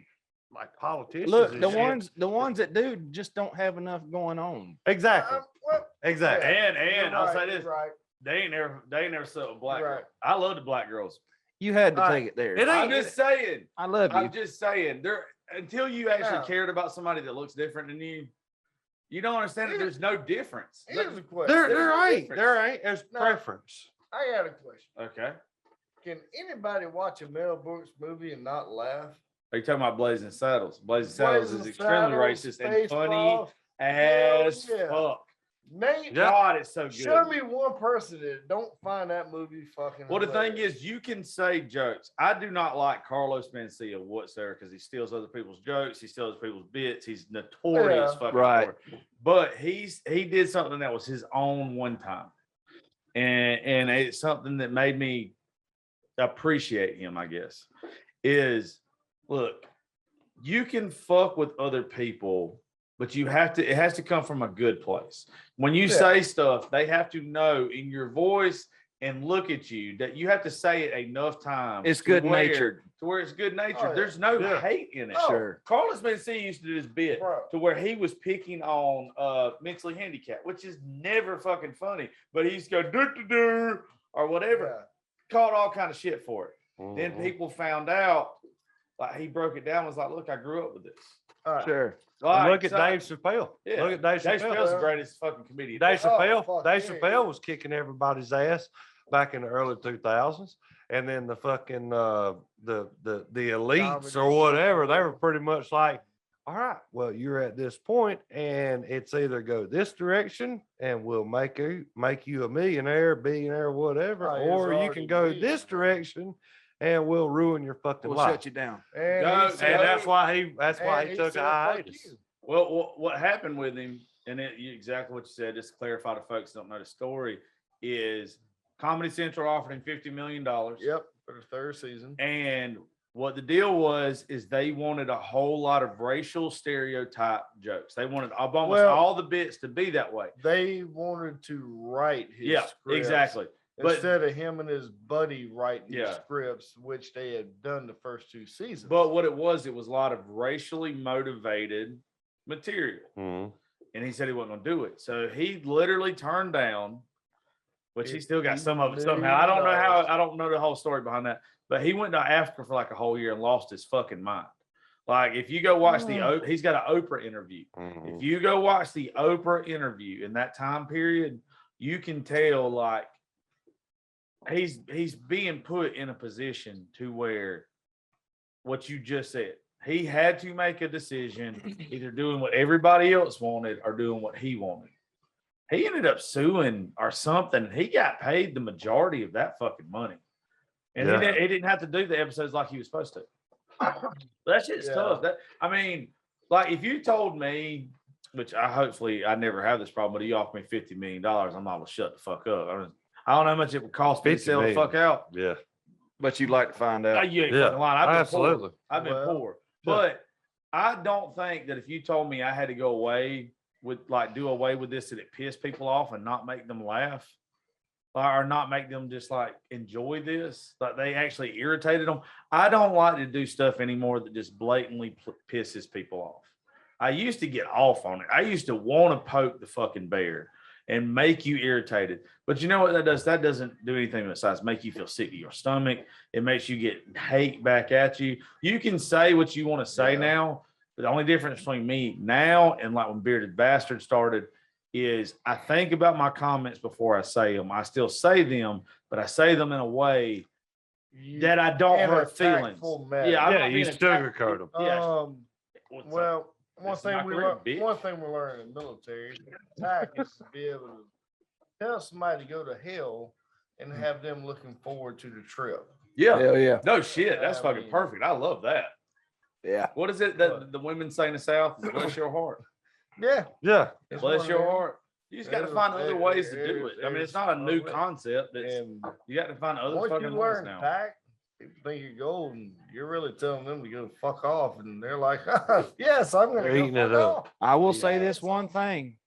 like politicians. Look, and the shit. ones that do just don't have enough going on. Exactly. Well, Exactly. And you're I'll right, say you're this: right. they ain't never slept with black You're girls. right. I love the black girls. You had to All take right. it there. It ain't- I'm just saying. I love you. I'm just saying. There until you actually Now. cared about somebody that looks different than you, you don't understand that Here- there's no difference. Here's a question. There ain't. There's No. preference. I got a question. Okay. Can anybody watch a Mel Brooks movie and not laugh? Are you talking about Blazing Saddles? Blazing Saddles is Blazing extremely Saddles, racist and funny Spaceballs. as yeah. fuck. Name, Yeah. God, it's so good. show me one person that don't find that movie fucking. Well, the thing hilarious. is, you can say jokes. I do not like Carlos Mencia whatsoever because he steals other people's jokes. He steals people's bits. He's notorious Yeah. fucking Right. for it. But he did something that was his own one time, and it's something that made me appreciate him. I guess is look, you can fuck with other people, but you have to. It has to come from a good place. When you Yeah. say stuff, they have to know in your voice and look at you that you have to say it enough times. It's to good where- natured. To where it's good natured. Oh, yeah. There's no Yeah. hate in it. Oh. Sure. Carlos Mencia used to do this bit Bro. to where he was picking on mentally handicapped, which is never fucking funny. But he used to go do or whatever. Yeah. Caught all kind of shit for it. Then Mhm. people found out, like he broke it down, was like, look, I grew up with this. All right. Sure. And Like, look at so- Dave Chappelle. Yeah. Look at Dave Dave Chappelle. Chappelle's the greatest fucking comedian. Dave Oh, Chappelle, fuck Dave yeah. Chappelle was kicking everybody's ass back in the early 2000s, and then the fucking the elites Comedy or whatever, they were pretty much like, all right, well, you're at this point, and it's either go this direction, and we'll make you a millionaire, billionaire, whatever, Oh, he was or you already can go a this billionaire. direction, and we'll ruin your fucking We'll life. shut you down. And, Go- he and said- And that's why he and took a said, "Fuck hiatus. you." Well, what happened with him, and exactly what you said, just to clarify to folks that don't know the story, is Comedy Central offered him $50 million. Yep, for the third season. And what the deal was is they wanted a whole lot of racial stereotype jokes. They wanted almost Well- all the bits to be that way. They wanted to write his Yeah, scripts exactly. But instead of him and his buddy writing the Yeah. scripts, which they had done the first two seasons. but what it was a lot of racially motivated material. Mhm. And he said he wasn't gonna do it. So he literally turned down, which he still got some of it somehow. I don't know how, I don't know the whole story behind that, but he went to Africa for like a whole year and lost his fucking mind. Like if you go watch he's got an Oprah interview. Mhm. If you go watch the Oprah interview in that time period, you can tell like he's being put in a position to where what you just said, he had to make a decision, either doing what everybody else wanted or doing what he wanted. He ended up suing or something. He got paid the majority of that fucking money. And Yeah. he didn't have to do the episodes like he was supposed to. That shit's Yeah. tough. I mean, like if you told me, which I never have this problem, but you offer me $50 million, I'm not gonna shut the fuck up. I don't know how much it would cost me to 50 sell the million. fuck out. Yeah. But you'd like to find out. You ain't Yeah, fucking lying. I've been absolutely. poor. I've been Well, poor. But I don't think that if you told me I had to go away with like do away with this, that it pissed people off and not make them laugh. Or not make them just like enjoy this, like they actually irritated them. I don't like to do stuff anymore that just blatantly pisses people off. I used to get off on it. I used to want to poke the fucking bear and make you irritated. But you know what that does? That doesn't do anything besides make you feel sick to your stomach. It makes you get hate back at you. You can say what you want to say Yeah. now, but the only difference between me now and like when Bearded Bastard started is I think about my comments before I say them. I still say them, but I say them in a way that I don't in a hurt feelings. tactful manner. Yeah, I'm Yeah, not you being sugarcoat them. Yeah. Well, This is my career, bitch. one thing we learned in the military, attack is to be able to tell somebody to go to hell and have them looking forward to the trip. Yeah. Hell yeah. No shit. That's I fucking mean- perfect. I love that. Yeah. What is it that What? the women say in the South? Bless your heart. Yeah. Yeah. it's Bless one your of them. heart. You just got to There's- find other there- ways to do it. I mean, there's it's not a new other- concept. It's, And you got to find other once you fucking ways learn now. tact, people think you're golden. You're really telling them to go fuck off, and they're like, "Yes, I'm gonna They're go eating fuck it up. off." I will say Yeah. this one thing.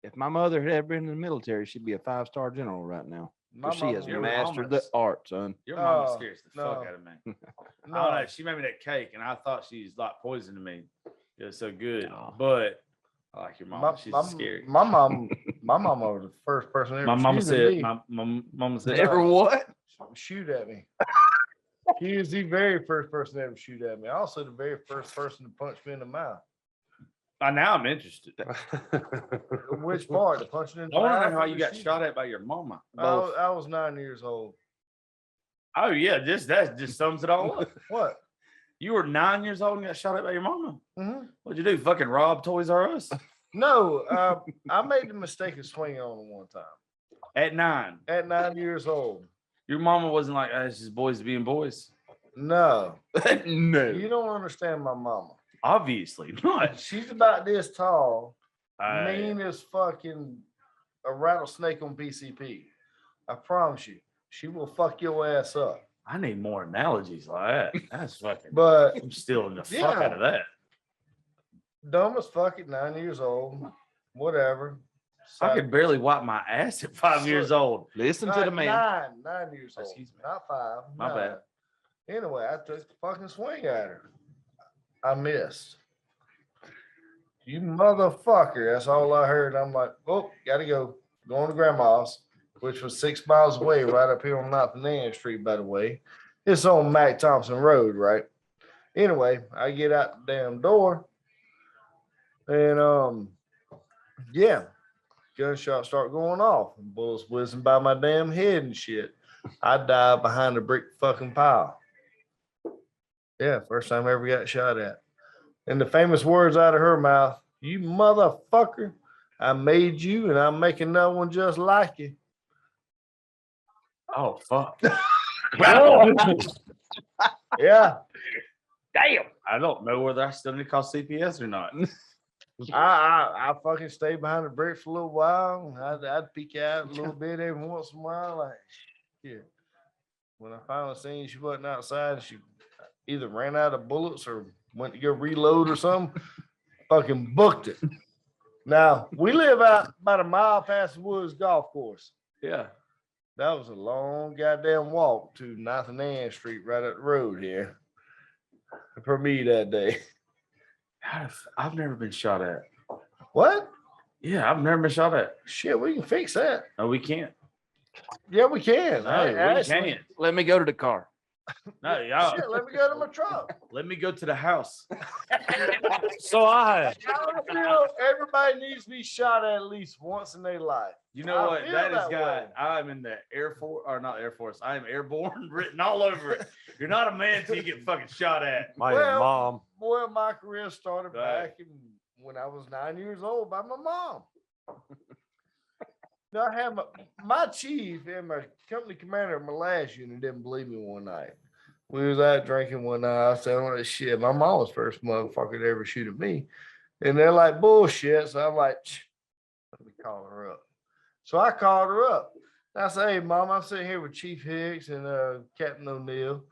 If my mother had ever been in the military, she'd be a 5-star general right now. My 'Cause she has mama Your was- mastered the mama's- art, son. Your mama Oh, scares the fuck no. out of me. I don't No, know. She made me that cake, and I thought she's like poisoning me. It was so good, Aw. but I like your mama. my, She's my, scary. my mom, my mama was the first person ever My mama shooting said. me. My mama said. Ever what? Shoot at me. She was the very first person to ever shoot at me. Also, the very first person to punch me in the mouth. Now I'm interested. Which part? The punching in the I want mouth? to know how or you the got shooting? shot at by your mama. I was 9 years old. Oh yeah, that just sums it all up. What? You were 9 years old and got shot at by your mama. Mhm. What'd you do? Fucking rob Toys R Us No, I made the mistake of swinging on him one time at 9. at 9 years old. Your mama wasn't like, "Oh, it's just boys being boys." No, No. you don't understand my mama. Obviously not. She's about this tall, I- mean as fucking a rattlesnake on PCP. I promise you, she will fuck your ass up. I need more analogies like that. That's fucking. But I'm stealing the fuck Yeah. out of that. dumb as fuck at 9 years old, whatever. I could barely wipe my ass at 5 years old. Listen to the man. 9 years old, Excuse me. not 5. My nine. bad. Anyway, I took the fucking swing at her. I missed. You motherfucker. That's all I heard. I'm like, oh, gotta go. Going to grandma's, which was 6 miles away, right up here on North Nan Street, by the way. It's on Mac Thompson Road, right? Anyway, I get out the damn door. And yeah, gunshots start going off. And bullets whizzing by my damn head and shit. I died behind a brick fucking pile. Yeah, first time I ever got shot at. And the famous words out of her mouth, "You motherfucker, I made you and I'm making another one just like you." Oh fuck. Yeah, Damn. I don't know whether I still need to call CPS or not. I fucking stayed behind the bricks for a little while. I'd peek out a little bit every once in a while, like, yeah. When I finally seen she wasn't outside, she either ran out of bullets or went to go reload or something. Fucking booked it. Now we live out about a mile past the Woods Golf Course. Yeah. That was a long goddamn walk to 9th and Ann Street right up the road here for me that day. I've never been shot at. What? Yeah, I've never been shot at. Shit, we can fix that. No, we can't. Yeah, we can. No, we Actually, can't. Let me go to the car. No, y'all. shit, let me go to my truck. Let me go to the house. So I Everybody needs to be shot at least once in their life. You know I what? feel That has that got, way. I'm in the Air Force, or not Air Force, I am airborne written all over it. You're not a man till you get fucking shot at. my Well, mom. Boy, my career started Right. back when I was 9 years old by my mom. Now, I had my chief and my company commander of my last unit didn't believe me one night. We was out drinking one night. I said, "Oh shit, my mom was first motherfucker to ever shoot at me," and they're like, "Bullshit." So I'm like, "Let me call her up." So I called her up. I said, "Hey, mom, I'm sitting here with Chief Hicks and Captain O'Neill.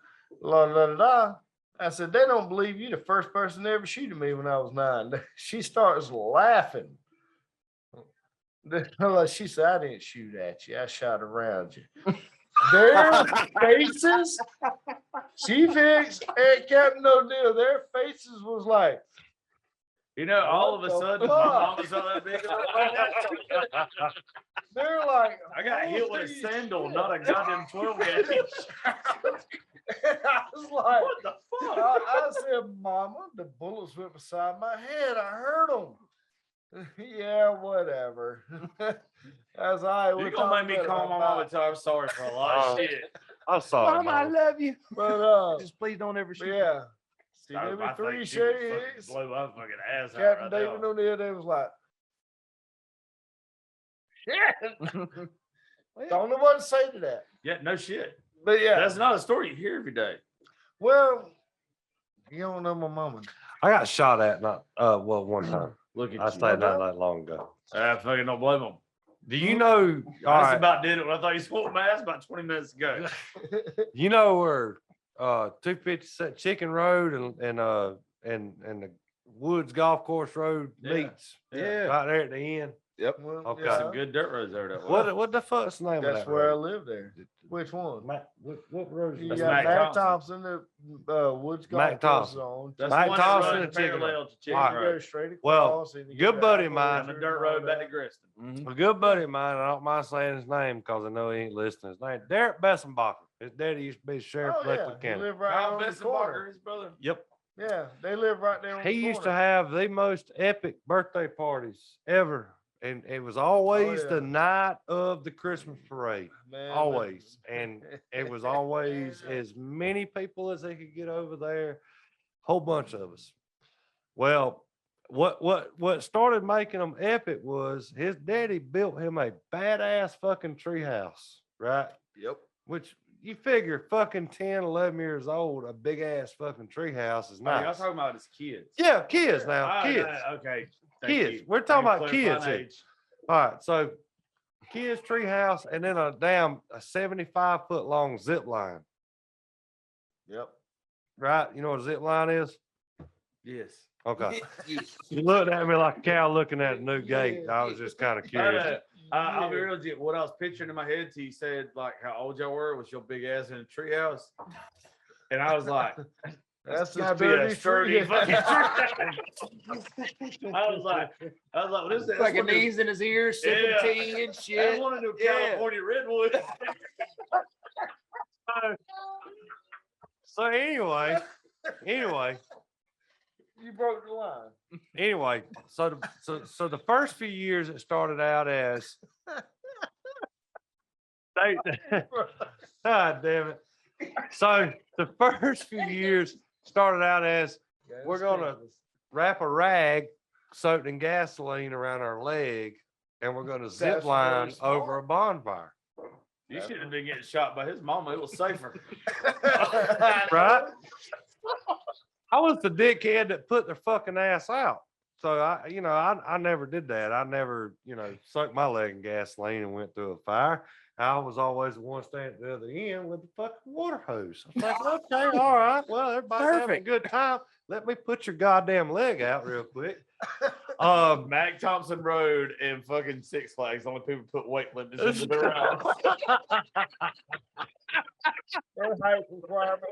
La da da da." I said, "They don't believe you the first person to ever shoot at me when I was 9." She starts laughing. She said, "I didn't shoot at you. I shot around you." Their faces, Chief Hicks and Captain O'Neill, their faces was like, You know, all of a What the sudden, my fuck? mom was all that big. they're like, I got hit with a "Holy sandal, shit." not a goddamn 12 gauge. And I was like, What the fuck? I said, "Mama, the bullets went beside my head. I heard them." Yeah, whatever. That's all right. You're gonna make me call my mom and tell her I'm sorry for a lot of Oh. shit. I'm sorry. Mom, I Mom. love you. But Just please don't ever but shoot. yeah. See, I there were think three she would shades. fucking blow my fucking ass out Captain right David now. O'Neill, they was like, shit. Don't know what to say to that. Yeah, no shit. But yeah, That's not a story you hear every day. well, you don't know my mama. I got shot at not one time. Look at I you. stayed not that long ago. I fucking don't blame them. Do you know? All I just right, about did it when I thought you smoked my ass about 20 minutes ago. you know where 250 Chicken Road and the Woods Golf Course Road Yeah. meets? Yeah. Right there at the end. Well, Okay. yeah, Some good dirt roads over that way. What the fuck's the name of that's that where I road? live there. Which one? What road is You that? That's got Mac Mac Thompson, the Woods Golf Mac Course Thompson. zone. That's Mike the one that Thompson runs and Chicken parallel to Chicken All You right. go Road. straight Well, across. and you good go buddy down of mine- On the Orchard dirt and all road back to that. Griston. A good buddy of mine, I don't mind saying his name because I know he ain't listening. His name Derek Bessenbacher. His daddy used to be the sheriff Oh of yeah, Lakewood he County. live right Kyle on the Bessenbacher, corner. his brother. Yep. Yeah, they live right there. On He the used to corner. have the most epic birthday parties ever. And it was always yeah. the night of the Christmas parade. Man, Always. And it was always as many people as they could get over there. Whole bunch of us. Well, what started making them epic was his daddy built him a badass fucking treehouse, right? Yep. Which you figure fucking 10, 11 years old, a big ass fucking treehouse is Oh, y'all nice. talking about his kids. Yeah, kids now, Ah, kids. okay. Thank Kids. you. We're talking Thank about you for kids clarifying here. age. All right, so kids treehouse and then a 75-foot long zip line, Yep. right? You know what a zip line is? Yes. Okay. You looked at me like a cow looking at a new gate. I was just kind of curious. I'll be real with you. What I was picturing in my head till you said like how old y'all were was your big ass in a treehouse. And I was like, That's gotta the be a sturdy sturdy fucking tree. I was like, what is that? Like a That's one of knees in his ears, sipping Yeah. tea and That's shit. one of the Yeah. California redwoods. So anyway, You broke the line. so the first few years it started out as they, God damn it. So the first few years started out as we're gonna wrap a rag soaked in gasoline around our leg and we're gonna zip That's line very smart. over a bonfire. You should have been getting shot by his mama. It was safer. Right? was the dickhead that put their fucking ass out. So I never did that. I never, sucked my leg in gasoline and went through a fire. I was always the one standing at the other end with the fucking water hose. I was like, okay, all right. Well, everybody's having a Perfect. good time. Let me put your goddamn leg out real quick. Mac Thompson Road and fucking Six Flags. Only people put weight lifters into the route. Their height requirement.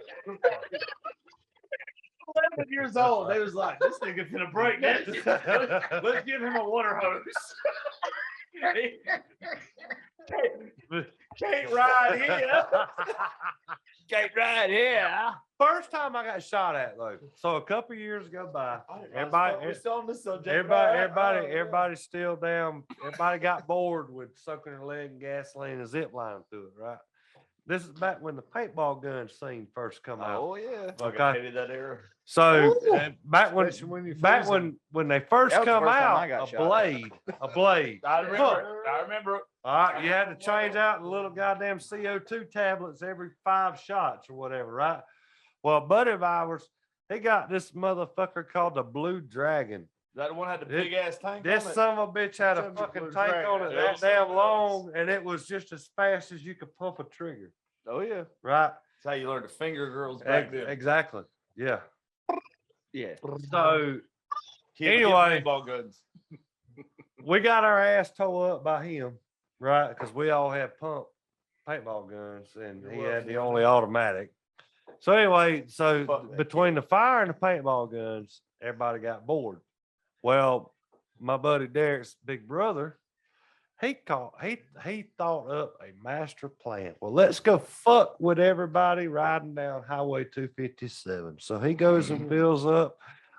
11 years old. They was like, this nigga finna break that. Let's give him a water hose. Can't ride here. Can't ride here. First time I got shot at though. So a couple years go by. We're still on this subject. Everybody's still down. Everybody got bored with soaking their leg in gasoline and zip lining through it, right? This is back when the paintball gun scene first come out. Oh, yeah. Fucking Okay. hated that era. So back Especially when you back freeze 'em. when they first That was the come first time I out, got a shot at. blade. I remember. I remember. All right, you had to change out the little goddamn CO2 tablets every 5 shots or whatever, right? Well, a buddy of ours, he got this motherfucker called the Blue Dragon. That one had the This- big ass tank. This on it. son of a bitch had a Sounds like fucking Blue tank Dragon. on it Yeah, that it damn does. long, and it was just as fast as you could pump a trigger, Oh yeah. right? That's how you learned to finger girls back Ex- then. Exactly. Yeah. Yeah. So Kids anyway. get paintball guns. we got our ass tore up by him, right? Because we all had pump paintball guns, and he had the only automatic. So anyway, so Fuck that between the fire and the paintball guns, everybody got bored. Well, my buddy Derek's big brother, he thought up a master plan. Well, let's go fuck with everybody riding down Highway 257. So he goes and fills up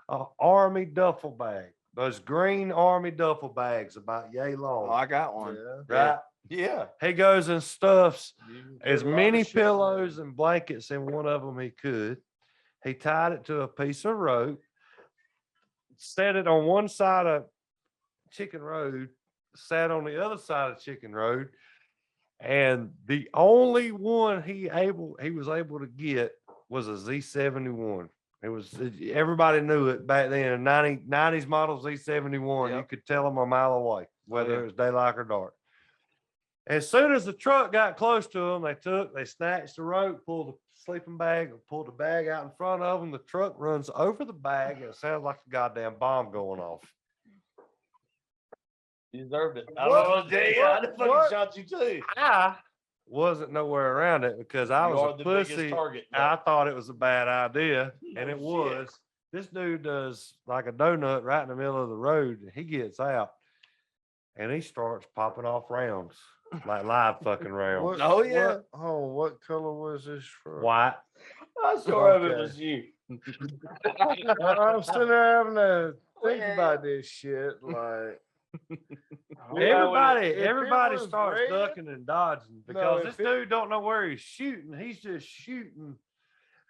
a army duffel bag, those green army duffel bags about yay long, Oh, I got one. Yeah. right? Yeah. He goes and stuffs You can as put a lot many of shit in there. pillows and blankets in one of them he could. He tied it to a piece of rope, set it on one side of Chicken Road, sat on the other side of Chicken Road, and the only one he was able to get was a Z71. It was everybody knew it back then. A 90s model Z71. You Yep. could tell them a mile away, whether yeah. it was daylight or dark. As soon as the truck got close to them, they snatched the rope, pulled the sleeping bag, pulled the bag out in front of them. The truck runs over the bag, and it sounds like a goddamn bomb going off. You deserved it. I What? don't know what to tell you. I fucking What? shot you too. I wasn't nowhere around it because I You was are a the biggest pussy. target. I thought it was a bad idea, and No it shit. was. This dude does like a donut right in the middle of the road. And he gets out, and he starts popping off rounds, like live fucking rounds. What- Oh, yeah. What color was this from? White. I'm sure of it Okay. was you. I'm sitting there having to think about this shit. Like, Everybody, if it everybody was starts red- ducking and dodging because if this it- dude don't know where he's shooting. He's just shooting.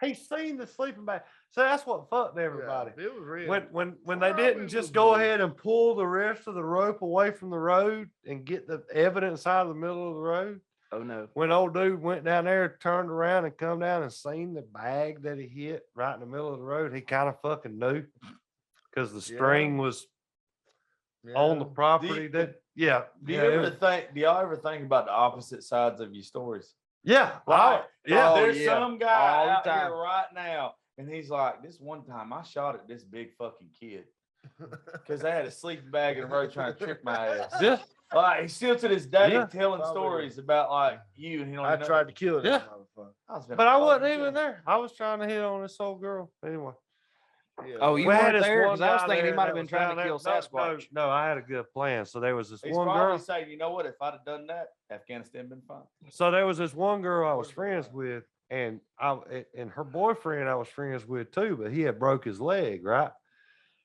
He's seen the sleeping bag. So that's what fucked everybody. yeah, it was red. When they Probably didn't just was go red. ahead and pull the rest of the rope away from the road and get the evidence out of the middle of the road. Oh, no. When old dude went down there, turned around and come down and seen the bag that he hit right in the middle of the road, he kind of fucking knew because the Yeah. string was on the Yeah. property that, yeah. Do you yeah, it ever was- think? Do y'all ever think about the opposite sides of your stories? yeah. Right. Yeah. Oh, There's yeah. some guy All the out time. here right now, and he's like, "This one time I shot at this big fucking kid because they had a sleeping bag in the road trying to trick my ass." Yeah. Like he's still to this day Yeah. telling Probably. stories about like you, and he don't I even know. tried to kill that Yeah. motherfucker. But I wasn't even there. I was trying to hit on this old girl. Anyway. Yeah. Oh, you We had weren't this there? one 'Cause I was guy thinking he there might that have been was trying down to kill there. No, Sasquatch. No, I had a good plan. So there was this He's one probably girl. saying, "You know what? If I'd have done that, Afghanistan been fine." So there was this one girl I was friends with, and her boyfriend I was friends with too, but he had broke his leg, right?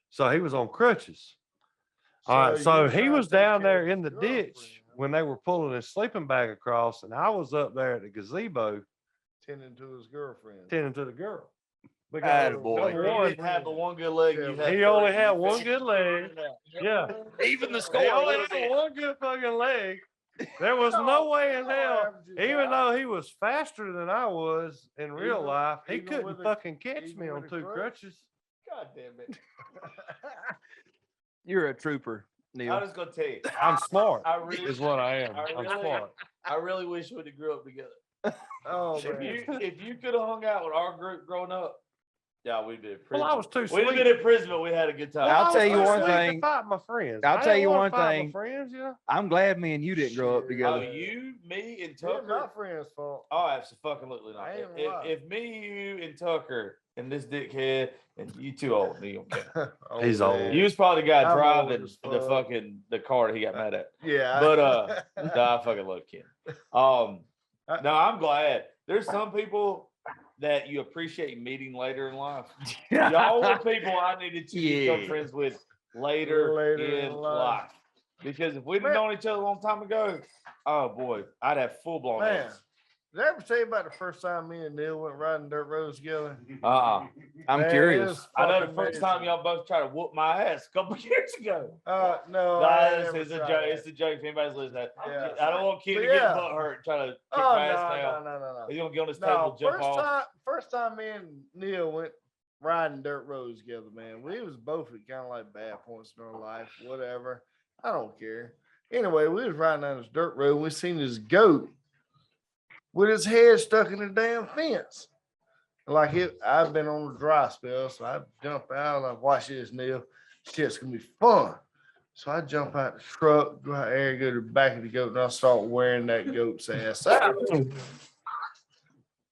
So he was on crutches. All right, you so was he trying to was take down care there of in the his ditch girlfriend, when they were pulling his sleeping bag across, and I was up there at the gazebo tending to his girlfriend. tending to the girl. Attaboy. number He one, didn't have the one good leg. You had He only first. had You one finished good leg. it out. yeah, Even the he score. only was had it? one good fucking leg. There was no way in hell. Even though he was faster than I was in real Even- life, he even couldn't with a- fucking catch even me on with a 2 crutch? crutches. God damn it. You're a trooper, I'm Neil. just gonna tell you. I'm smart. I really, Is what I am. I I'm really- smart. I really wish we'd have grew up together. Oh, If man. you could have hung out with our group growing up, yeah, we'd be in prison. Well, I was too We'd sweet. have been in prison, but we had a good time. I'll I tell was you too one sweet to thing. fight my friends. I'll I tell ain't you wanna one fight my thing. friends, you know. I'm glad me and you didn't grow up Shit. together. Oh, you, me, and It's my Tucker. friend's fault. Oh, absolutely not. I ain't If, lying. if me, you, and Tucker, and this dickhead, and you too old, Neil. He's man. old. You was probably the guy I'm old driving as the fuck. the car that he got mad at. Yeah. But no, I fucking love Ken. No, I'm glad. There's some people that you appreciate meeting later in life. Y'all were people I needed to become Yeah. friends with later in life. Because if we'd have Man. known each other a long time ago, oh boy, I'd have full blown Man, AIDS. did I ever tell you about the first time me and Neil went riding dirt roads together? Uh-uh. I'm Man, it curious. was I know the fucking first time amazing. y'all both tried to whoop my ass a couple years ago. No, Nah, I ain't it's, never it's a tried joke. that. It's a joke. If anybody's listening, Yeah. I don't want Ken But to get yeah. butt hurt trying to kick Oh, my ass no. now. He's gonna get on this table, No, and jump off. first time me and Neil went riding dirt roads together, man. We was both at kind of like bad points in our life, whatever. I don't care. Anyway, we was riding down this dirt road and we seen this goat with his head stuck in the damn fence. Like I've been on a dry spell, so I jump out and I watch this, Neil. Shit's gonna be fun. So I jump out the truck, go out there, go to the back of the goat, and I start wearing that goat's ass out.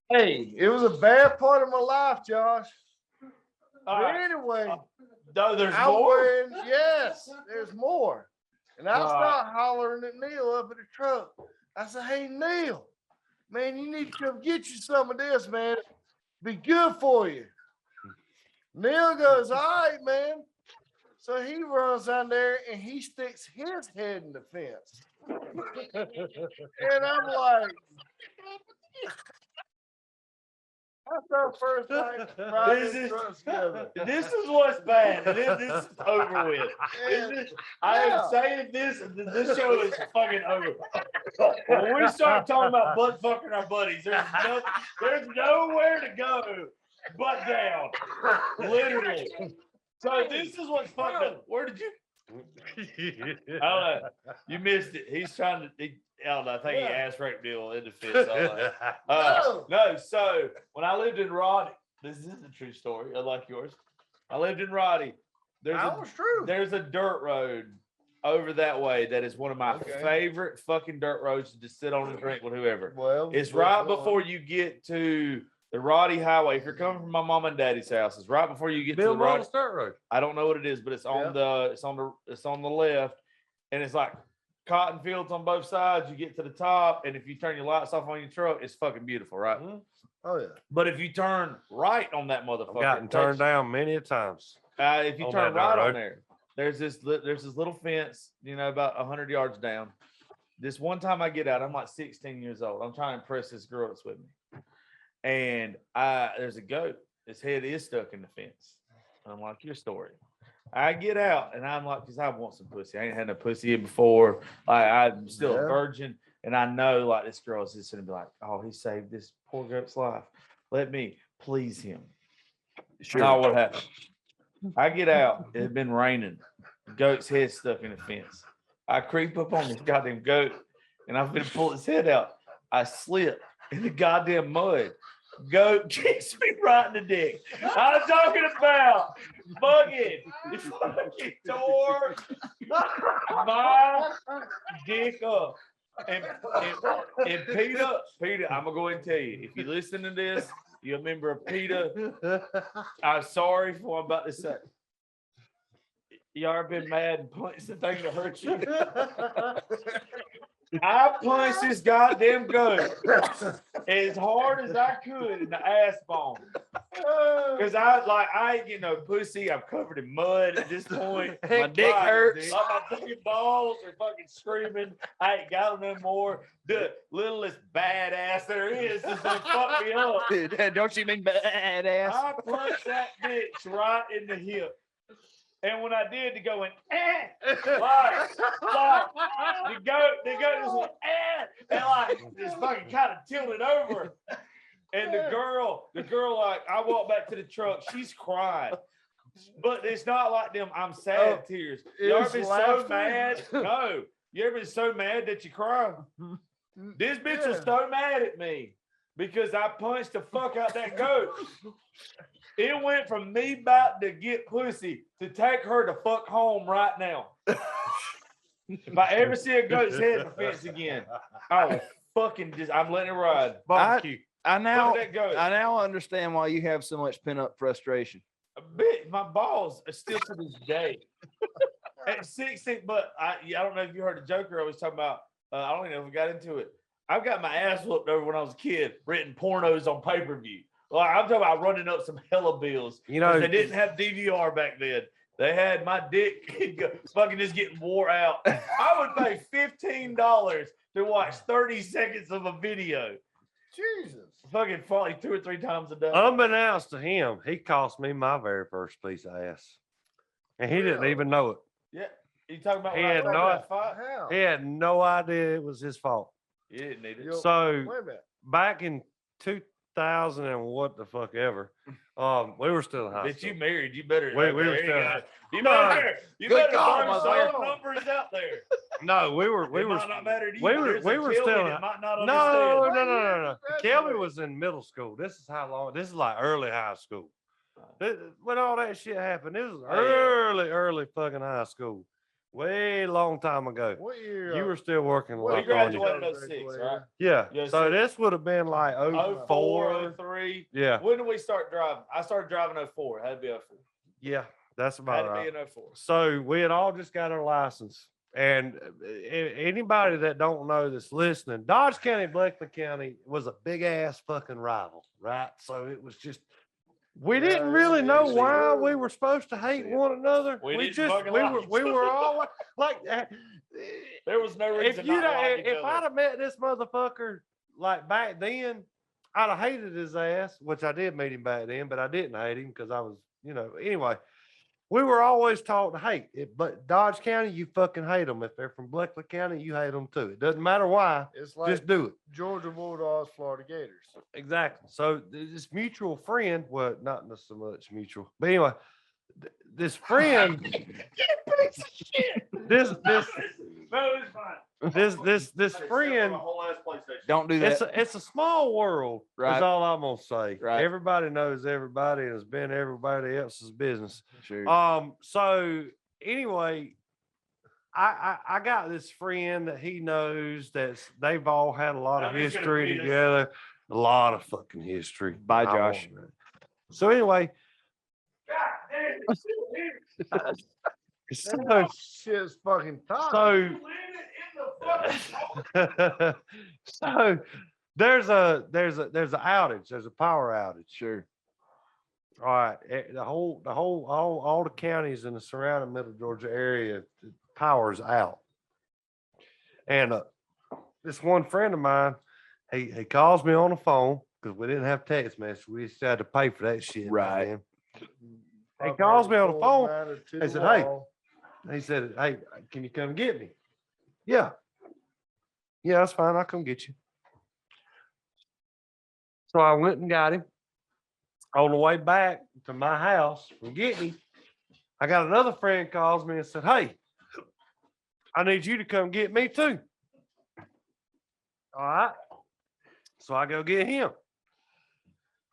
Hey, it was a bad part of my life, Josh. All But right. anyway, No, there's I'm more. wearing, yes, there's more. And I Right. start hollering at Neil up at the truck. I said, hey, Neil, man, you need to come get you some of this, man. Be good for you. Neil goes, all right, man. So he runs down there and he sticks his head in the fence. And I'm like, that's our first night riding This is- trucks together. This is what's bad. This is over with. And- I Yeah. am saying this show is fucking over. When we start talking about butt fucking our buddies, there's nowhere to go but down. Literally. So this is what's fucked up. Where did you? I don't know. You missed it. He's trying to. I don't know. I think he Yeah. ass raped Neil in the fence. I don't know. No. So when I lived in Roddy, this is a true story, unlike yours. I lived in Roddy. That was true. There's a dirt road over that way that is one of my Okay. favorite fucking dirt roads to just sit on and drink with whoever. Well, It's which right one? before you get to the Roddy Highway. If you're coming from my mom and daddy's house, it's right before you get Bill to the Roddy. Moss Dirt Road. I don't know what it is, but it's on it's on the left, and it's like cotton fields on both sides. You get to the top, and if you turn your lights off on your truck, it's fucking beautiful, right? Oh yeah. But if you turn right on that motherfucker, I've gotten turned down many a times. if you on turn that dirt right on road. there, there's this little fence, about 100 yards down. This one time I get out, I'm like 16 years old. I'm trying to impress this girl that's with me, and there's a goat. His head is stuck in the fence. I'm like, your story. I get out and I'm like, because I want some pussy. I ain't had no pussy here before. I'm still a Yeah. virgin, and I know like this girl's just gonna be like, oh, he saved this poor goat's life. Let me please him. Not what happened. I get out. It had been raining. The goat's head stuck in the fence. I creep up on this goddamn goat, and I'm gonna pull his head out. I slip in the goddamn mud. Goat kicks me right in the dick. I'm talking about fucking tore my dick up. And Peter, I'm gonna go ahead and tell you, if you listen to this, you remember Peter. I'm sorry for what I'm about to say. You ever been mad and punched the thing that hurt you? I punched this goddamn goat as hard as I could in the ass bone. Cause I ain't getting no pussy. I'm covered in mud at this point. My dick hurts. Like my fucking balls are fucking screaming. I ain't got them no more. The littlest badass there is gonna fuck me up. Don't you mean badass? I punched that bitch right in the hip. And when I did, to go in, like the goat just went, and like just fucking kind of tilted over. And the girl, like I walked back to the truck, she's crying. But it's not like them I'm sad tears. You ever it's been so laughter. mad? No. You ever been so mad that you cry? This bitch was Yeah. so mad at me because I punched the fuck out that goat. It went from me about to get pussy to take her to fuck home right now. If I ever see a goat's head in the fence again, I will fucking I'm letting it ride. Barbecue. I now, Fuck that goat. I now understand why you have so much pent up frustration. A bit, my balls are still to this day. At 16, but I don't know if you heard the Joker always talking about. I don't even know if we got into it. I've got my ass whooped over when I was a kid, renting pornos on pay per view. Like I'm talking about running up some hella bills. You 'Cause know, they didn't have DVR back then. They had my dick fucking just getting wore out. I would pay $15 to watch 30 seconds of a video. Jesus. Fucking probably 2 or 3 times a day. unbeknownst to him, he cost me my very first piece of ass. And he didn't Really? even know it. Yeah, you talking about He when I had told you no- that fight? How? He had no idea it was his fault. You didn't need it. Yo, So wait a minute. back in 2000 and what the fuck ever, we were still in high Bitch, school. you married. You better. We were there you still- go. You No. better. You Good better God, burn motherfucker. some numbers out there. No, we It were might not matter to you. we but were- there's we a were Kelly still- that might not no, understand. no, no, no, no. Graduate. Kelby was in middle school. This is how long. This is like early high school. When all that shit happened, it was Oh, yeah. early fucking high school. Way long time ago. What year? You were still working. what We California. graduated in 06, right? Yeah. Yeah, So so- this would have been like 04, 04. 03. Yeah. When did we start driving? I started driving 04. It had to be 04. Yeah. That's Had about to right. be in 04. So we had all just got our license. And anybody that don't know that's listening, Dodge County, Bleckley County was a big ass fucking rival, right? So it was just we Yeah, didn't really know it's why true. we were supposed to hate one another. We We didn't just fucking we like were each we were other. all like There was no if reason you not to like each if I'd other. have met this motherfucker like back then, I'd have hated his ass, which I did meet him back then, but I didn't hate him because I was, anyway. We were always taught to hate it, but Dodge County, you fucking hate them. If they're from Bleckley County, you hate them too. It doesn't matter why, It's like just do it. Georgia Bulldogs, Florida Gators. Exactly. So this mutual friend, well, not so much mutual, but anyway, this friend, this No, it's fine. this friend, Don't do that. it's a small world. Right. Is all I'm gonna say. Right. Everybody knows everybody, and it's been everybody else's business. Sure. So anyway, I got this friend that he knows they've all had a lot of I'm just gonna history beat us. together, a lot of fucking history. Bye, I Josh. won't- So anyway, so, Shit's fucking time. so so there's a outage. There's a power outage. Sure. All right, all the counties in the surrounding Middle Georgia area, the power's out. And this one friend of mine, he calls me on the phone because we didn't have text message. We just had to pay for that shit. back Right. then. He calls me on the phone. He said, "Hey." He said, "Hey, can you come get me?" Yeah. Yeah, that's fine. I'll come get you. So I went and got him. On the way back to my house from getting him, I got another friend calls me and said, "Hey, I need you to come get me too." All right. So I go get him.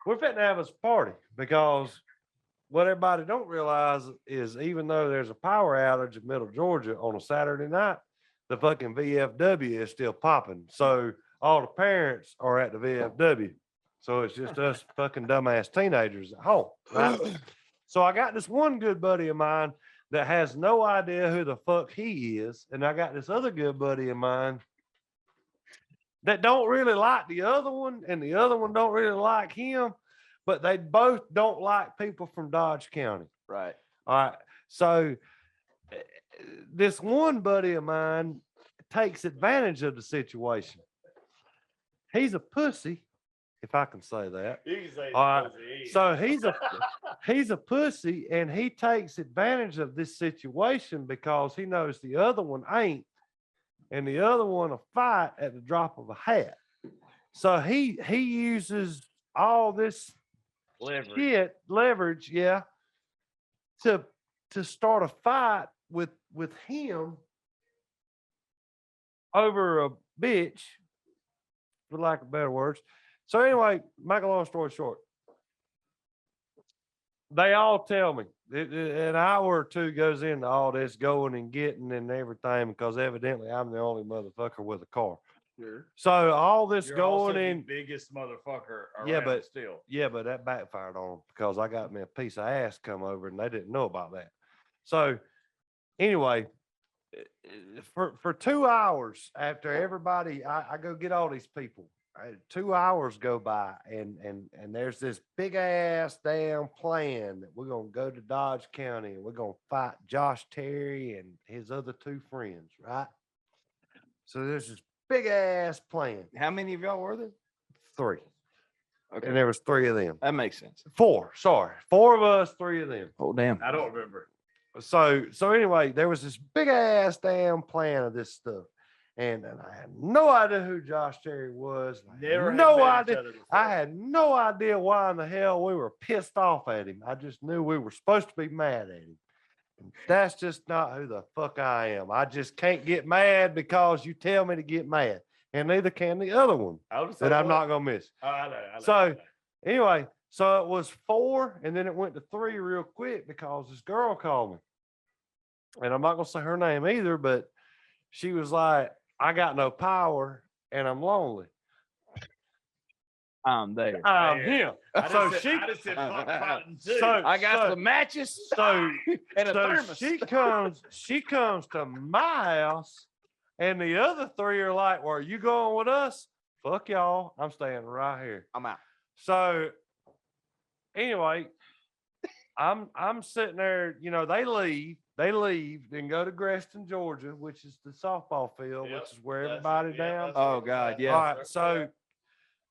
We're fitting to have us a party because what everybody don't realize is even though there's a power outage in Middle Georgia on a Saturday night, the fucking VFW is still popping. So all the parents are at the VFW. So it's just us fucking dumbass teenagers at home. Right? So I got this one good buddy of mine that has no idea who the fuck he is. And I got this other good buddy of mine that don't really like the other one, and the other one don't really like him, but they both don't like people from Dodge County. Right. All right. So this one buddy of mine takes advantage of the situation. He's a pussy, if I can say that. You can say All right. pussy. So he's a pussy, and he takes advantage of this situation because he knows the other one ain't, and the other one will fight at the drop of a hat. So he uses all this Leverage. leverage, yeah, to start a fight with him over a bitch, for lack of better words. So anyway, make a long story short, they all tell me an hour or two goes into all this going and getting and everything because evidently I'm the only motherfucker with a car. Sure. So all this You're also going the in, biggest motherfucker around Yeah, but- still. yeah, but that backfired on them because I got me a piece of ass come over and they didn't know about that. So anyway, for 2 hours after everybody, I go get all these people. 2 hours go by and there's this big ass damn plan that we're gonna go to Dodge County and we're gonna fight Josh Terry and his other 2 friends, right? So there's this big ass plan. How many of y'all were there? 3. Okay. And there was 3 of them. That makes sense. 4, sorry. 4 of us, 3 of them. Oh, damn. I don't remember. So anyway, there was this big ass damn plan of this stuff. And I had no idea who Josh Terry was. I had Never had no met each idea. other before. I had no idea why in the hell we were pissed off at him. I just knew we were supposed to be mad at him. And that's just not who the fuck I am. I just can't get mad because you tell me to get mad. And neither can the other one I would say that I'm what? not gonna miss. Oh, I know. So, Anyway, so it was 4 and then it went to 3 real quick because this girl called me. And I'm not gonna say her name either, but she was like, I got no power and I'm lonely. I'm there. I'm Yeah. him. I So just she, said, I just said fuck cotton too. so- I got so- some matches so, and a so thermos. she comes to my house and the other 3 are like, well, are you going with us? Fuck y'all. I'm staying right here. I'm out. So anyway, I'm sitting there, they leave, and go to Greston, Georgia, which is the softball field, Yep, which is where that's it, everybody yeah, down. that's Oh, it. God, yeah. All right, so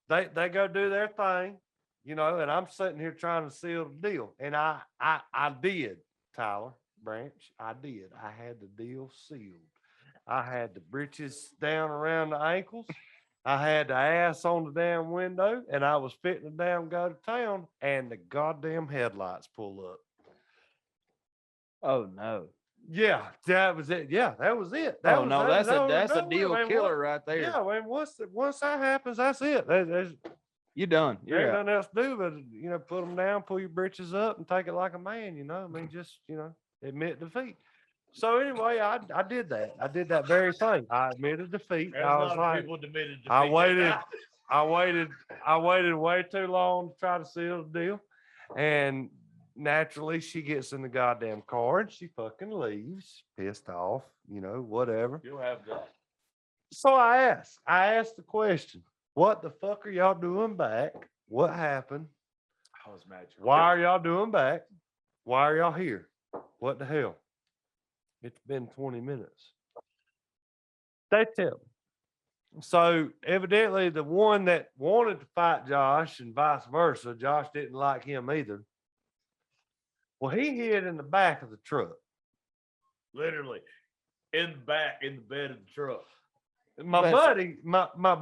they go do their thing, and I'm sitting here trying to seal the deal. And I did, Tyler Branch. I did. I had the deal sealed. I had the breeches down around the ankles. I had the ass on the damn window, and I was fitting to damn go to town, and the goddamn headlights pull up. Oh, no. Yeah, that was it. Yeah, that was it. That Oh, was- no, that- that's that a was- that's that a was- deal man, killer right there. Yeah, man, once that happens, that's it. There's You done. there ain't You're out. nothing else to do but put them down, pull your britches up, and take it like a man. I mean, just admit defeat. So anyway, I did that. I did that very thing. I admitted defeat. There's I a was lot of like, people admitted I defeat. waited. I waited way too long to try to seal the deal, and naturally she gets in the goddamn car and she fucking leaves, pissed off. Whatever. You'll have that. So I asked the question, what the fuck are y'all doing back? What happened? I was mad. Why are y'all doing back? Why are y'all here? What the hell? It's been 20 minutes. They tell me. So evidently the one that wanted to fight Josh and vice versa, Josh didn't like him either. Well, he hid in the back of the truck. Literally in the back, in the bed of the truck. My That's-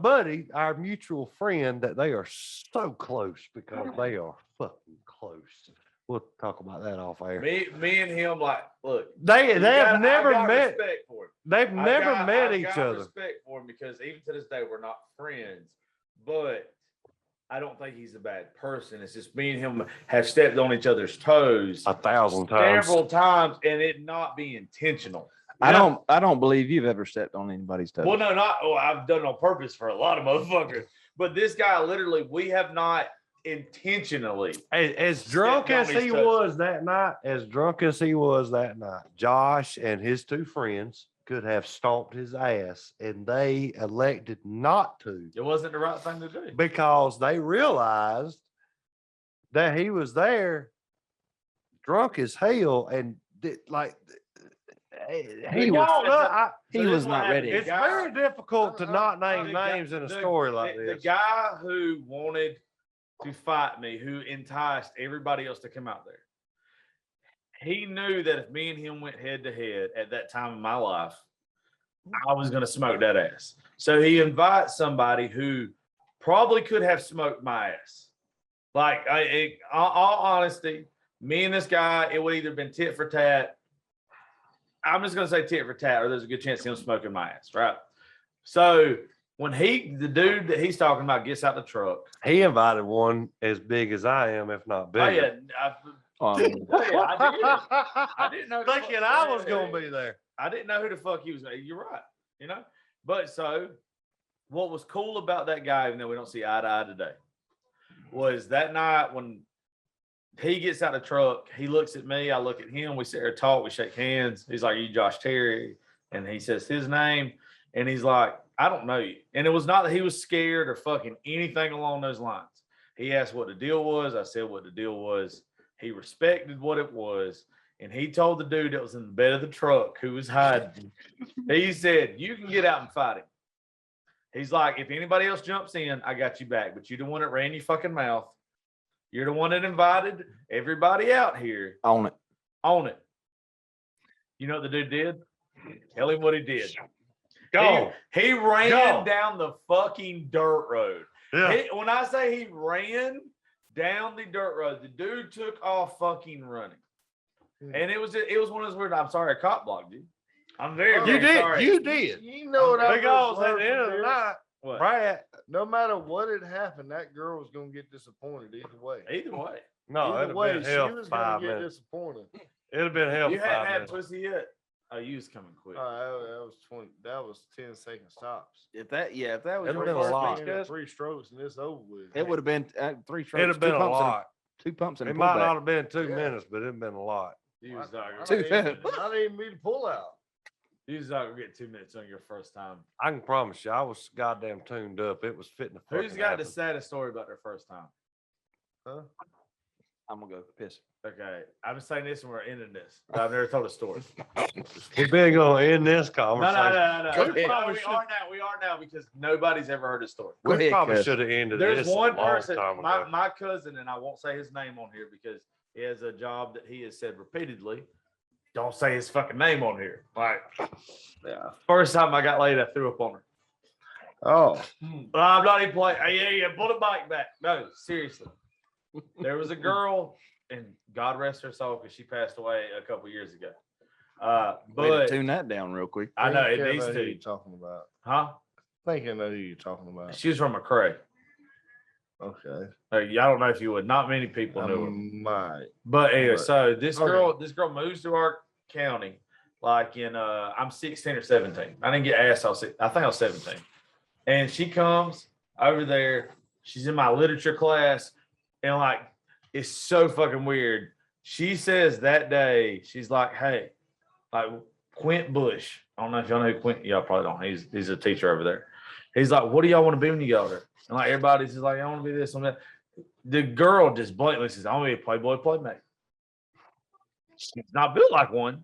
buddy, our mutual friend, that they are so close because they are fucking close. We'll talk about that off air. Me and him, like, look. They I have got never met. Respect for him. They've never met I've each got other. Respect for him because even to this day we're not friends. But I don't think he's a bad person. It's just me and him have stepped on each other's toes 1,000 times. several times, and it not be intentional. I don't believe you've ever stepped on anybody's toes. Well, no, not. Oh, I've done it on purpose for a lot of motherfuckers. But this guy, literally, we have not intentionally. As drunk Stepped on as his he toes. was that night, Josh and his 2 friends could have stomped his ass, and they elected not to It wasn't the right thing to do. because they realized that he was there drunk as hell and He was- So He this was what not happened. ready. The it's guy- very difficult to not the name guy- names in a the- story like the this. guy who wanted to fight me, who enticed everybody else to come out there, he knew that if me and him went head to head at that time in my life, I was going to smoke that ass. So he invites somebody who probably could have smoked my ass. Like, in all honesty, Me and this guy, it would either been tit for tat. I'm just gonna say tit for tat, or there's a good chance him smoking my ass, right? So when the dude that he's talking about gets out the truck, He invited one as big as I am, if not oh bigger. yeah, Um, I didn't know. Thinking I was gonna be there. I didn't know who the fuck he was. You're right, you know. But so, what was cool about that guy, even though we don't see eye to eye today, was that night when he gets out of the truck, he looks at me, I look at him, we sit there, talk, we shake hands. He's like, "You Josh Terry," and he says his name, and he's like, "I don't know you." And it was not that he was scared or fucking anything along those lines. He asked what the deal was. I said what the deal was. He respected what it was. And he told the dude that was in the bed of the truck who was hiding, he said, "You can get out and fight him." He's like, "If anybody else jumps in, I got you back. But you're the one that ran your fucking mouth. You're the one that invited everybody out here. on it. Own it." You know what the dude did? Tell him what he did. Go. He ran Go. down the fucking dirt road. Yeah. When I say he ran down the dirt road, the dude took off fucking running. And it was one of those weird, "I'm sorry, a cop blocked you." I'm very, You very did. sorry. You did. You know what I Because at the end of the night, What? Brad. no matter what had happened, that girl was gonna get disappointed either way. Either way. No, Either it'd way, have been she hell for was gonna 5 get minutes. disappointed. It'd have been hell You for hadn't 5 had minutes. pussy yet? Oh, you was coming quick. That was 20. That was 10-second stops. If that was It'd your been a first lot. mix, guys, 3 strokes and it's over with. it would have been 3 strokes. It'd have been two a pumps and lot. 2 pumps and a It might not pullback. have been 2 Yeah. minutes, but it'd been a lot. You was not gonna, I Two didn't minutes. even- I didn't even need to pull out. you was not gonna get 2 minutes on your first time. I can promise you, I was goddamn tuned up. It was fitting to fucking Who's got the happen. saddest story about their first time? Huh? I'm gonna go piss. Okay, I'm saying this and we're ending this. I've never told a story. We've been going to end this No, conversation. no. We probably We should- are now. We are now because nobody's ever heard a story. Go We ahead, probably Cuz. should have ended There's this one a long person, time ago. my cousin, and I won't say his name on here because he has a job that he has said repeatedly. Don't say his fucking name on here. Like, Yeah. first time I got laid, I threw up on her. Oh. But I'm not even playing. Yeah, pull the mic back. No, seriously. There was a girl, and God rest her soul because she passed away a couple years ago. Way to But tune that down real quick. I know it think I needs know who to. you're talking about. Huh? I think I know who you're talking about. She was from McCray. Okay. I don't know if you would. Not many people I knew her. might. But anyway, But- so this Okay. girl moves to our county like in I'm 16 or 17. I didn't get asked. I think I was 17. And she comes over there. She's in my literature class, and like it's so fucking weird. She says that day, she's like, "Hey, like Quint Bush. I don't know if y'all know who Quint. Y'all probably don't. He's a teacher over there. He's like, what do y'all want to be when you get older? And like everybody's just like, I want to be this and that. The girl just blatantly says, I want to be a Playboy playmate. She's not built like one,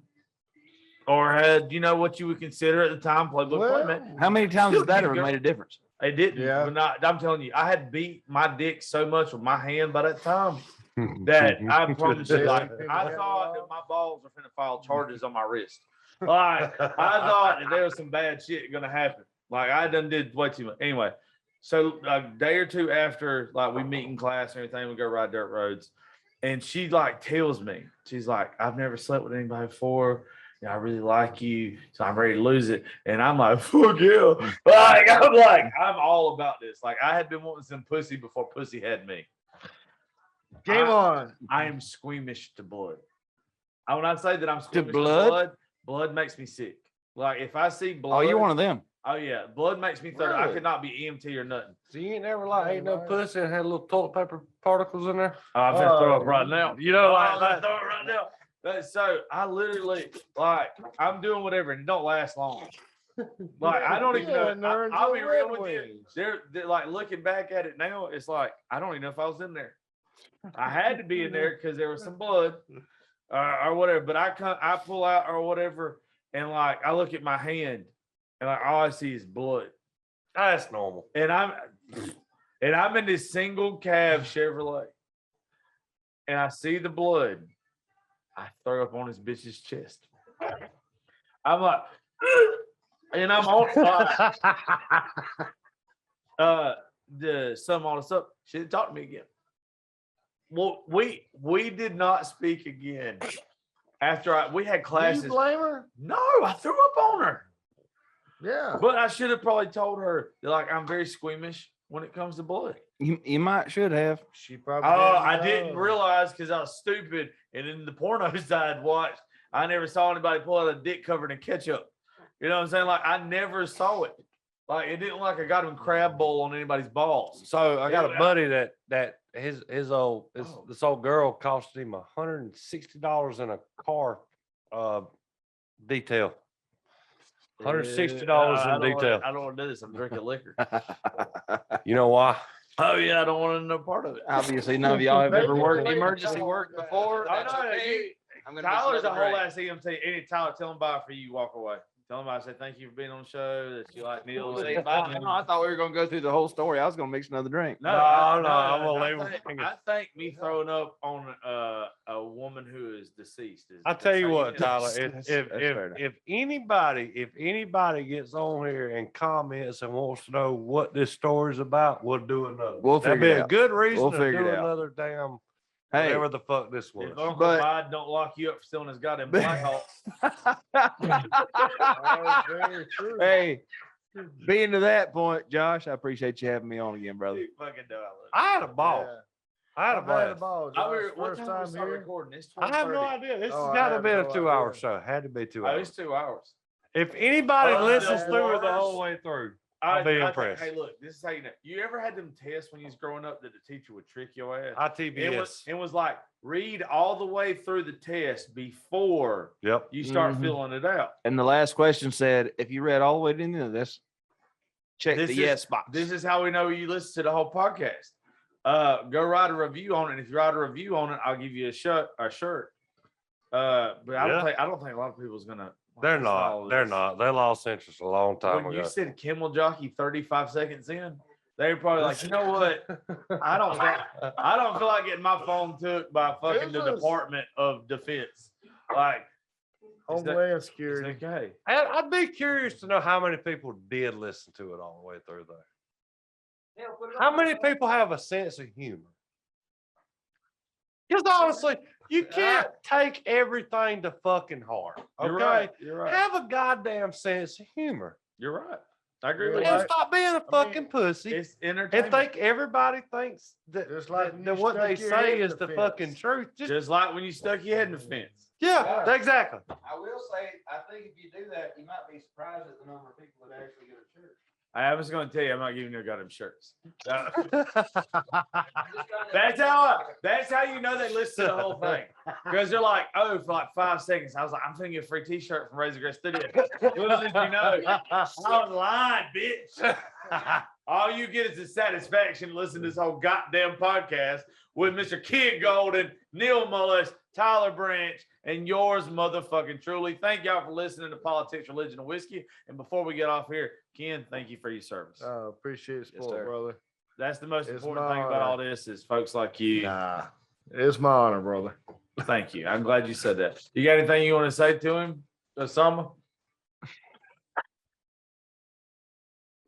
or had what you would consider at the time Playboy playmate. How many times has Still that cute ever girl. made a difference? It didn't. Yeah. But I'm telling you, I had beat my dick so much with my hand by that time that I promise you, like I thought that my balls were finna file charges on my wrist. Like I thought that there was some bad shit gonna happen. Like I done did way too much. Anyway, so a day or two after, like we meet in class and everything, we go ride dirt roads, and she like tells me, she's like, I've never slept with anybody before. I really like you, so I'm ready to lose it. And I'm like, fuck yeah. I'm all about this. Like I had been wanting some pussy before pussy had me. Game on. I am squeamish to blood. When I say that I'm squeamish to blood? blood makes me sick. Like if I see blood, Oh, you're one of them. oh yeah, blood makes me throw. I Really? could not be EMT or nothing. So you ain't never like ate no Right. pussy and had little toilet paper particles in there? I'm gonna throw up right now. You know, like I'm gonna that. throw it right now. So I literally like I'm doing whatever and it don't last long. Like I don't even Yeah, know. nerds I'll are be real Red with you. Wings. They're like looking back at it now. It's like I don't even know if I was in there. I had to be in there because there was some blood or whatever. But I pull out or whatever, and like I look at my hand, and like all I see is blood. That's normal. And I'm in this single cab Chevrolet, and I see the blood. I throw up on this bitch's chest. I'm like, and I'm on the sum all this up. She didn't talk to me again. Well, we did not speak again after we had Do classes. you blame her? No, I threw up on her. Yeah. But I should have probably told her that, like, I'm very squeamish when it comes to blood. You might should have. She probably. Oh, I didn't realize because I was stupid. And in the pornos I'd watched, I never saw anybody pull out a dick covered in ketchup. You know what I'm saying? Like, I never saw it. Like, it didn't look like I got him crab bowl on anybody's balls. So I got Yeah. a buddy that his old Oh. this old girl costed him $160 in a car detail. $160 in detail. I don't want to do this. I'm drinking liquor. You know why? Oh, yeah. I don't want to know part of it. Obviously, none of y'all have ever worked Maybe- emergency work before. Oh, That's no, okay. I'm gonna miss Tyler's a another whole drink. ass EMT. Any Tyler, tell him bye for you walk away. Tell him I say thank you for being on the show. That you like Neil. Say bye. No, I thought we were gonna go through the whole story. I was gonna mix another drink. No, I'm gonna leave him I think, hanging. I think me throwing up on a woman who is deceased is. I tell you what, Tyler, That's fair enough. if anybody gets on here and comments and wants to know what this story's about, we'll do another. We'll That'd figure be it a out. good reason We'll to figure do it out. another damn Hey, whatever the fuck this was. If Uncle But- Biden don't lock you up for stealing his goddamn Black Hawks. That's very true. hey, being to that point, Josh, I appreciate you having me on again, brother. You fucking know I love you. I had a ball. Yeah. I had a I've had a blast. ball. I Josh. mean, what First time time we start here. recording? It's I have no 12:30. idea. This Oh, has I got to have be a no 2-hour idea. show. Had to be 2 Oh, hours. it's 2 hours. If anybody Oh, listens the through it the worst. whole way through, I'll be I think- impressed. hey, look, this is how you know. You ever had them tests when you was growing up that the teacher would trick your ass? ITBS. It was like read all the way through the test before Yep. you start Mhm. filling it out. And the last question said, if you read all the way to the end of this, check This the is- yes box. This is how we know you listen to the whole podcast. Go write a review on it. If you write a review on it, I'll give you a shirt. But I Yeah. don't think a lot of people's gonna. They're listen to all not. of They're this. not. They lost interest a long time When ago. you said Kimmel Jockey 35 seconds in, they were probably like, you know what? I don't feel like getting my phone took by fucking the It was- Department of Defense. Like, Homeland it's Security. okay. I'd be curious to know how many people did listen to it all the way through there. How many people have a sense of humor? Because honestly, you can't take everything to fucking heart. You're Okay, right. You're right. have a goddamn sense of humor You're right. I agree You're with and right. you. stop being a mean, fucking pussy It's and entertainment. think everybody thinks that, Just like that, when that you what they stuck your head say in is the the fucking fence. truth. Just like when you stuck your head in the fence. Yeah, exactly. I will say, I think if you do that, you might be surprised at the number of people that actually go to church. I was going to tell you, I'm not giving you a goddamn shirts. That's how you know they listen to the whole thing. Because they're like, oh, for like 5 seconds. I was like, I'm thinking a free t-shirt from Razor Grace Studio. Little did you know, I was lying, bitch. All you get is the satisfaction to listen to this whole goddamn podcast with Mr. Kid Golden, Neil Mullis, Tyler Branch, and yours motherfucking truly. Thank y'all for listening to Politics, Religion, and Whiskey. And before we get off here, Ken, thank you for your service. Appreciate the Yes, support, sir. brother. That's the most It's important my thing about honor. all this is folks like you. Nah, it's my honor, brother. Thank you. I'm glad you said that. You got anything you want to say to him, Osama?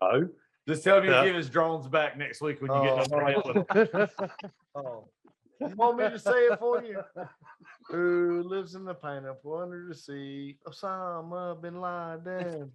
Oh. Just tell him you Yeah. give his drones back next week when you get done playing with them. Oh. You want me to say it for you? Who lives in the pineapple under the sea? Osama bin Laden.